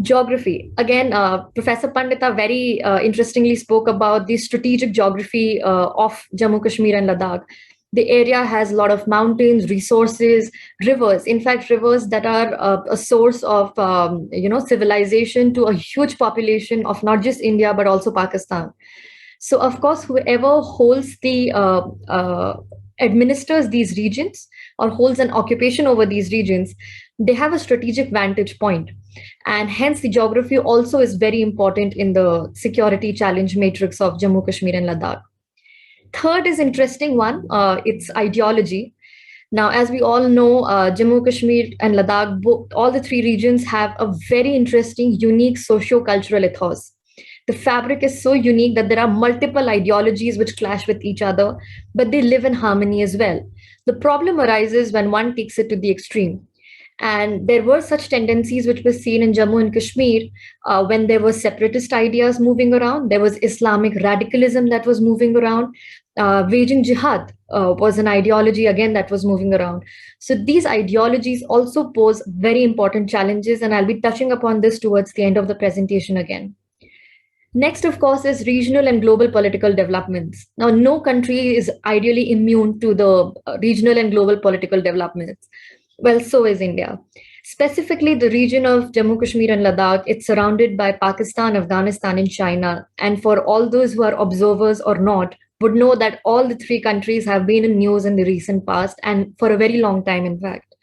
Geography. Again, Professor Pandita very interestingly spoke about the strategic geography of Jammu, Kashmir and Ladakh. The area has a lot of mountains, resources, rivers. In fact, rivers that are a source of civilization to a huge population of not just India, but also Pakistan. So, of course, whoever holds the administers these regions or holds an occupation over these regions, they have a strategic vantage point. And hence, the geography also is very important in the security challenge matrix of Jammu, Kashmir and Ladakh. Third is interesting one, it's ideology. Now, as we all know, Jammu, Kashmir and Ladakh, all the three regions have a very interesting, unique socio-cultural ethos. The fabric is so unique that there are multiple ideologies which clash with each other, but they live in harmony as well. The problem arises when one takes it to the extreme. And there were such tendencies which were seen in Jammu and Kashmir when there were separatist ideas moving around. There was Islamic radicalism that was moving around. Waging jihad was an ideology again that was moving around. So these ideologies also pose very important challenges, and I'll be touching upon this towards the end of the presentation again. Next, of course, is regional and global political developments. Now, no country is ideally immune to the regional and global political developments. Well, so is India. Specifically, the region of Jammu, Kashmir and Ladakh, it's surrounded by Pakistan, Afghanistan and China. And for all those who are observers or not, would know that all the three countries have been in news in the recent past and for a very long time, in fact.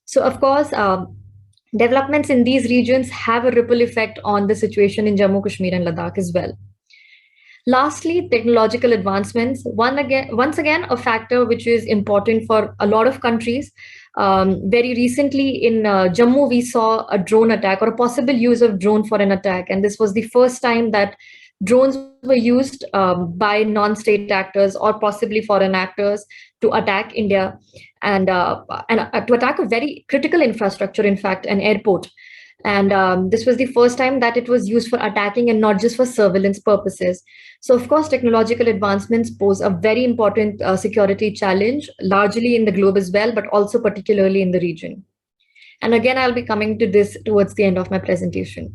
So, of course, developments in these regions have a ripple effect on the situation in Jammu, Kashmir and Ladakh as well. Lastly, technological advancements. Once again, a factor which is important for a lot of countries. Very recently in Jammu, we saw a drone attack or a possible use of drone for an attack. And this was the first time that drones were used by non-state actors or possibly foreign actors to attack India and to attack a very critical infrastructure, in fact, an airport. And this was the first time that it was used for attacking and not just for surveillance purposes. So, of course, technological advancements pose a very important security challenge, largely in the globe as well, but also particularly in the region. And again, I'll be coming to this towards the end of my presentation.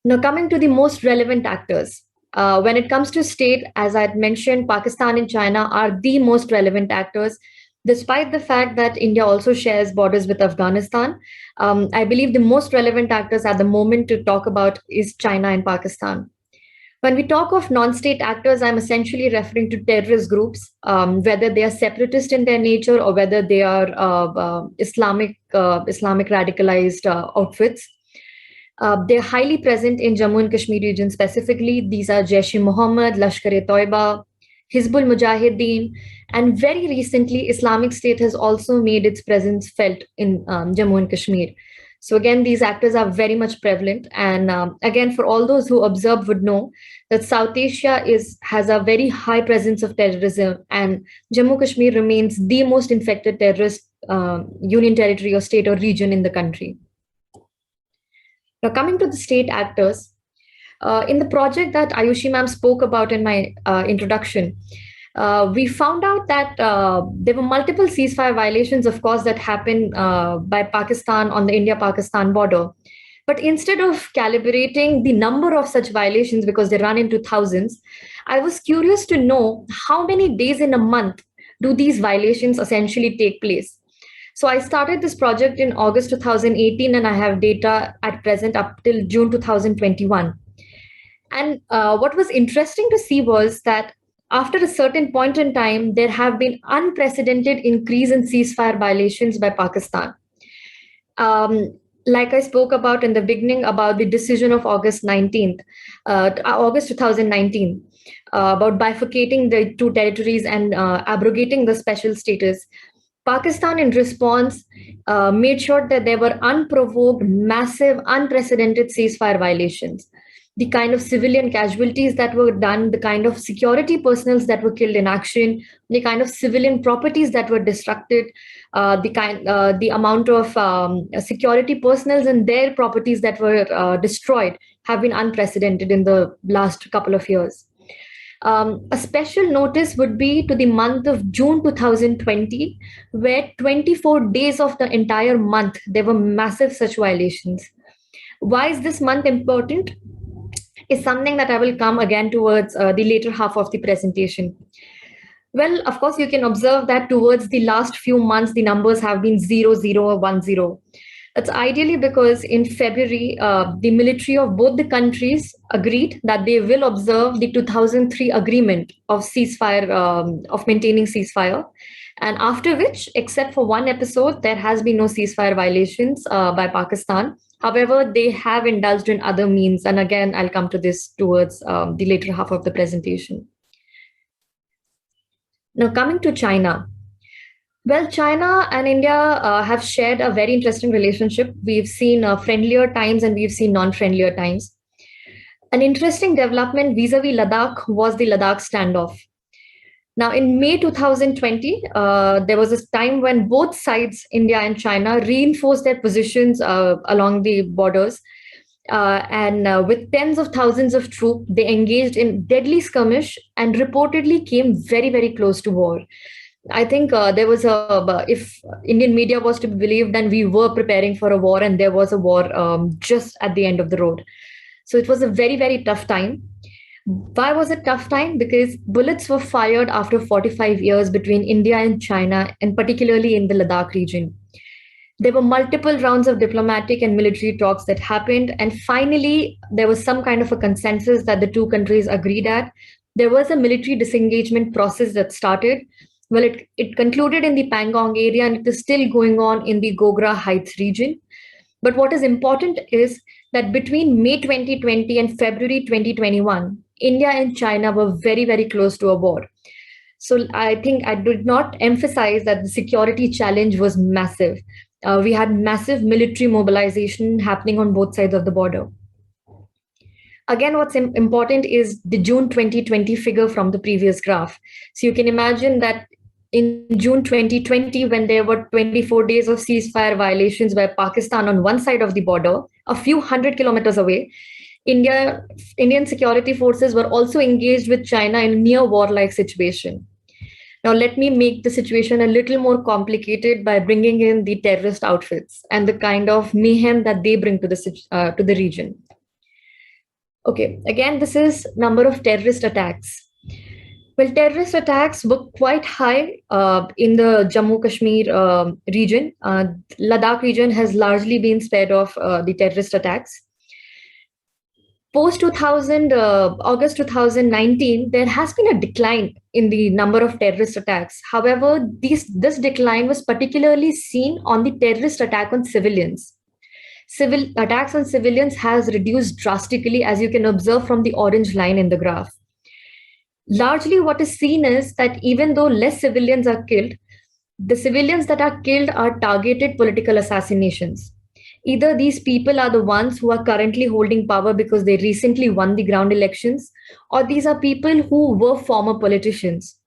Now, coming to the most relevant actors. When it comes to state, as I had mentioned, Pakistan and China are the most relevant actors. Despite the fact that India also shares borders with Afghanistan, I believe the most relevant actors at the moment to talk about is China and Pakistan. When we talk of non-state actors, I'm essentially referring to terrorist groups, whether they are separatist in their nature or whether they are Islamic radicalized outfits. They're highly present in Jammu and Kashmir region specifically. These are Jaish-e-Mohammed, Lashkar-e-Toiba, Hizbul Mujahideen, and very recently, Islamic State has also made its presence felt in Jammu and Kashmir. So again, these actors are very much prevalent. And again, for all those who observe would know that South Asia has a very high presence of terrorism, and Jammu Kashmir remains the most infected terrorist union territory or state or region in the country. Now, coming to the state actors, in the project that Ayushi ma'am spoke about in my introduction, we found out that there were multiple ceasefire violations, of course, that happened by Pakistan on the India-Pakistan border. But instead of calibrating the number of such violations, because they run into thousands, I was curious to know how many days in a month do these violations essentially take place. So I started this project in August 2018, and I have data at present up till June 2021. And what was interesting to see was that after a certain point in time, there have been unprecedented increase in ceasefire violations by Pakistan. Like I spoke about in the beginning about the decision of August 2019, about bifurcating the two territories and abrogating the special status. Pakistan, in response, made sure that there were unprovoked, massive, unprecedented ceasefire violations. The kind of civilian casualties that were done, the kind of security personnel that were killed in action, the kind of civilian properties that were destructed, the amount of security personnel and their properties that were destroyed have been unprecedented in the last couple of years. A special notice would be to the month of June 2020, where 24 days of the entire month, there were massive such violations. Why is this month important? Is something that I will come again towards the later half of the presentation. Well, of course, you can observe that towards the last few months, the numbers have been 0, 0, or 1, 0. That's ideally because in February, the military of both the countries agreed that they will observe the 2003 agreement of ceasefire, of maintaining ceasefire. And after which, except for one episode, there has been no ceasefire violations by Pakistan. However, they have indulged in other means. And again, I'll come to this towards the later half of the presentation. Now, coming to China. Well, China and India have shared a very interesting relationship. We've seen friendlier times and we've seen non-friendlier times. An interesting development vis-a-vis Ladakh was the Ladakh standoff. Now, in May 2020, there was a time when both sides, India and China, reinforced their positions along the borders. And with tens of thousands of troops, they engaged in deadly skirmish and reportedly came very, very close to war. I think there was if Indian media was to be believed, then we were preparing for a war and there was a war just at the end of the road. So it was a very, very tough time. Why was it tough time? Because bullets were fired after 45 years between India and China, and particularly in the Ladakh region. There were multiple rounds of diplomatic and military talks that happened. And finally, there was some kind of a consensus that the two countries agreed at. There was a military disengagement process that started. Well, it concluded in the Pangong area and it is still going on in the Gogra Heights region. But what is important is that between May 2020 and February 2021, India and China were very, very close to a war. So I think I did not emphasize that the security challenge was massive. We had massive military mobilization happening on both sides of the border. Again, what's important is the June 2020 figure from the previous graph. So you can imagine that in June 2020, when there were 24 days of ceasefire violations by Pakistan on one side of the border, a few hundred kilometers away, Indian security forces were also engaged with China in a near warlike situation. Now, let me make the situation a little more complicated by bringing in the terrorist outfits and the kind of mayhem that they bring to the region. Okay, again, this is number of terrorist attacks. Well, terrorist attacks were quite high in the Jammu Kashmir region. Ladakh region has largely been spared of the terrorist attacks. Post August 2019, there has been a decline in the number of terrorist attacks. However, this decline was particularly seen on the terrorist attack on civilians. Civil attacks on civilians has reduced drastically, as you can observe from the orange line in the graph. largely what is seen is that even though less civilians are killed, the civilians that are killed are targeted political assassinations. Either these people are the ones who are currently holding power because they recently won the ground elections, or these are people who were former politicians.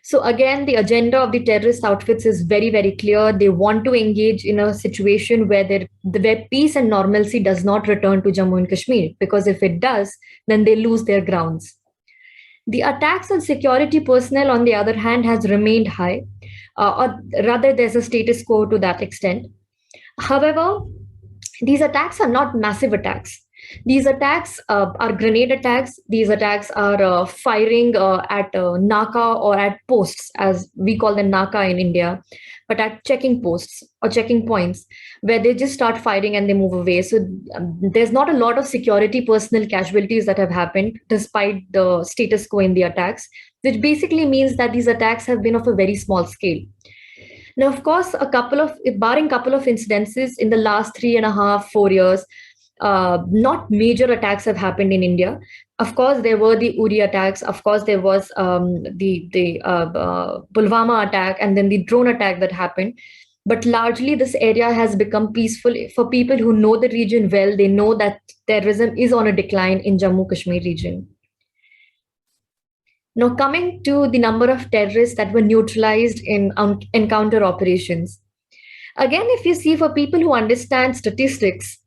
So again, the agenda of the terrorist outfits is very, very clear. They want to engage in a situation where where peace and normalcy does not return to Jammu and Kashmir, because if it does, then they lose their grounds. The attacks on security personnel, on the other hand, has remained high, or rather, there's a status quo to that extent. However, these attacks are not massive attacks. These attacks are grenade attacks. These attacks are firing at Naka or at posts, as we call them Naka in India, but at checking posts or checking points where they just start firing and they move away. So there's not a lot of security personnel casualties that have happened despite the status quo in the attacks, which basically means that these attacks have been of a very small scale. Now, of course, barring couple of incidences in the last 3.5, 4 years, not major attacks have happened in India. Of course, there were the Uri attacks. Of course, there was the Pulwama attack and then the drone attack that happened. But largely, this area has become peaceful. For people who know the region well, they know that terrorism is on a decline in Jammu Kashmir region. Now, coming to the number of terrorists that were neutralized in encounter operations. Again, if you see, for people who understand statistics,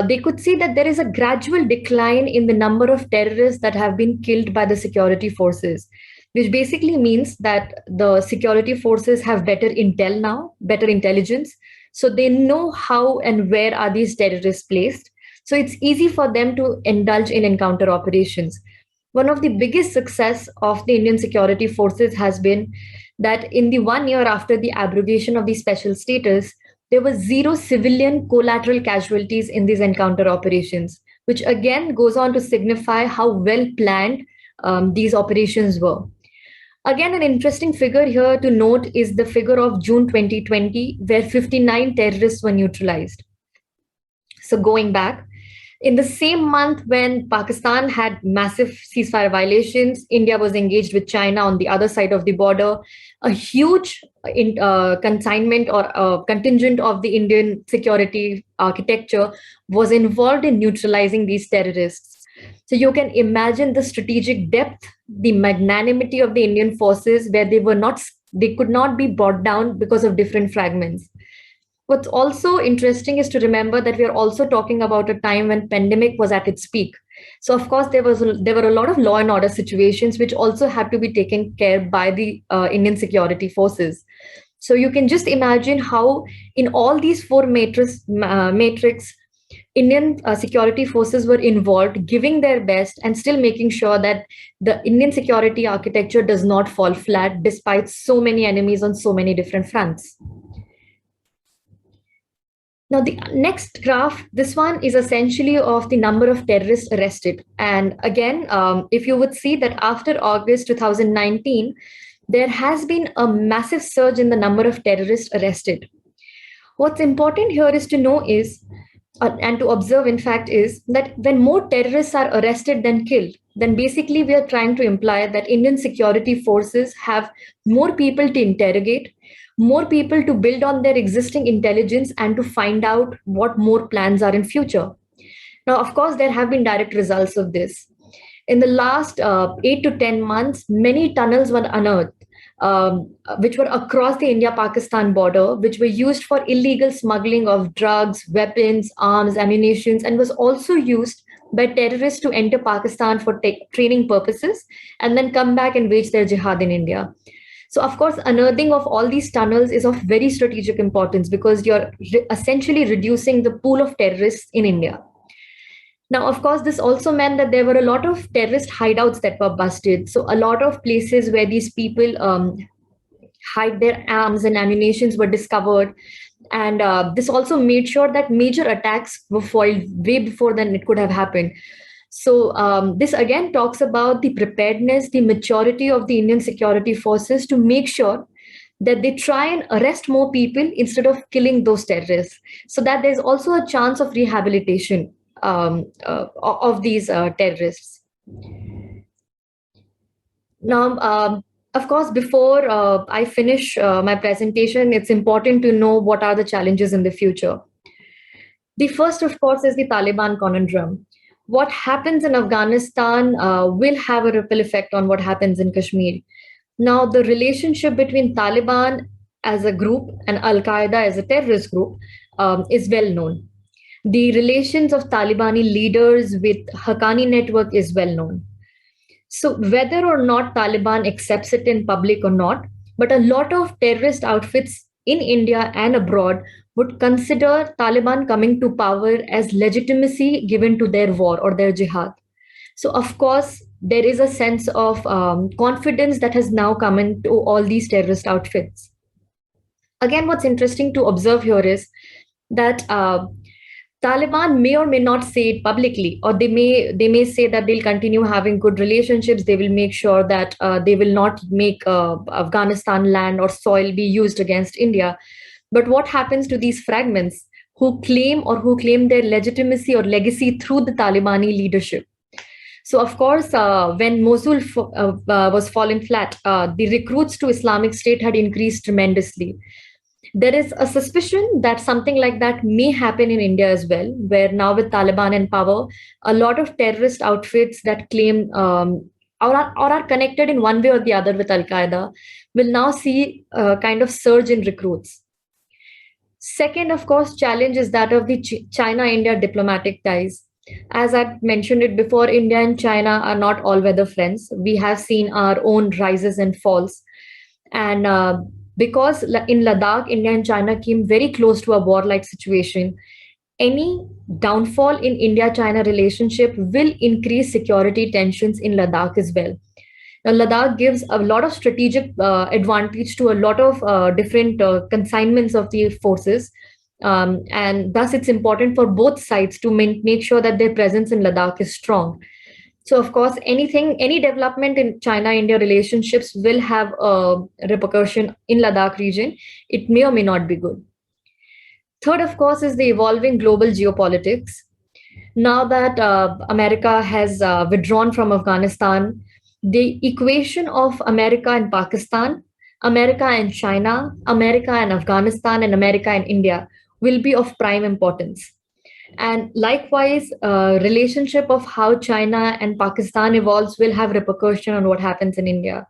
they could see that there is a gradual decline in the number of terrorists that have been killed by the security forces, which basically means that the security forces have better intel now, better intelligence. So they know how and where are these terrorists placed. So it's easy for them to indulge in encounter operations. One of the biggest success of the Indian security forces has been that in the 1 year after the abrogation of the special status, there were 0 civilian collateral casualties in these encounter operations, which again goes on to signify how well planned these operations were. Again, an interesting figure here to note is the figure of June 2020, where 59 terrorists were neutralized. So going back, in the same month when Pakistan had massive ceasefire violations, India was engaged with China on the other side of the border. A huge consignment or contingent of the Indian security architecture was involved in neutralizing these terrorists. So you can imagine the strategic depth, the magnanimity of the Indian forces, where they could not be brought down because of different fragments. What's also interesting is to remember that we are also talking about a time when pandemic was at its peak. So of course, there were a lot of law and order situations which also had to be taken care by the Indian security forces. So you can just imagine how in all these 4 matrix, Indian security forces were involved, giving their best and still making sure that the Indian security architecture does not fall flat despite so many enemies on so many different fronts. Now, the next graph, this one is essentially of the number of terrorists arrested. And again, if you would see that after August 2019, there has been a massive surge in the number of terrorists arrested. What's important here is to know is, and to observe in fact, is that when more terrorists are arrested than killed, then basically we are trying to imply that Indian security forces have more people to interrogate, more people to build on their existing intelligence and to find out what more plans are in future. Now, of course, there have been direct results of this. In the last 8 to 10 months, many tunnels were unearthed, which were across the India-Pakistan border, which were used for illegal smuggling of drugs, weapons, arms, ammunition, and was also used by terrorists to enter Pakistan for training purposes and then come back and wage their jihad in India. So, of course, unearthing of all these tunnels is of very strategic importance because you're essentially reducing the pool of terrorists in India. Now, of course, this also meant that there were a lot of terrorist hideouts that were busted. So a lot of places where these people hide their arms and ammunitions were discovered. And this also made sure that major attacks were foiled way before than it could have happened. So this again talks about the preparedness, the maturity of the Indian security forces to make sure that they try and arrest more people instead of killing those terrorists, so that there's also a chance of rehabilitation of these terrorists. Now, of course, before I finish my presentation, it's important to know what are the challenges in the future. The first, of course, is the Taliban conundrum. What happens in Afghanistan will have a ripple effect on what happens in Kashmir. Now, the relationship between Taliban as a group and Al-Qaeda as a terrorist group is well known. The relations of Talibani leaders with Haqqani network is well known. So whether or not Taliban accepts it in public or not, but a lot of terrorist outfits in India and abroad would consider Taliban coming to power as legitimacy given to their war or their jihad. So of course, there is a sense of confidence that has now come into all these terrorist outfits. Again, what's interesting to observe here is that Taliban may or may not say it publicly, or they may say that they'll continue having good relationships. They will make sure that they will not make Afghanistan land or soil be used against India. But what happens to these fragments who claim their legitimacy or legacy through the Talibani leadership? So of course, when Mosul was fallen flat, the recruits to Islamic State had increased tremendously. There is a suspicion that something like that may happen in India as well, where now with Taliban in power, a lot of terrorist outfits that claim or are connected in one way or the other with Al-Qaeda will now see a kind of surge in recruits. Second, of course, challenge is that of the China-India diplomatic ties. As I mentioned it before, India and China are not all-weather friends. We have seen our own rises and falls. And because in Ladakh, India and China came very close to a war-like situation, any downfall in India-China relationship will increase security tensions in Ladakh as well. Now, Ladakh gives a lot of strategic advantage to a lot of different consignments of the forces. And thus, it's important for both sides to make sure that their presence in Ladakh is strong. So, of course, any development in China-India relationships will have a repercussion in Ladakh region. It may or may not be good. Third, of course, is the evolving global geopolitics. Now that America has withdrawn from Afghanistan, the equation of America and Pakistan, America and China, America and Afghanistan, and America and India will be of prime importance. And likewise, relationship of how China and Pakistan evolves will have repercussion on what happens in India.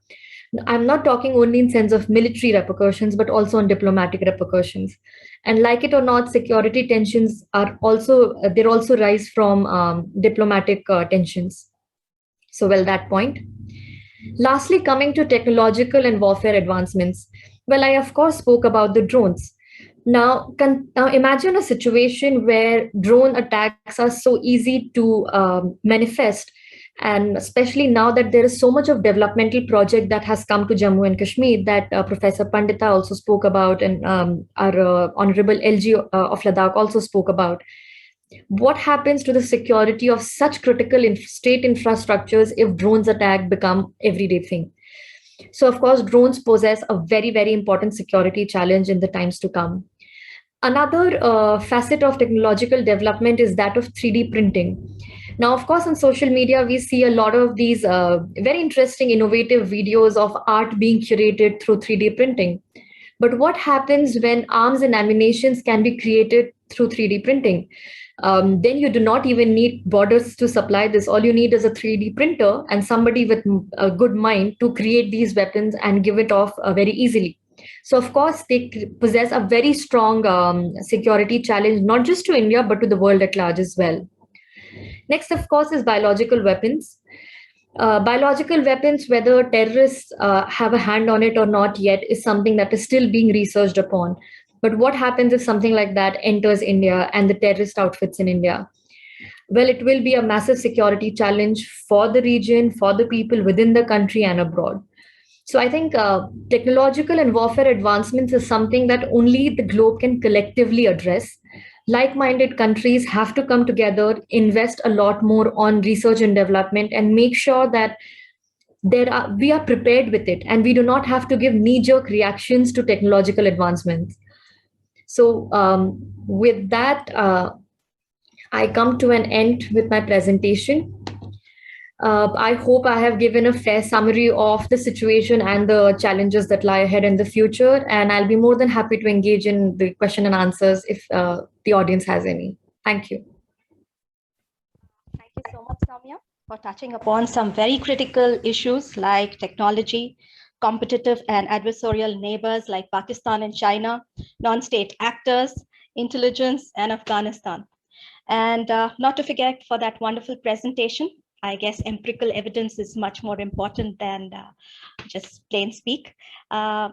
I'm not talking only in sense of military repercussions, but also on diplomatic repercussions. And like it or not, security tensions are also rise from diplomatic tensions. So, well, that point. Lastly, coming to technological and warfare advancements. Well, I of course spoke about the drones. Now imagine a situation where drone attacks are so easy to manifest, and especially now that there is so much of developmental project that has come to Jammu and Kashmir that Professor Pandita also spoke about, and our Honorable LG of Ladakh also spoke about. What happens to the security of such critical state infrastructures if drones attack become everyday thing? So, of course, drones possess a very, very important security challenge in the times to come. Another facet of technological development is that of 3D printing. Now, of course, on social media, we see a lot of these very interesting, innovative videos of art being curated through 3D printing. But what happens when arms and ammunitions can be created through 3D printing? Then you do not even need borders to supply this. All you need is a 3D printer and somebody with a good mind to create these weapons and give it off very easily. So, of course, they possess a very strong security challenge, not just to India, but to the world at large as well. Next, of course, is biological weapons. Biological weapons, whether terrorists have a hand on it or not yet, is something that is still being researched upon. But what happens if something like that enters India and the terrorist outfits in India? Well, it will be a massive security challenge for the region, for the people within the country and abroad. So I think technological and warfare advancements is something that only the globe can collectively address. Like-minded countries have to come together, invest a lot more on research and development, and make sure that we are prepared with it, and we do not have to give knee-jerk reactions to technological advancements. So with that, I come to an end with my presentation. I hope I have given a fair summary of the situation and the challenges that lie ahead in the future. And I'll be more than happy to engage in the question and answers if the audience has any. Thank you. Thank you so much, Soumya, for touching upon some very critical issues like technology, competitive and adversarial neighbors like Pakistan and China, non-state actors, intelligence, and Afghanistan. And not to forget for that wonderful presentation. I guess empirical evidence is much more important than just plain speak.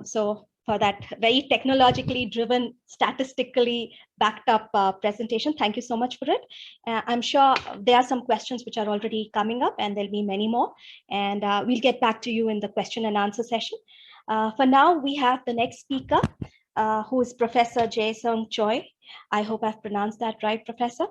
So for that very technologically driven, statistically backed up presentation, thank you so much for it. I'm sure there are some questions which are already coming up, and there'll be many more. And we'll get back to you in the question and answer session. For now, we have the next speaker, who is Professor Jae-Sung Choi. I hope I've pronounced that right, Professor.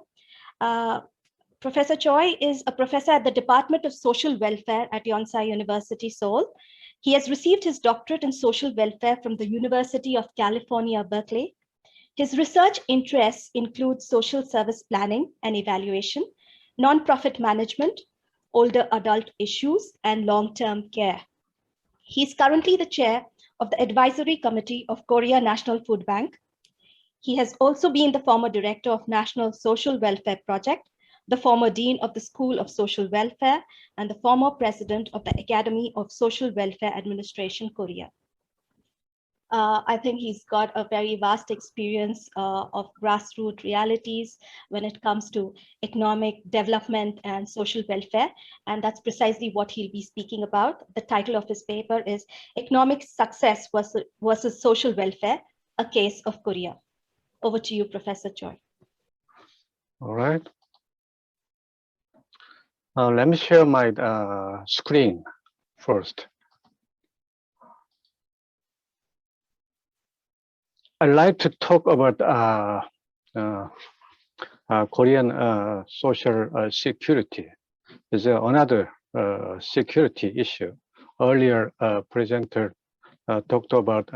Professor Choi is a professor at the Department of Social Welfare at Yonsei University, Seoul. He has received his doctorate in social welfare from the University of California, Berkeley. His research interests include social service planning and evaluation, nonprofit management, older adult issues, and long-term care. He is currently the chair of the Advisory Committee of Korea National Food Bank. He has also been the former director of National Social Welfare Project, the former dean of the School of Social Welfare, and the former president of the Academy of Social Welfare Administration, Korea. I think he's got a very vast experience of grassroots realities when it comes to economic development and social welfare. And that's precisely what he'll be speaking about. The title of his paper is Economic Success versus Social Welfare, a Case of Korea. Over to you, Professor Choi. All right. Let me share my screen first. I'd like to talk about Korean social security. Is another security issue. Earlier, presenter talked about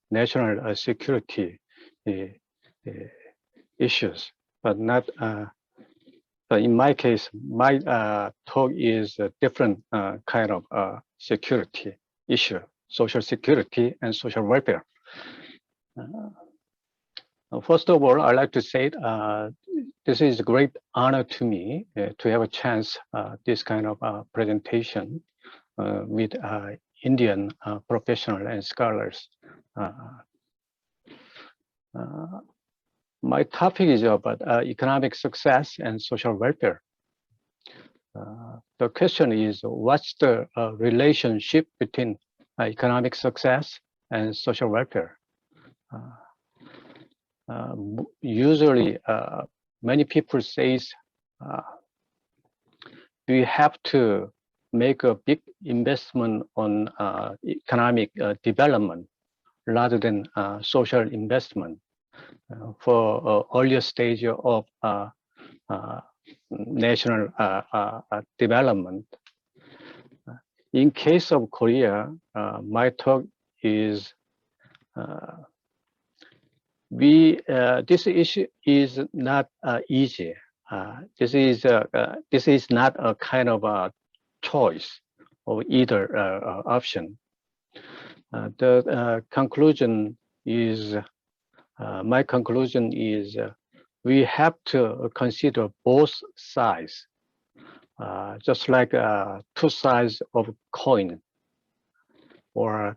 national security issues, but not. In my case, my talk is a different kind of security issue: social security and social welfare. First of all, I'd like to say this is a great honor to me to have a chance this kind of presentation with Indian professionals and scholars. My topic is about economic success and social welfare. The question is, what's the relationship between economic success and social welfare? Usually, many people say we have to make a big investment on economic development rather than social investment for earlier stage of national development. In case of Korea, my talk is this issue is not easy. This is not a kind of a choice of either option. The conclusion is my conclusion is we have to consider both sides, just like two sides of a coin or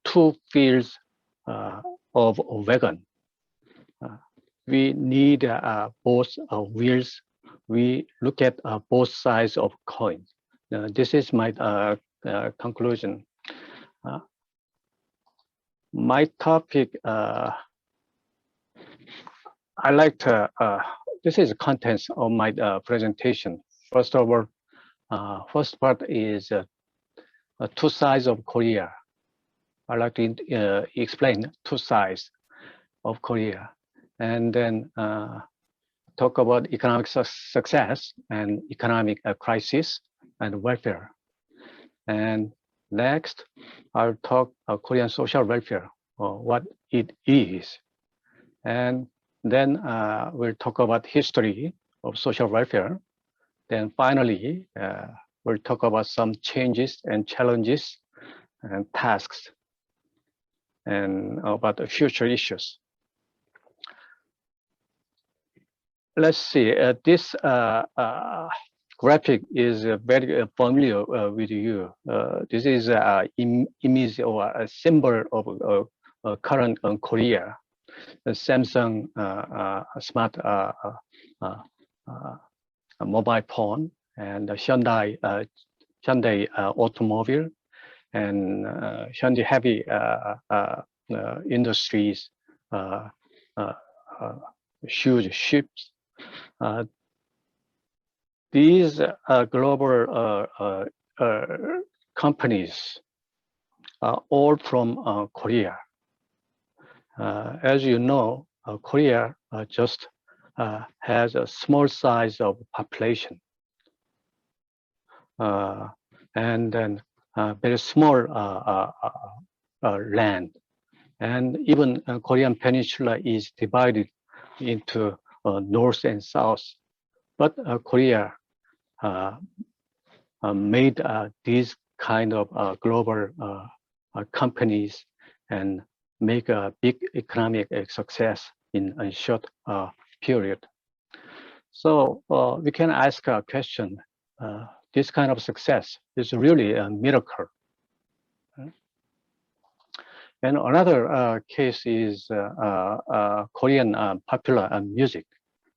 two wheels of a wagon. We need both wheels. We look at both sides of coin. This is my conclusion. My topic, I like to, this is the contents of my presentation. First of all, first part is two sides of Korea. I like to explain two sides of Korea, and then talk about economic success and economic crisis and welfare. And next, I'll talk Korean social welfare, or what it is. And then we'll talk about history of social welfare. Then finally, we'll talk about some changes and challenges and tasks and about the future issues. Let's see, this graphic is very familiar with you. This is an image or a symbol of current Korea. The Samsung smart mobile phone and the Hyundai automobile and Hyundai heavy industries, huge ships. These global companies are all from Korea. As you know, Korea just has a small size of population and then very small land. And even Korean Peninsula is divided into north and south. But Korea made these kind of global companies and make a big economic success in a short period. So we can ask a question, this kind of success is really a miracle. And another case is Korean popular music,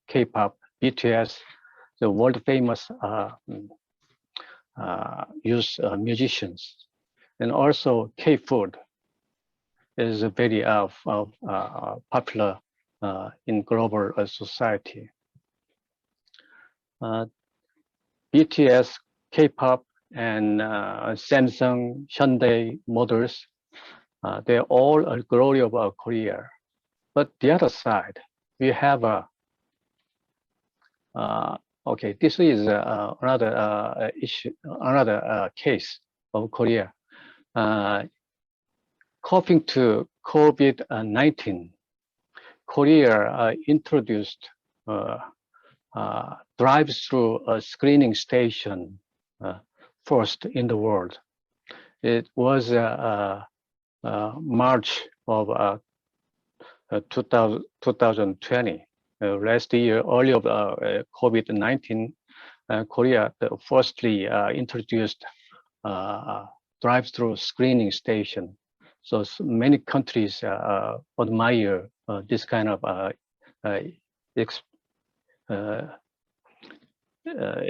K-pop, BTS, the world famous youth musicians, and also K-food is very popular in global society. BTS, K-pop, and Samsung, Hyundai models, they're all a glory of Korea. But the other side, we have okay, this is another issue, another case of Korea. Coping to COVID-19, Korea introduced drive-through screening station first in the world. It was March of 2020. Last year, early of COVID-19, Korea firstly introduced drive-through screening station. So many countries admire this kind of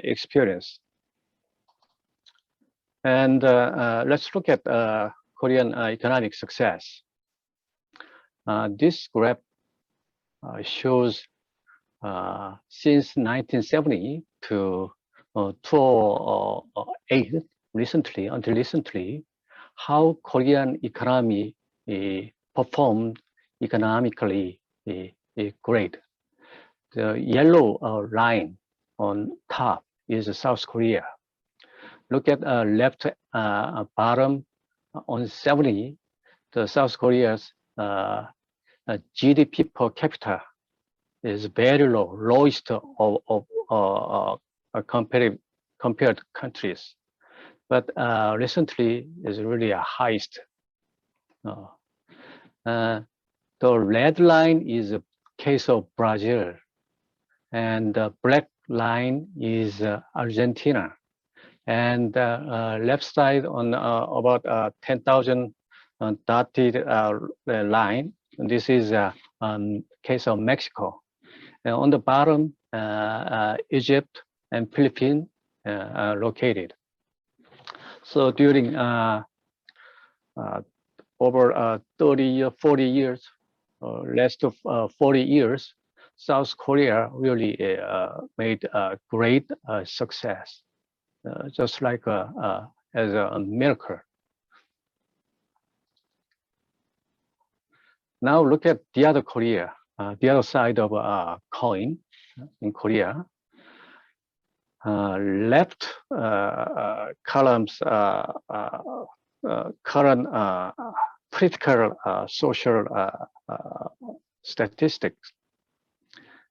experience. And let's look at Korean economic success. This graph shows since 1970 to 2008, until recently, how Korean economy performed economically great. The yellow line on top is South Korea. Look at left bottom on 70, the South Korea's GDP per capita is very low, lowest of compared countries. But recently is really a highest. The red line is a case of Brazil, and the black line is Argentina. And left side on about 10,000 dotted line, this is a case of Mexico. And on the bottom, Egypt and Philippines are located. So during over 30 or 40 years, less of 40 years, South Korea really made a great success, just like as a miracle. Now look at the other Korea, the other side of a coin in Korea. Left columns current political social statistics,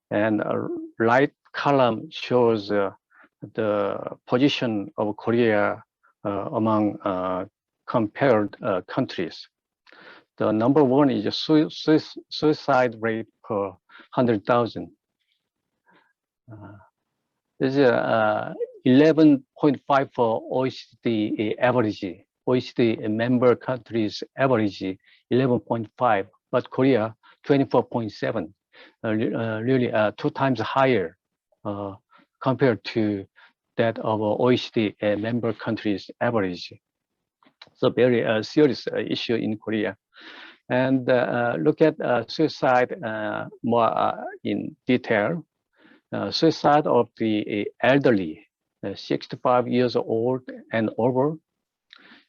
and right column shows the position of Korea among compared countries. The number one is a suicide rate per 100,000. This is 11.5 for OECD average. OECD member countries average 11.5, but Korea 24.7, really 2 times higher compared to that of OECD member countries average. So very serious issue in Korea. And look at suicide more in detail. Suicide of the elderly, 65 years old and over,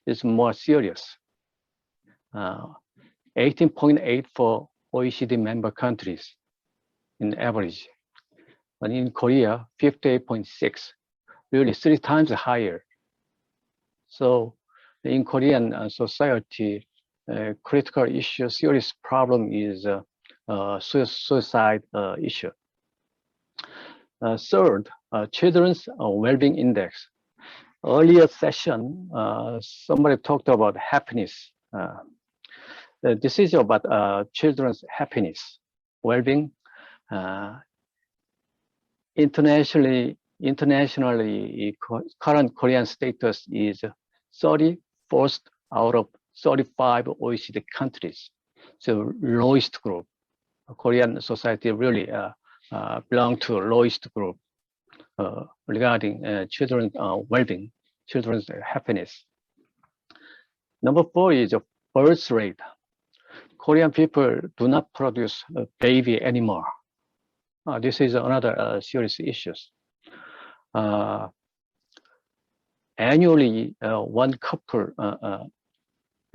is more serious. 18.8 for OECD member countries in average. But in Korea, 58.6, really 3 times higher. So in Korean society, critical issue, serious problem is suicide issue. Third, children's well-being index. Earlier session, somebody talked about happiness. This is about children's happiness, well-being. Internationally, current Korean status is 34th out of 35 OECD countries. So lowest group. Korean society really belong to lowest group regarding children's well-being, children's happiness. Number 4 is birth rate. Korean people do not produce a baby anymore. This is another serious issue. Annually, one couple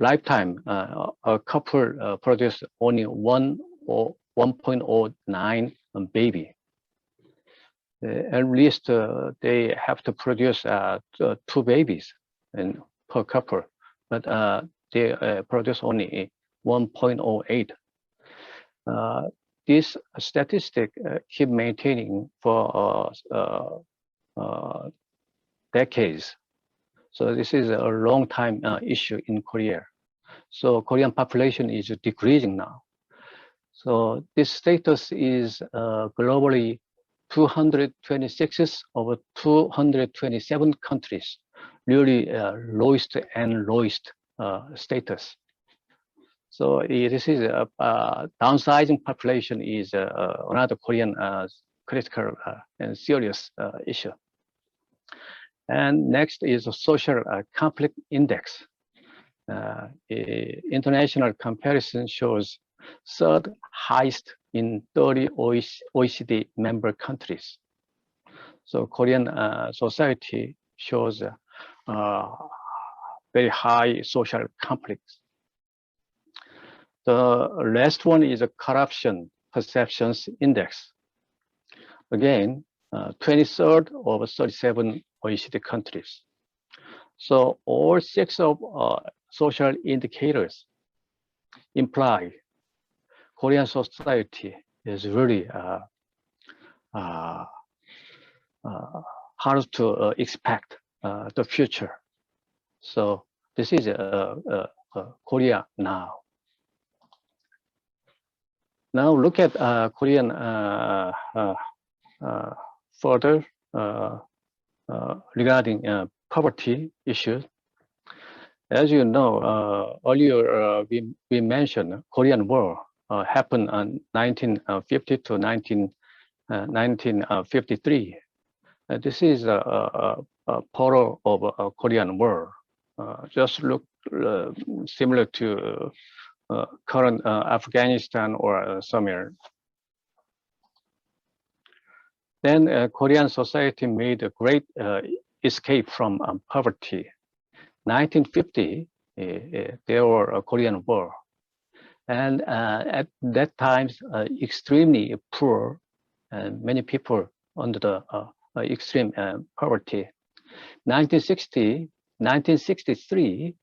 lifetime, a couple produce only 1.09 baby. At least they have to produce 2 babies per couple, but they produce only 1.08. This statistic keep maintaining for decades. So this is a long time issue in Korea. So Korean population is decreasing now. So this status is globally 226 over 227 countries, really lowest and lowest status. So this is downsizing population is another Korean critical and serious issue. And next is a social conflict index. International comparison shows 3rd highest in 30 OECD member countries. So Korean society shows very high social conflicts. The last one is a corruption perceptions index. Again, 23rd of 37 OECD countries. So all 6 of social indicators imply Korean society is really hard to expect the future. So this is Korea now. Now look at Korean further regarding poverty issues. As you know, earlier we mentioned Korean War happened in 1950 to 1953. This is a photo of a Korean War. Just look similar to current Afghanistan or somewhere. Then Korean society made a great escape from poverty. 1950, there were a Korean War. And at that time, extremely poor, and many people under the extreme poverty. 1963,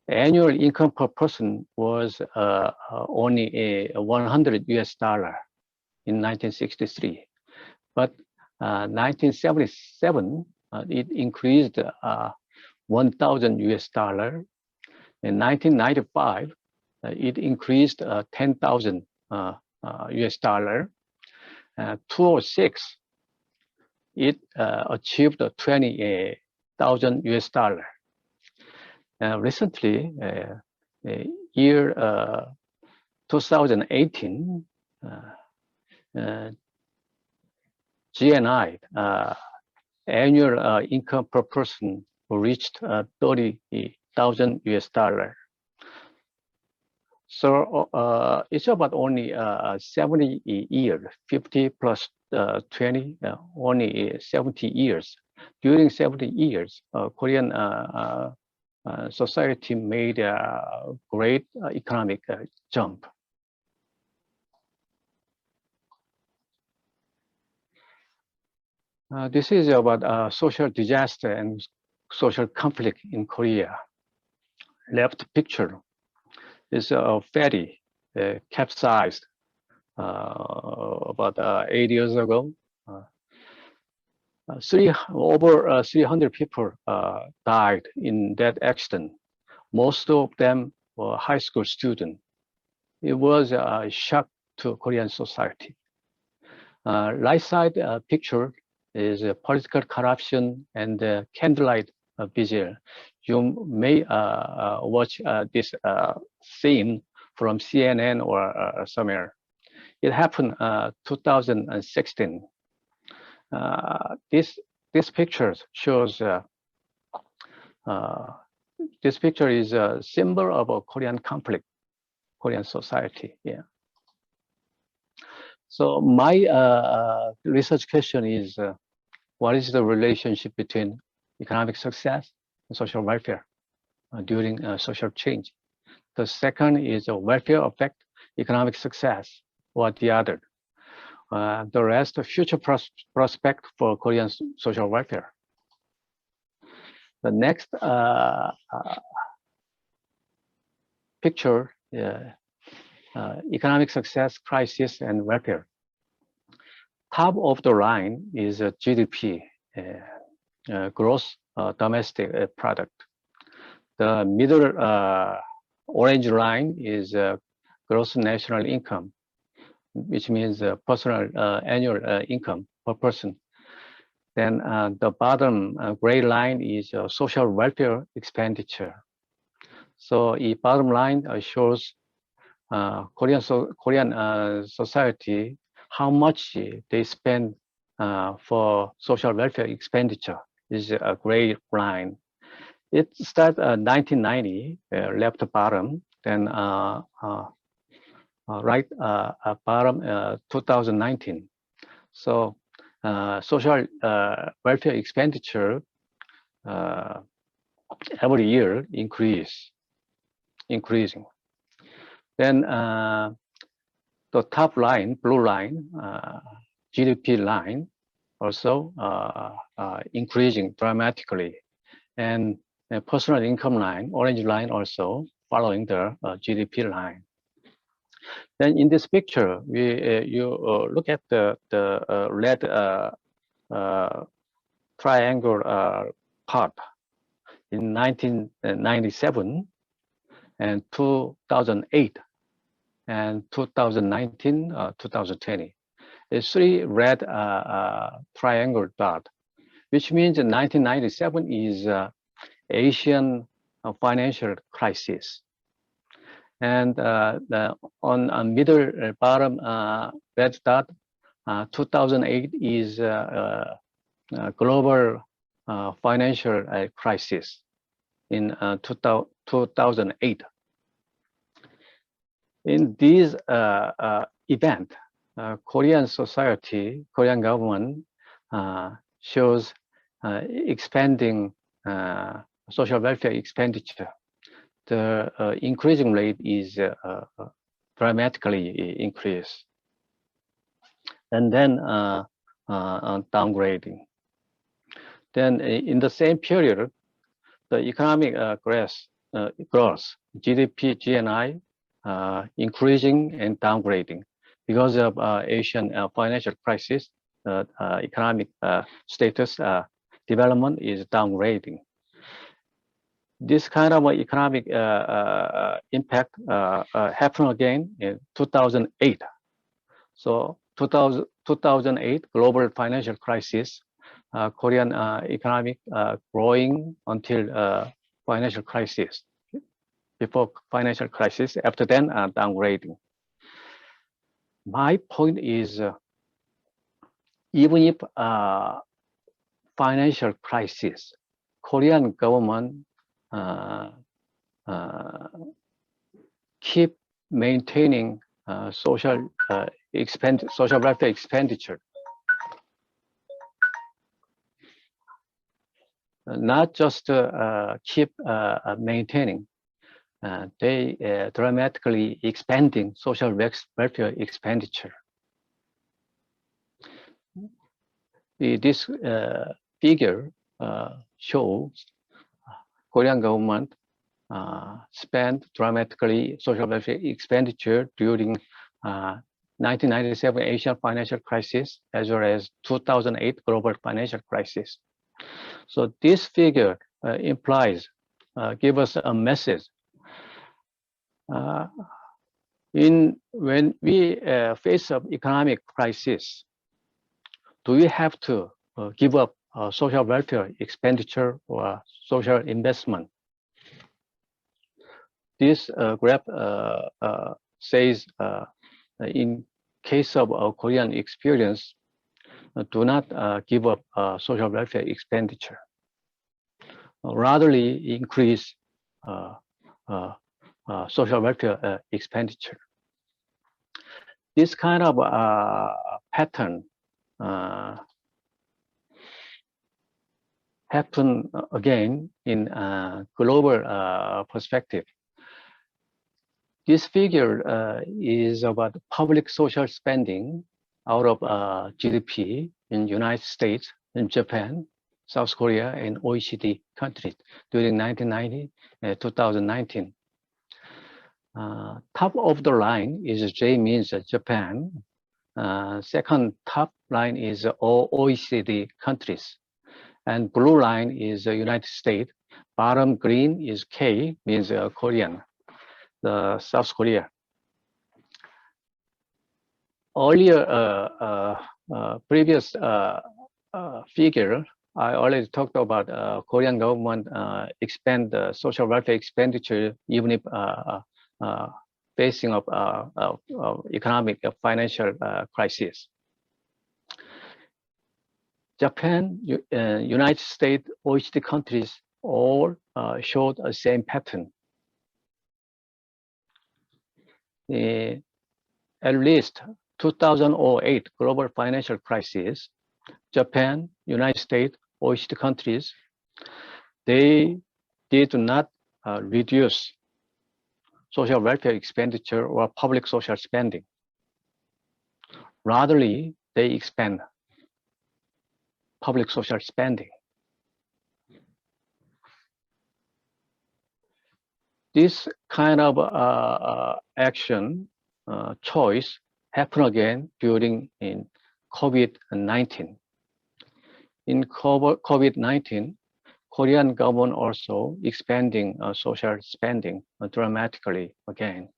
annual income per person was only $100 in 1963. But 1977, it increased 1,000 US dollar. In 1995, it increased 10,000 US dollar. 2006, it achieved 20,000 US dollar. Recently, year 2018, GNI annual income per person reached 30,000 US dollar. So it's about only 70 years, 50 plus 20, only 70 years. During 70 years, Korean society made a great economic jump. This is about social disaster and social conflict in Korea. Left picture is a ferry capsized about 8 years ago. Over 300 people died in that accident. Most of them were high school students. It was a shock to Korean society. Right side picture is political corruption and candlelight vigil. You may watch this scene from CNN or somewhere. It happened 2016. This picture shows. This picture is a symbol of a Korean conflict, Korean society. Yeah. So my research question is, what is the relationship between economic success and social welfare during social change? The second is a welfare affect economic success or the other. The rest, future prospect for Korean social welfare. The next picture, economic success, crisis, and welfare. Top of the line is GDP, gross domestic product. The middle orange line is gross national income, which means personal annual income per person. Then the bottom gray line is social welfare expenditure. So the bottom line shows Korean society, how much they spend for social welfare expenditure is a gray line. It started 1990, left bottom, then right bottom 2019. So social welfare expenditure every year increasing. Then the top line, blue line, GDP line, also increasing dramatically, and personal income line, orange line, also following the GDP line. Then in this picture, you look at the red triangle part in 1997 and 2008 and 2019, 2020. It's three red triangle dot, which means 1997 is Asian financial crisis. And on middle bottom red dot, 2008 is global financial crisis in 2008. In this event, Korean society, Korean government shows expanding social welfare expenditure. The increasing rate is dramatically increased. And then downgrading. Then in the same period, the economic growth, GDP, GNI, increasing and downgrading because of Asian financial crisis economic status development is downgrading. This kind of economic impact happened again in 2008. So 2008 global financial crisis, Korean economic growing until financial crisis. Before financial crisis, after then downgrading. My point is, even if financial crisis, Korean government keep maintaining social welfare expenditure, not just keep maintaining. They dramatically expanding social welfare expenditure. This figure shows Korean government spent dramatically social welfare expenditure during 1997 Asian financial crisis as well as 2008 global financial crisis. So this figure implies, give us a message. When we face an economic crisis, do we have to give up social welfare expenditure or social investment? This graph says, in case of Korean experience, do not give up social welfare expenditure. Rather, increase social welfare expenditure. This kind of pattern happen again in global perspective. This figure is about public social spending out of GDP in United States, in Japan, South Korea, and OECD countries during 1990 and 2019. Top of the line is J means Japan. Second top line is all OECD countries. And blue line is the United States. Bottom green is K, means Korean, the South Korea. Earlier, previous figure, I already talked about Korean government expand the social welfare expenditure even if facing of economic financial crisis. Japan, United States, OECD countries all showed the same pattern. At least 2008 global financial crisis, Japan, United States, OECD countries, they did not reduce social welfare expenditure or public social spending. Rather, they expand public social spending. This kind of action choice happened again during COVID-19. In COVID-19, Korean government also expanding social spending dramatically again.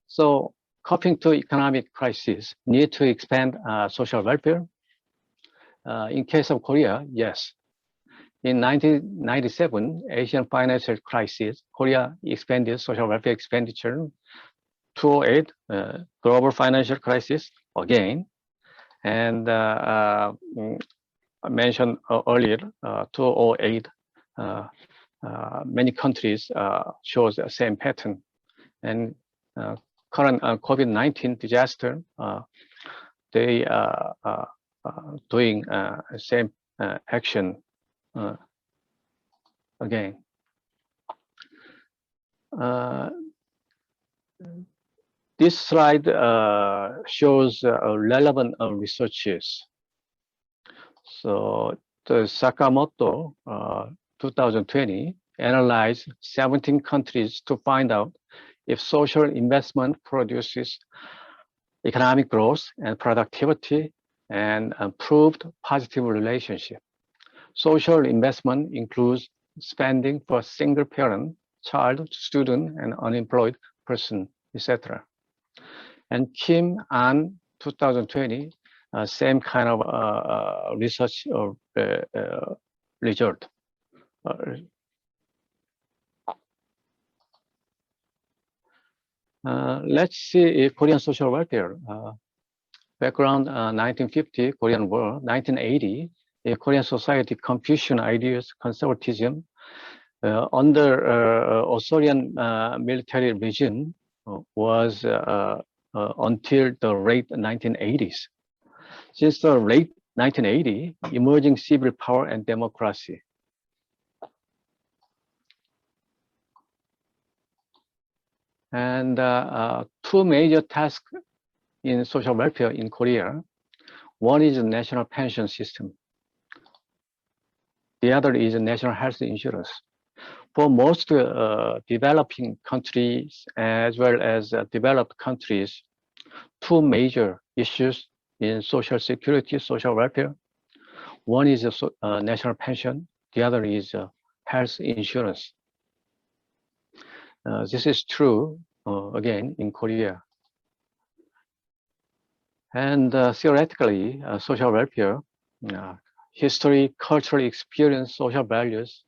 So coping to economic crisis, need to expand social welfare. In case of Korea, yes. In 1997 Asian financial crisis, Korea expanded social welfare expenditure. 2008 global financial crisis again, and I mentioned earlier 2008 many countries shows the same pattern, and current COVID-19 disaster, they doing same action again. This slide shows relevant researches. So the Sakamoto 2020 analyzed 17 countries to find out if social investment produces economic growth and productivity, and improved positive relationship. Social investment includes spending for single parent, child, student, and unemployed person, etc. And Kim on 2020, same kind of research result. Let's see Korean social welfare. Background 1950, Korean War, 1980, Korean society, Confucian ideas, conservatism. Under authoritarian military regime was until the late 1980s. Since the late 1980, emerging civil power and democracy. And two major tasks in social welfare in Korea. One is the national pension system. The other is national health insurance. For most developing countries as well as developed countries, two major issues in social security, social welfare. One is national pension, the other is health insurance. This is true, again, in Korea. And theoretically, social welfare, history, cultural experience, social values,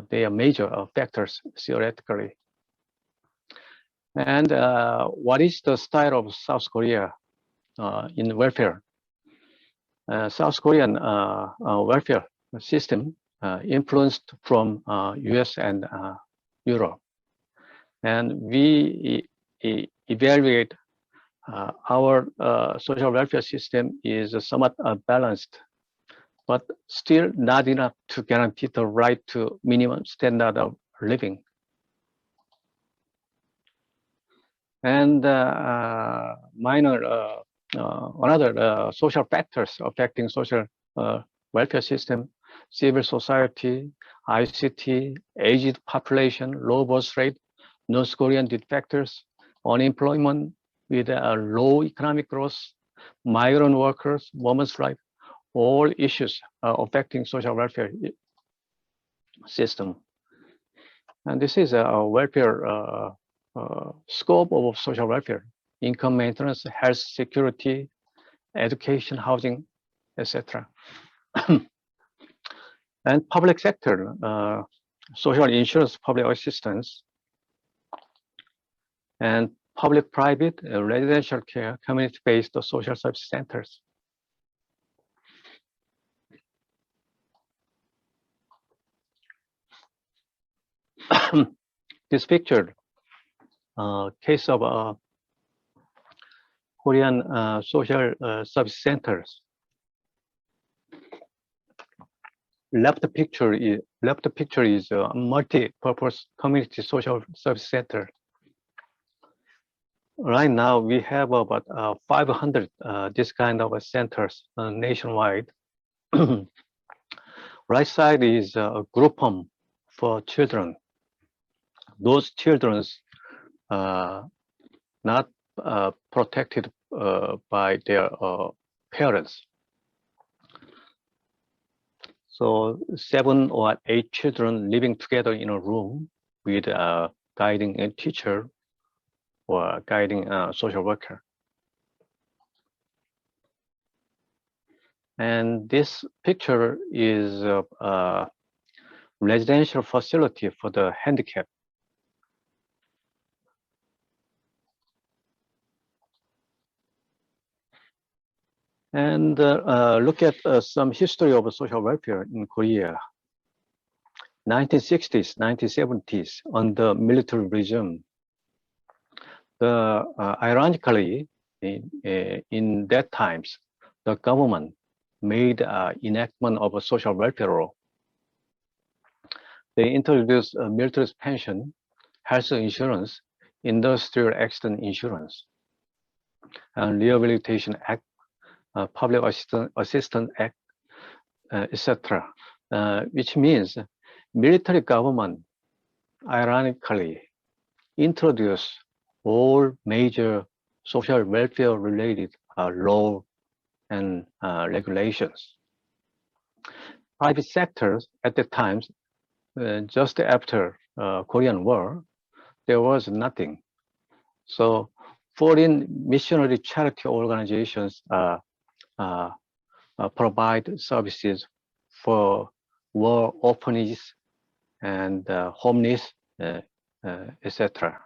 they are major factors theoretically. And what is the style of South Korea in welfare? South Korean welfare system influenced from US and Europe. And we evaluate our social welfare system is somewhat balanced, but still not enough to guarantee the right to minimum standard of living. And another social factors affecting social welfare system, civil society, ICT, aged population, low birth rate, North Korean defectors, unemployment with low economic growth, migrant workers, women's rights, all issues affecting social welfare system. And this is a welfare scope of social welfare: income maintenance, health security, education, housing, etc. And public sector, social insurance, public assistance, and public-private, residential care, community-based social service centers. This picture, case of Korean social service centers. Left picture is a multi-purpose community social service center. Right now, we have about 500 this kind of centers nationwide. Right side is a group home for children. Those children not protected by their parents. So 7 or 8 children living together in a room with a guiding teacher or guiding social worker. And this picture is a residential facility for the handicapped. And look at some history of social welfare in Korea. 1960s, 1970s, under military regime. Ironically, in that times, the government made enactment of a social welfare law. They introduced military pension, health insurance, industrial accident insurance, and Rehabilitation Act, Public Assistance Act, etc. Which means military government, ironically, introduced all major social welfare related law and regulations. Private sectors at the time, just after Korean War, there was nothing. So foreign missionary charity organizations provide services for war orphanages and homeless, etc.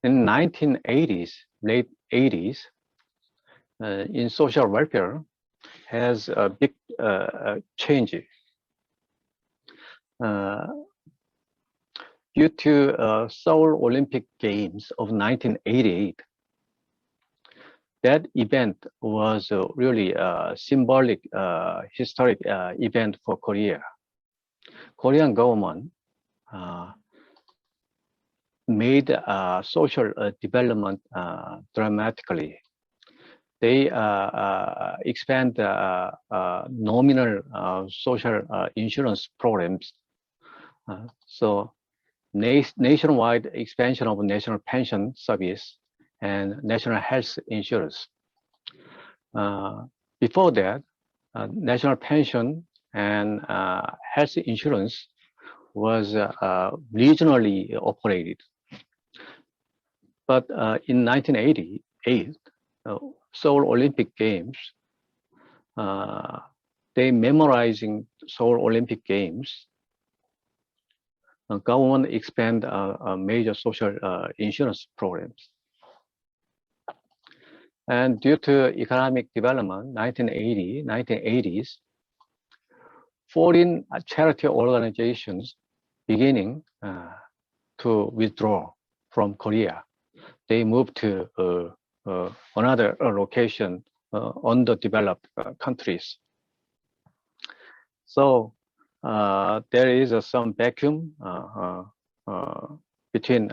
In 1980s, late 80s, in social welfare has a big change. Due to Seoul Olympic Games of 1988, that event was really a symbolic, historic event for Korea. Korean government made social development dramatically. They expand nominal social insurance programs. So nationwide expansion of national pension service and national health insurance. Before that, national pension and health insurance was regionally operated. But in 1988, Seoul Olympic Games, they memorizing Seoul Olympic Games, government expand major social insurance programs. And due to economic development, 1980s, foreign charity organizations beginning to withdraw from Korea. They moved to another location, underdeveloped countries. So there is some vacuum between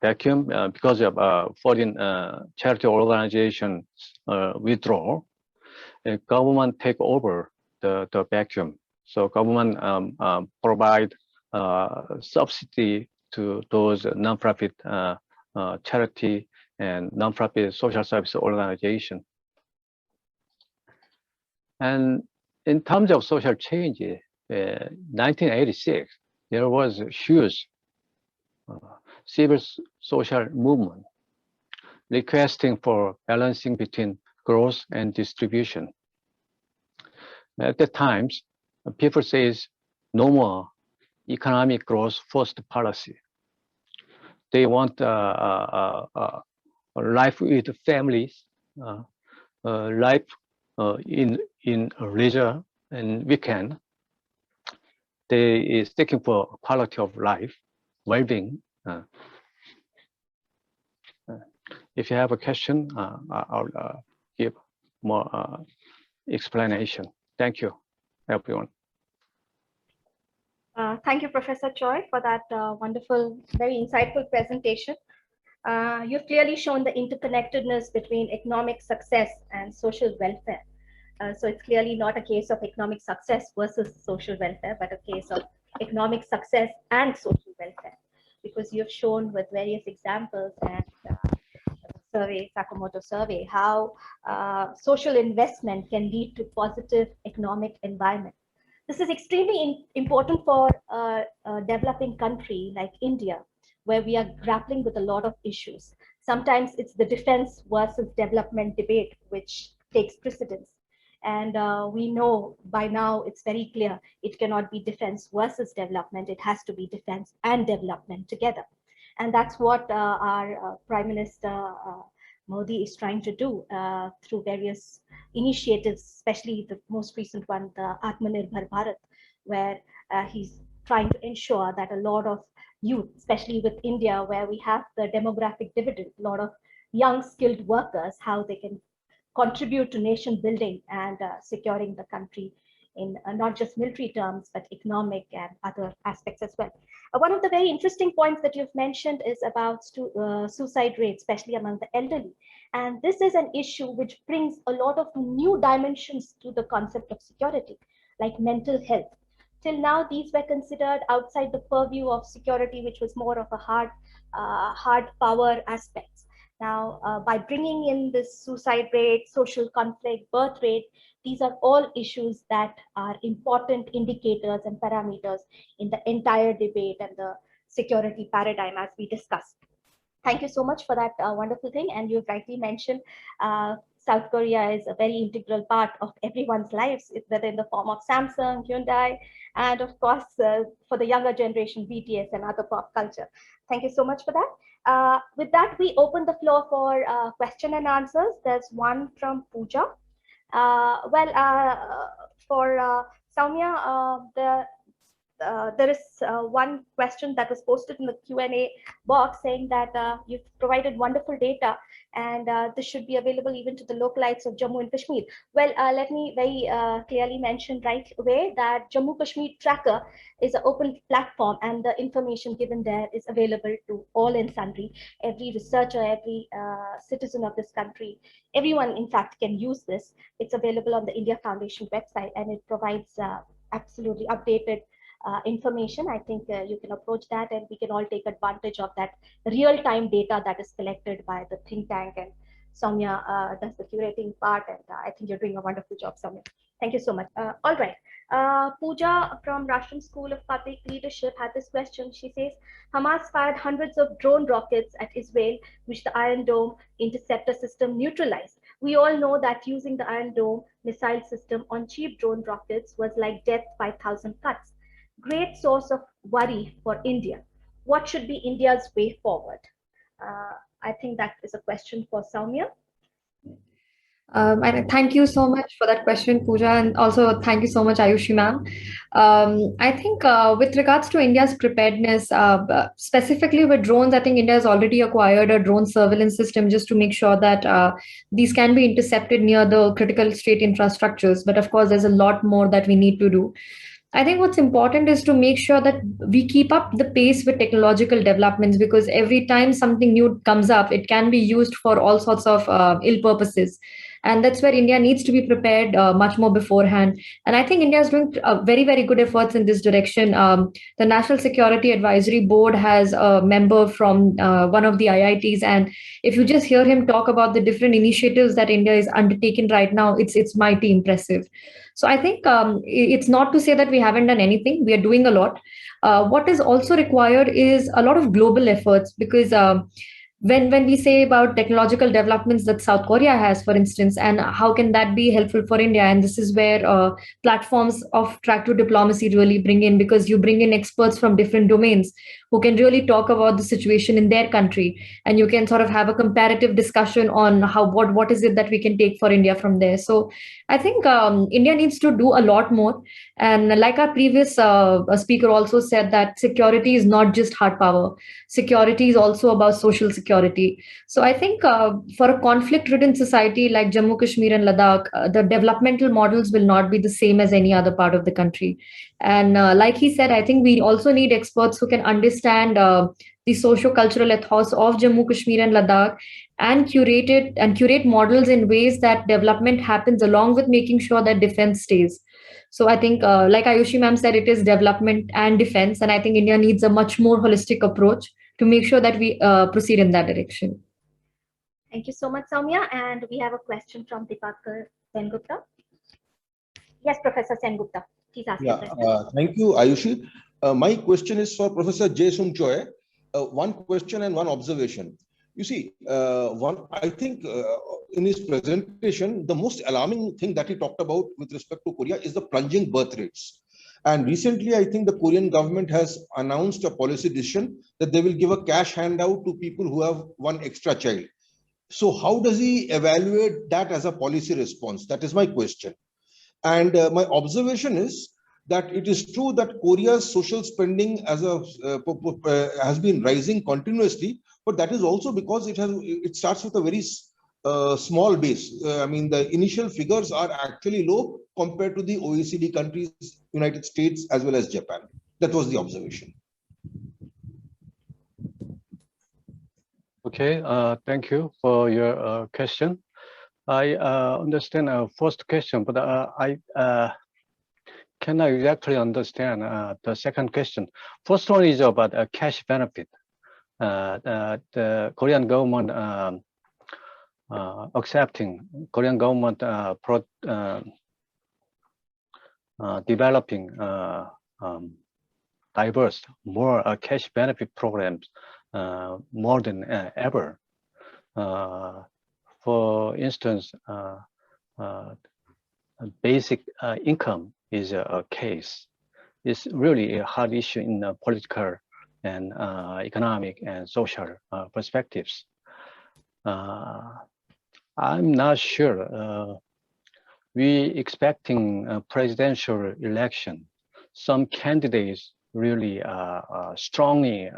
because of foreign charity organization withdraw. Government take over the vacuum. So government provide subsidy to those non-profit charity and non-profit social service organization. And in terms of social change, 1986, there was a huge civil social movement requesting for balancing between growth and distribution. At the times, people says no more economic growth first policy. They want life with families, life in leisure and weekend. They is seeking for quality of life, well-being. If you have a question, I'll give more explanation. Thank you, everyone. Thank you, Professor Choi, for that wonderful, very insightful presentation. You've clearly shown the interconnectedness between economic success and social welfare. So it's clearly not a case of economic success versus social welfare, but a case of economic success and social welfare, because you've shown with various examples and survey, Sakamoto survey, how social investment can lead to positive economic environment. This is extremely important for a developing country like India, where we are grappling with a lot of issues. Sometimes it's the defense versus development debate which takes precedence. And we know by now it's very clear it cannot be defense versus development. It has to be defense and development together. And that's what our Prime Minister Modi is trying to do through various initiatives, especially the most recent one, the Atmanirbhar Bharat, where he's trying to ensure that a lot of youth, especially with India, where we have the demographic dividend, a lot of young skilled workers, how they can contribute to nation building and securing the country in not just military terms, but economic and other aspects as well. One of the very interesting points that you've mentioned is about suicide rates, especially among the elderly. And this is an issue which brings a lot of new dimensions to the concept of security, like mental health. Till now, these were considered outside the purview of security, which was more of a hard power aspects. Now, by bringing in this suicide rate, social conflict, birth rate, these are all issues that are important indicators and parameters in the entire debate and the security paradigm as we discussed. Thank you so much for that wonderful thing. And you've rightly mentioned South Korea is a very integral part of everyone's lives, whether in the form of Samsung, Hyundai, and of course, for the younger generation, BTS and other pop culture. Thank you so much for that. With that, we open the floor for question and answers. There's one from Pooja. For Soumya, there is one question that was posted in the Q&A box saying that you've provided wonderful data and this should be available even to the localites of Jammu and Kashmir. Well, let me very clearly mention right away that Jammu Kashmir Tracker is an open platform and the information given there is available to all and sundry. Every researcher, every citizen of this country, everyone in fact can use this. It's available on the India Foundation website and it provides absolutely updated information. I think you can approach that and we can all take advantage of that real-time data that is collected by the think tank, and Soumya does the curating part, and I think you're doing a wonderful job, Soumya. Thank you so much. All right. Pooja from Rashtam School of Public Leadership had this question. She says, Hamas fired hundreds of drone rockets at Israel, which the Iron Dome interceptor system neutralized. We all know that using the Iron Dome missile system on cheap drone rockets was like death by 1,000 cuts. Great source of worry for India. What should be India's way forward? I think that is a question for Soumya. And thank you so much for that question, Pooja, and also thank you so much, Ayushi ma'am. I think with regards to India's preparedness, specifically with drones, I think India has already acquired a drone surveillance system just to make sure that these can be intercepted near the critical state infrastructures. But of course, there's a lot more that we need to do. I think what's important is to make sure that we keep up the pace with technological developments, because every time something new comes up, it can be used for all sorts of ill purposes. And that's where India needs to be prepared much more beforehand. And I think India is doing very, very good efforts in this direction. The National Security Advisory Board has a member from one of the IITs. And if you just hear him talk about the different initiatives that India is undertaking right now, it's mighty impressive. So I think it's not to say that we haven't done anything. We are doing a lot. What is also required is a lot of global efforts, because when we say about technological developments that South Korea has, for instance, and how can that be helpful for India? And this is where platforms of track to diplomacy really bring in, because you bring in experts from different domains who can really talk about the situation in their country, and you can sort of have a comparative discussion on what is it that we can take for India from there. So I think India needs to do a lot more. And like our previous speaker also said, that security is not just hard power. Security is also about social security. So I think for a conflict-ridden society like Jammu, Kashmir and Ladakh, the developmental models will not be the same as any other part of the country. And like he said, I think we also need experts who can understand the socio-cultural ethos of Jammu, Kashmir and Ladakh, and curate models in ways that development happens along with making sure that defense stays. So I think, like Ayushi ma'am said, it is development and defense. And I think India needs a much more holistic approach to make sure that we proceed in that direction. Thank you so much, Soumya. And we have a question from Deepak Sengupta. Yes, Professor Sengupta, please ask your question. Thank you, Ayushi. My question is for Professor Jae Sung Choi. One question and one observation. You see, I think in his presentation, the most alarming thing that he talked about with respect to Korea is the plunging birth rates. And recently, I think the Korean government has announced a policy decision that they will give a cash handout to people who have one extra child. So how does he evaluate that as a policy response? That is my question. And my observation is that it is true that Korea's social spending has been rising continuously, but that is also because it starts with a very small base. I mean, the initial figures are actually low compared to the OECD countries, United States, as well as Japan. That was the observation. Okay, thank you for your question. I understand our first question, but cannot exactly understand the second question. First one is about a cash benefit. The Korean government developing diverse, more cash benefit programs more than ever. For instance, basic income is a case. It's really a hard issue in political and economic and social perspectives. I'm not sure. We expecting a presidential election. Some candidates really strongly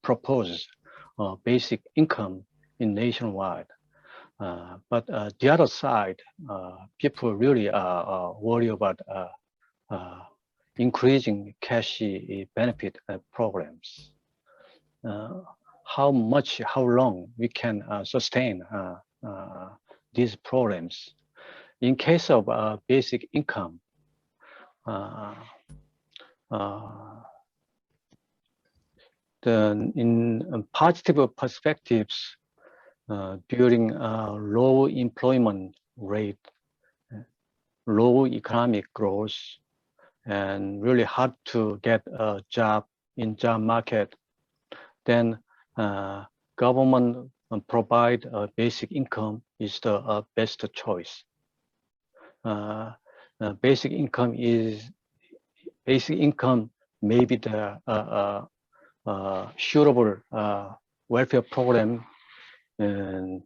propose basic income in nationwide. But the other side, people really worry about increasing cash benefit programs. How much, how long we can sustain these programs. In case of basic income, in positive perspectives, during low employment rate, low economic growth, and really hard to get a job in job market, then government provide a basic income is the best choice. Basic income may be the suitable welfare program in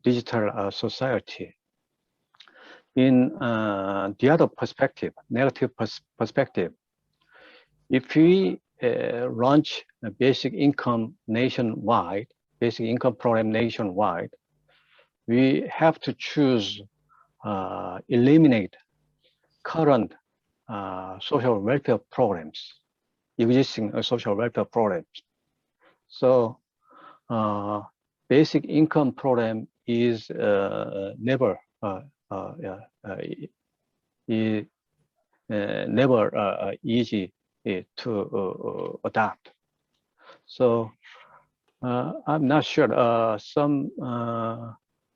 digital society. In the other perspective, negative perspective, if we launch a basic income nationwide, basic income program nationwide, we have to choose eliminate current social welfare programs, existing social welfare programs. So basic income program is never easy to adopt. So I'm not sure.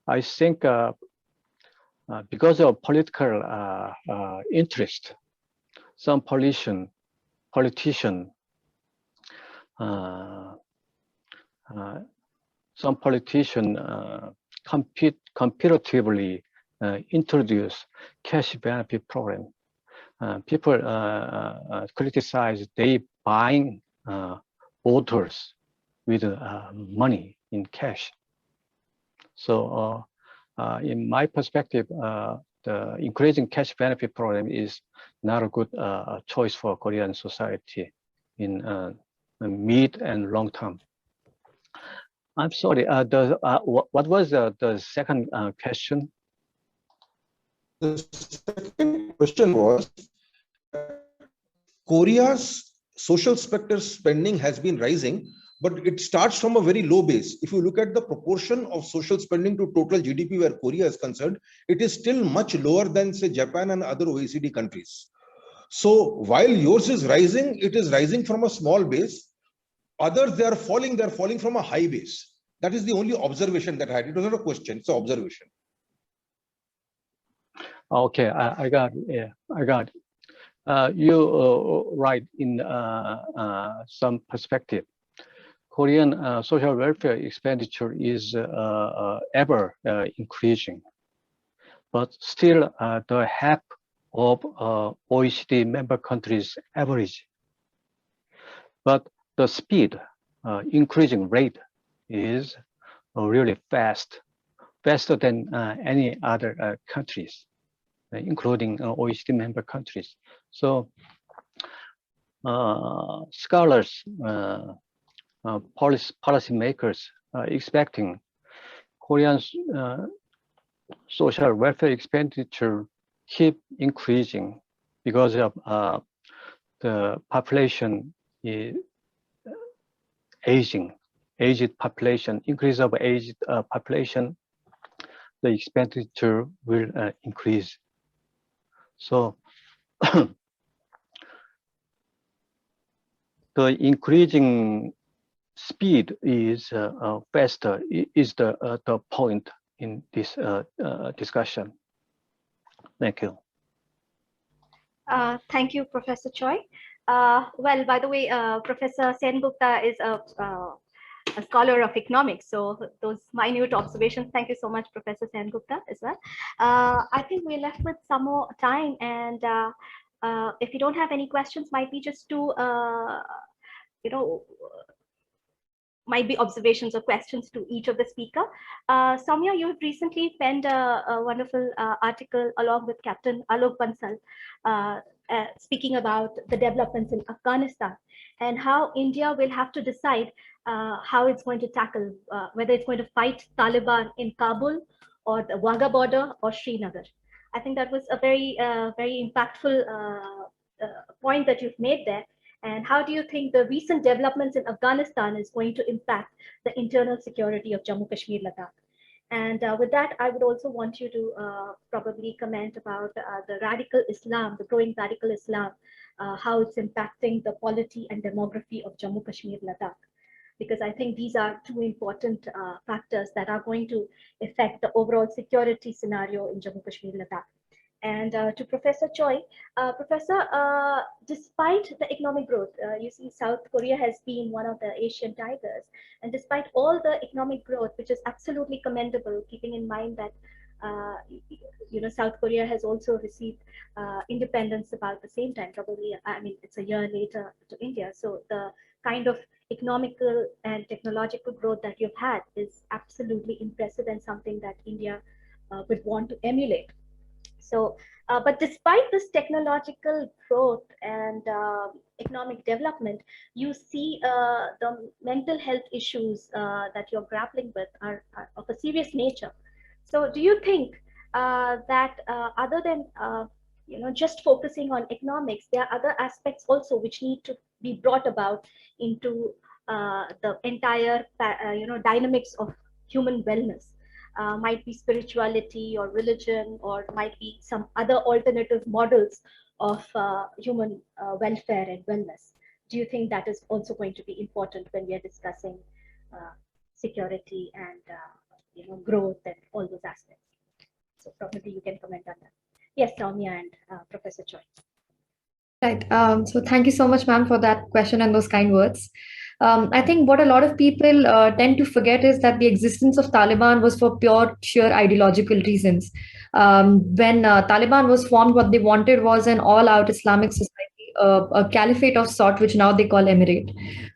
I think because of political interest, some politician competitively introduce cash benefit program. People criticize they buying voters with money in cash. So in my perspective, the increasing cash benefit program is not a good choice for Korean society in mid and long term. I'm sorry, what was the second question? The second question was, Korea's social sector spending has been rising, but it starts from a very low base. If you look at the proportion of social spending to total GDP where Korea is concerned, it is still much lower than, say, Japan and other OECD countries. So while yours is rising, it is rising from a small base. Others, they're falling from a high base. That is the only observation that I had. It was not a question, it's an observation. Okay, I got it. Yeah, I got it. You right in some perspective. Korean social welfare expenditure is ever increasing, but still the half of OECD member countries average. But the speed, increasing rate is really faster than any other countries, including OECD member countries. So scholars, policymakers are expecting Korean social welfare expenditure keep increasing because of the population is aged population, increase of aged population, the expenditure will increase. So the increasing speed is faster is the point in this discussion. Thank you. Thank you, Professor Choi. Well, by the way, Professor Sengupta is a scholar of economics. So those minute observations, thank you so much, Professor Sengupta, as well. I think we're left with some more time. And if you don't have any questions, might be just to, might be observations or questions to each of the speaker. Soumya, you have recently penned a wonderful article along with Captain Alok Bansal, speaking about the developments in Afghanistan and how India will have to decide how it's going to tackle, whether it's going to fight Taliban in Kabul or the Wagah border or Srinagar. I think that was a very, very impactful point that you've made there. And how do you think the recent developments in Afghanistan is going to impact the internal security of Jammu Kashmir, Ladakh? And with that, I would also want you to probably comment about the radical Islam, the growing radical Islam, how it's impacting the polity and demography of Jammu Kashmir, Ladakh. Because I think these are two important factors that are going to affect the overall security scenario in Jammu Kashmir, Ladakh. And to Professor Choi, Professor, despite the economic growth, you see South Korea has been one of the Asian tigers, and despite all the economic growth, which is absolutely commendable, keeping in mind that South Korea has also received independence about the same time, probably, I mean, it's a year later to India. So the kind of economical and technological growth that you've had is absolutely impressive and something that India would want to emulate. So, but despite this technological growth and economic development, you see the mental health issues that you're grappling with are of a serious nature. So do you think that other than just focusing on economics, there are other aspects also which need to be brought about into the entire dynamics of human wellness? Might be spirituality or religion, or might be some other alternative models of human welfare and wellness. Do you think that is also going to be important when we are discussing security and growth and all those aspects? So probably you can comment on that. Yes, Soumya and Professor Choi. Right. So thank you so much, ma'am, for that question and those kind words. I think what a lot of people tend to forget is that the existence of Taliban was for pure, sheer ideological reasons. When Taliban was formed, what they wanted was an all-out Islamic society, a caliphate of sort, which now they call emirate.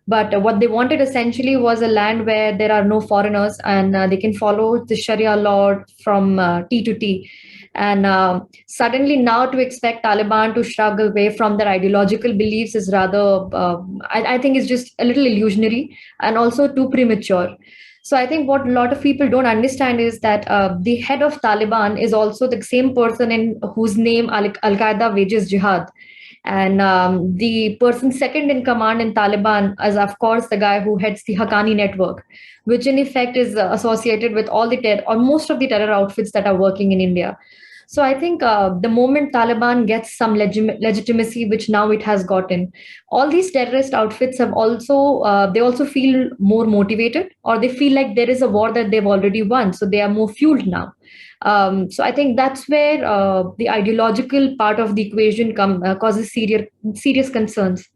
But what they wanted essentially was a land where there are no foreigners and they can follow the Sharia law from T to T. And suddenly now to expect Taliban to shrug away from their ideological beliefs is rather, I think is just a little illusionary and also too premature. So I think what a lot of people don't understand is that the head of Taliban is also the same person in whose name Al-Qaeda wages jihad. And the person second in command in Taliban is, of course, the guy who heads the Haqqani network, which in effect is associated with all the or most of the terror outfits that are working in India. So I think the moment Taliban gets some legitimacy, which now it has gotten, all these terrorist outfits have also, they also feel more motivated, or they feel like there is a war that they've already won. So they are more fueled now. So I think that's where the ideological part of the equation causes serious concerns.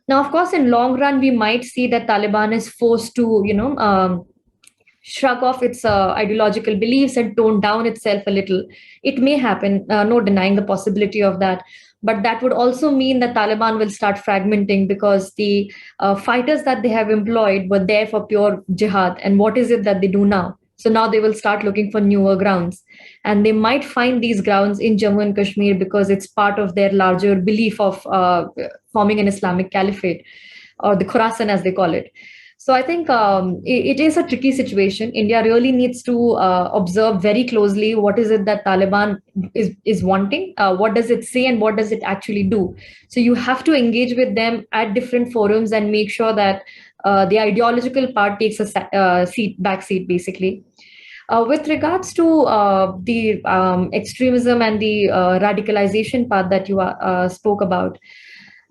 Now, of course, in long run, we might see that Taliban is forced to, shrug off its ideological beliefs and tone down itself a little. It may happen, no denying the possibility of that. But that would also mean that Taliban will start fragmenting, because the fighters that they have employed were there for pure jihad. And what is it that they do now? So now they will start looking for newer grounds. And they might find these grounds in Jammu and Kashmir because it's part of their larger belief of forming an Islamic caliphate, or the Khorasan as they call it. So I think it is a tricky situation. India really needs to observe very closely what is it that Taliban is wanting, what does it say and what does it actually do. So you have to engage with them at different forums and make sure that the ideological part takes a back seat, basically. With regards to the extremism and the radicalization part that you spoke about,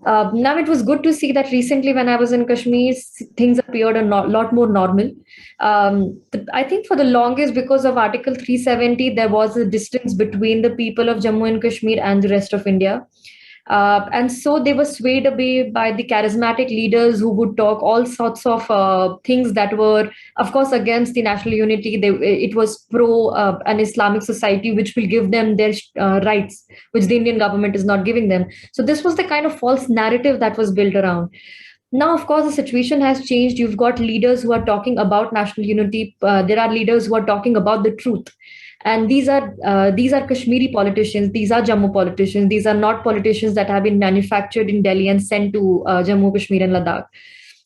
now it was good to see that recently when I was in Kashmir, things appeared a lot more normal. I think for the longest, because of Article 370, there was a distance between the people of Jammu and Kashmir and the rest of India. And so they were swayed away by the charismatic leaders who would talk all sorts of things that were, of course, against the national unity. It was pro an Islamic society, which will give them their rights, which the Indian government is not giving them. So this was the kind of false narrative that was built around. Now, of course, the situation has changed. You've got leaders who are talking about national unity. There are leaders who are talking about the truth. And these are Kashmiri politicians. These are Jammu politicians. These are not politicians that have been manufactured in Delhi and sent to Jammu, Kashmir, and Ladakh.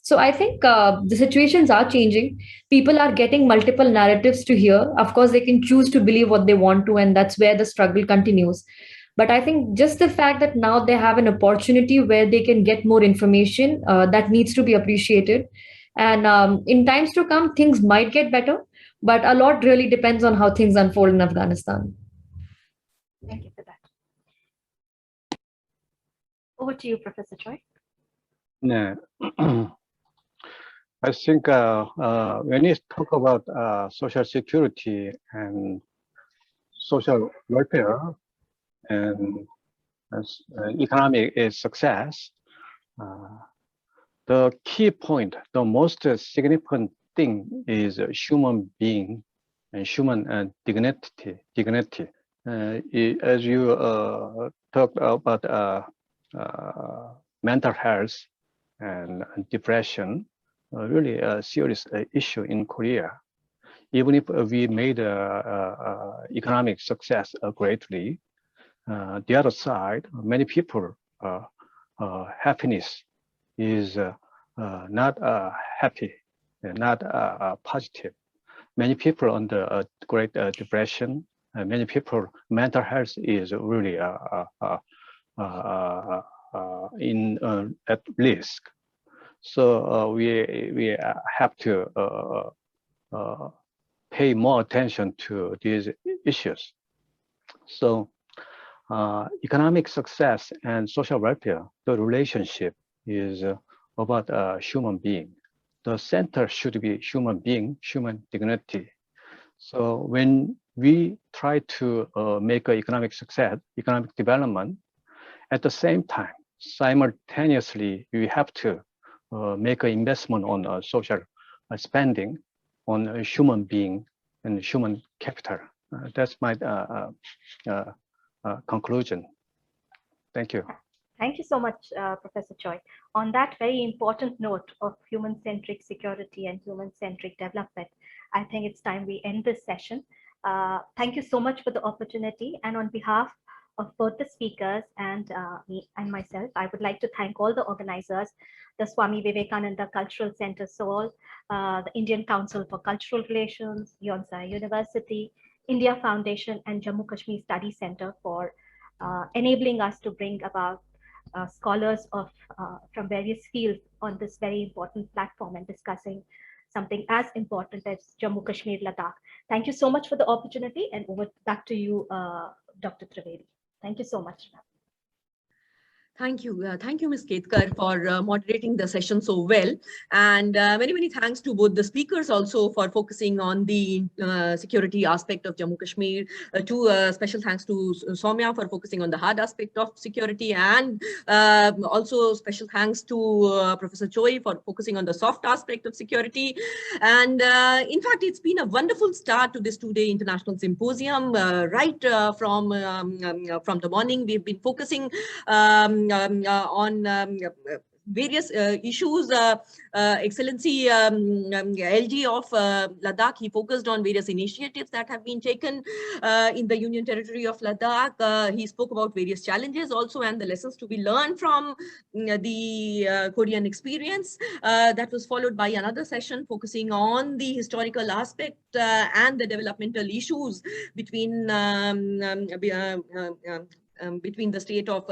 So I think the situations are changing. People are getting multiple narratives to hear. Of course, they can choose to believe what they want to, and that's where the struggle continues. But I think just the fact that now they have an opportunity where they can get more information, that needs to be appreciated. And in times to come, things might get better. But a lot really depends on how things unfold in Afghanistan. Thank you for that. Over to you, Professor Choi. Yeah. I think when you talk about social security and social welfare and economic success, the key point, the most significant thing is human being and human dignity. As you talked about mental health and depression, really a serious issue in Korea. Even if we made economic success greatly, the other side, many people happiness is not happy, not positive. Many people under great depression. Many people mental health is really at risk. So we have to pay more attention to these issues. So economic success and social welfare, the relationship is about human being. The center should be human being, human dignity. So when we try to make economic success, economic development, at the same time, simultaneously, we have to make an investment on social spending on human being and human capital. That's my conclusion. Thank you. Thank you so much, Professor Choi. On that very important note of human-centric security and human-centric development, I think it's time we end this session. Thank you so much for the opportunity. And on behalf of both the speakers and me and myself, I would like to thank all the organizers, the Swami Vivekananda Cultural Center Seoul, the Indian Council for Cultural Relations, Yonsei University, India Foundation, and Jammu Kashmir Study Center for enabling us to bring about scholars from various fields on this very important platform and discussing something as important as Jammu Kashmir Ladakh. Thank you so much for the opportunity, and back to you, Dr. Trivedi. Thank you so much. Thank you, Ms. Ketkar, for moderating the session so well. And many thanks to both the speakers also for focusing on the security aspect of Jammu Kashmir. Special thanks to Soumya for focusing on the hard aspect of security, and also special thanks to Professor Choi for focusing on the soft aspect of security. And in fact, it's been a wonderful start to this two-day International Symposium. Right from the morning, we've been focusing on various issues. Excellency LG of Ladakh, he focused on various initiatives that have been taken in the Union Territory of Ladakh. He spoke about various challenges also and the lessons to be learned from the Korean experience. That was followed by another session focusing on the historical aspect and the developmental issues between the state of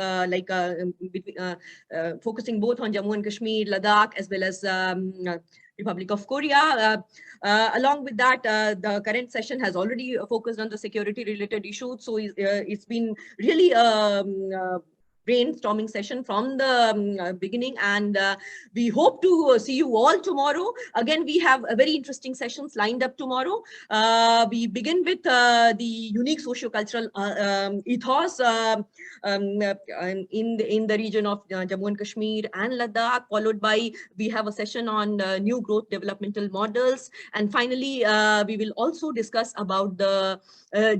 focusing both on Jammu and Kashmir, Ladakh, as well as Republic of Korea. Along with that, the current session has already focused on the security-related issues. So it's been really brainstorming session from the beginning, and we hope to see you all tomorrow. Again, we have a very interesting sessions lined up tomorrow. We begin with the unique socio-cultural ethos in the region of Jammu and Kashmir and Ladakh, followed by we have a session on new growth developmental models, and finally we will also discuss about the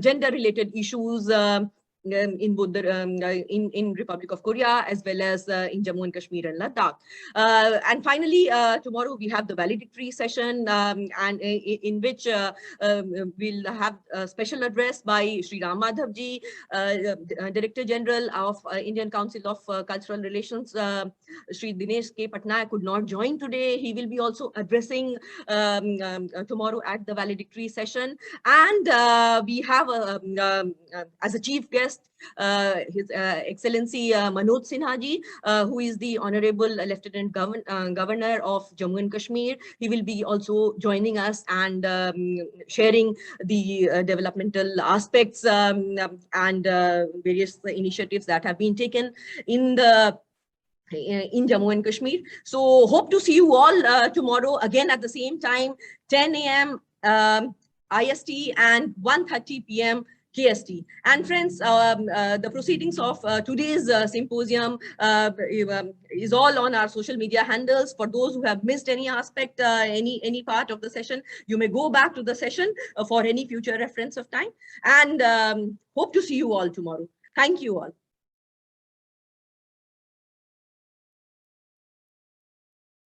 gender-related issues in both the in Republic of Korea as well as in Jammu and Kashmir and Ladakh. And finally, tomorrow we have the valedictory session, and in which we'll have a special address by Sri Ram Madhav ji, Director General of Indian Council of Cultural Relations. Sri Dinesh K. Patnaik could not join today. He will be also addressing tomorrow at the valedictory session. And we have as a chief guest His Excellency Manoj Sinha ji, who is the Honorable Lieutenant Governor of Jammu and Kashmir. He will be also joining us and sharing the developmental aspects and various initiatives that have been taken in Jammu and Kashmir. So hope to see you all tomorrow again at the same time, 10 a.m. IST and 1:30 p.m. KST. And friends, the proceedings of today's symposium is all on our social media handles. For those who have missed any aspect, any part of the session, you may go back to the session for any future reference of time. And hope to see you all tomorrow. Thank you all.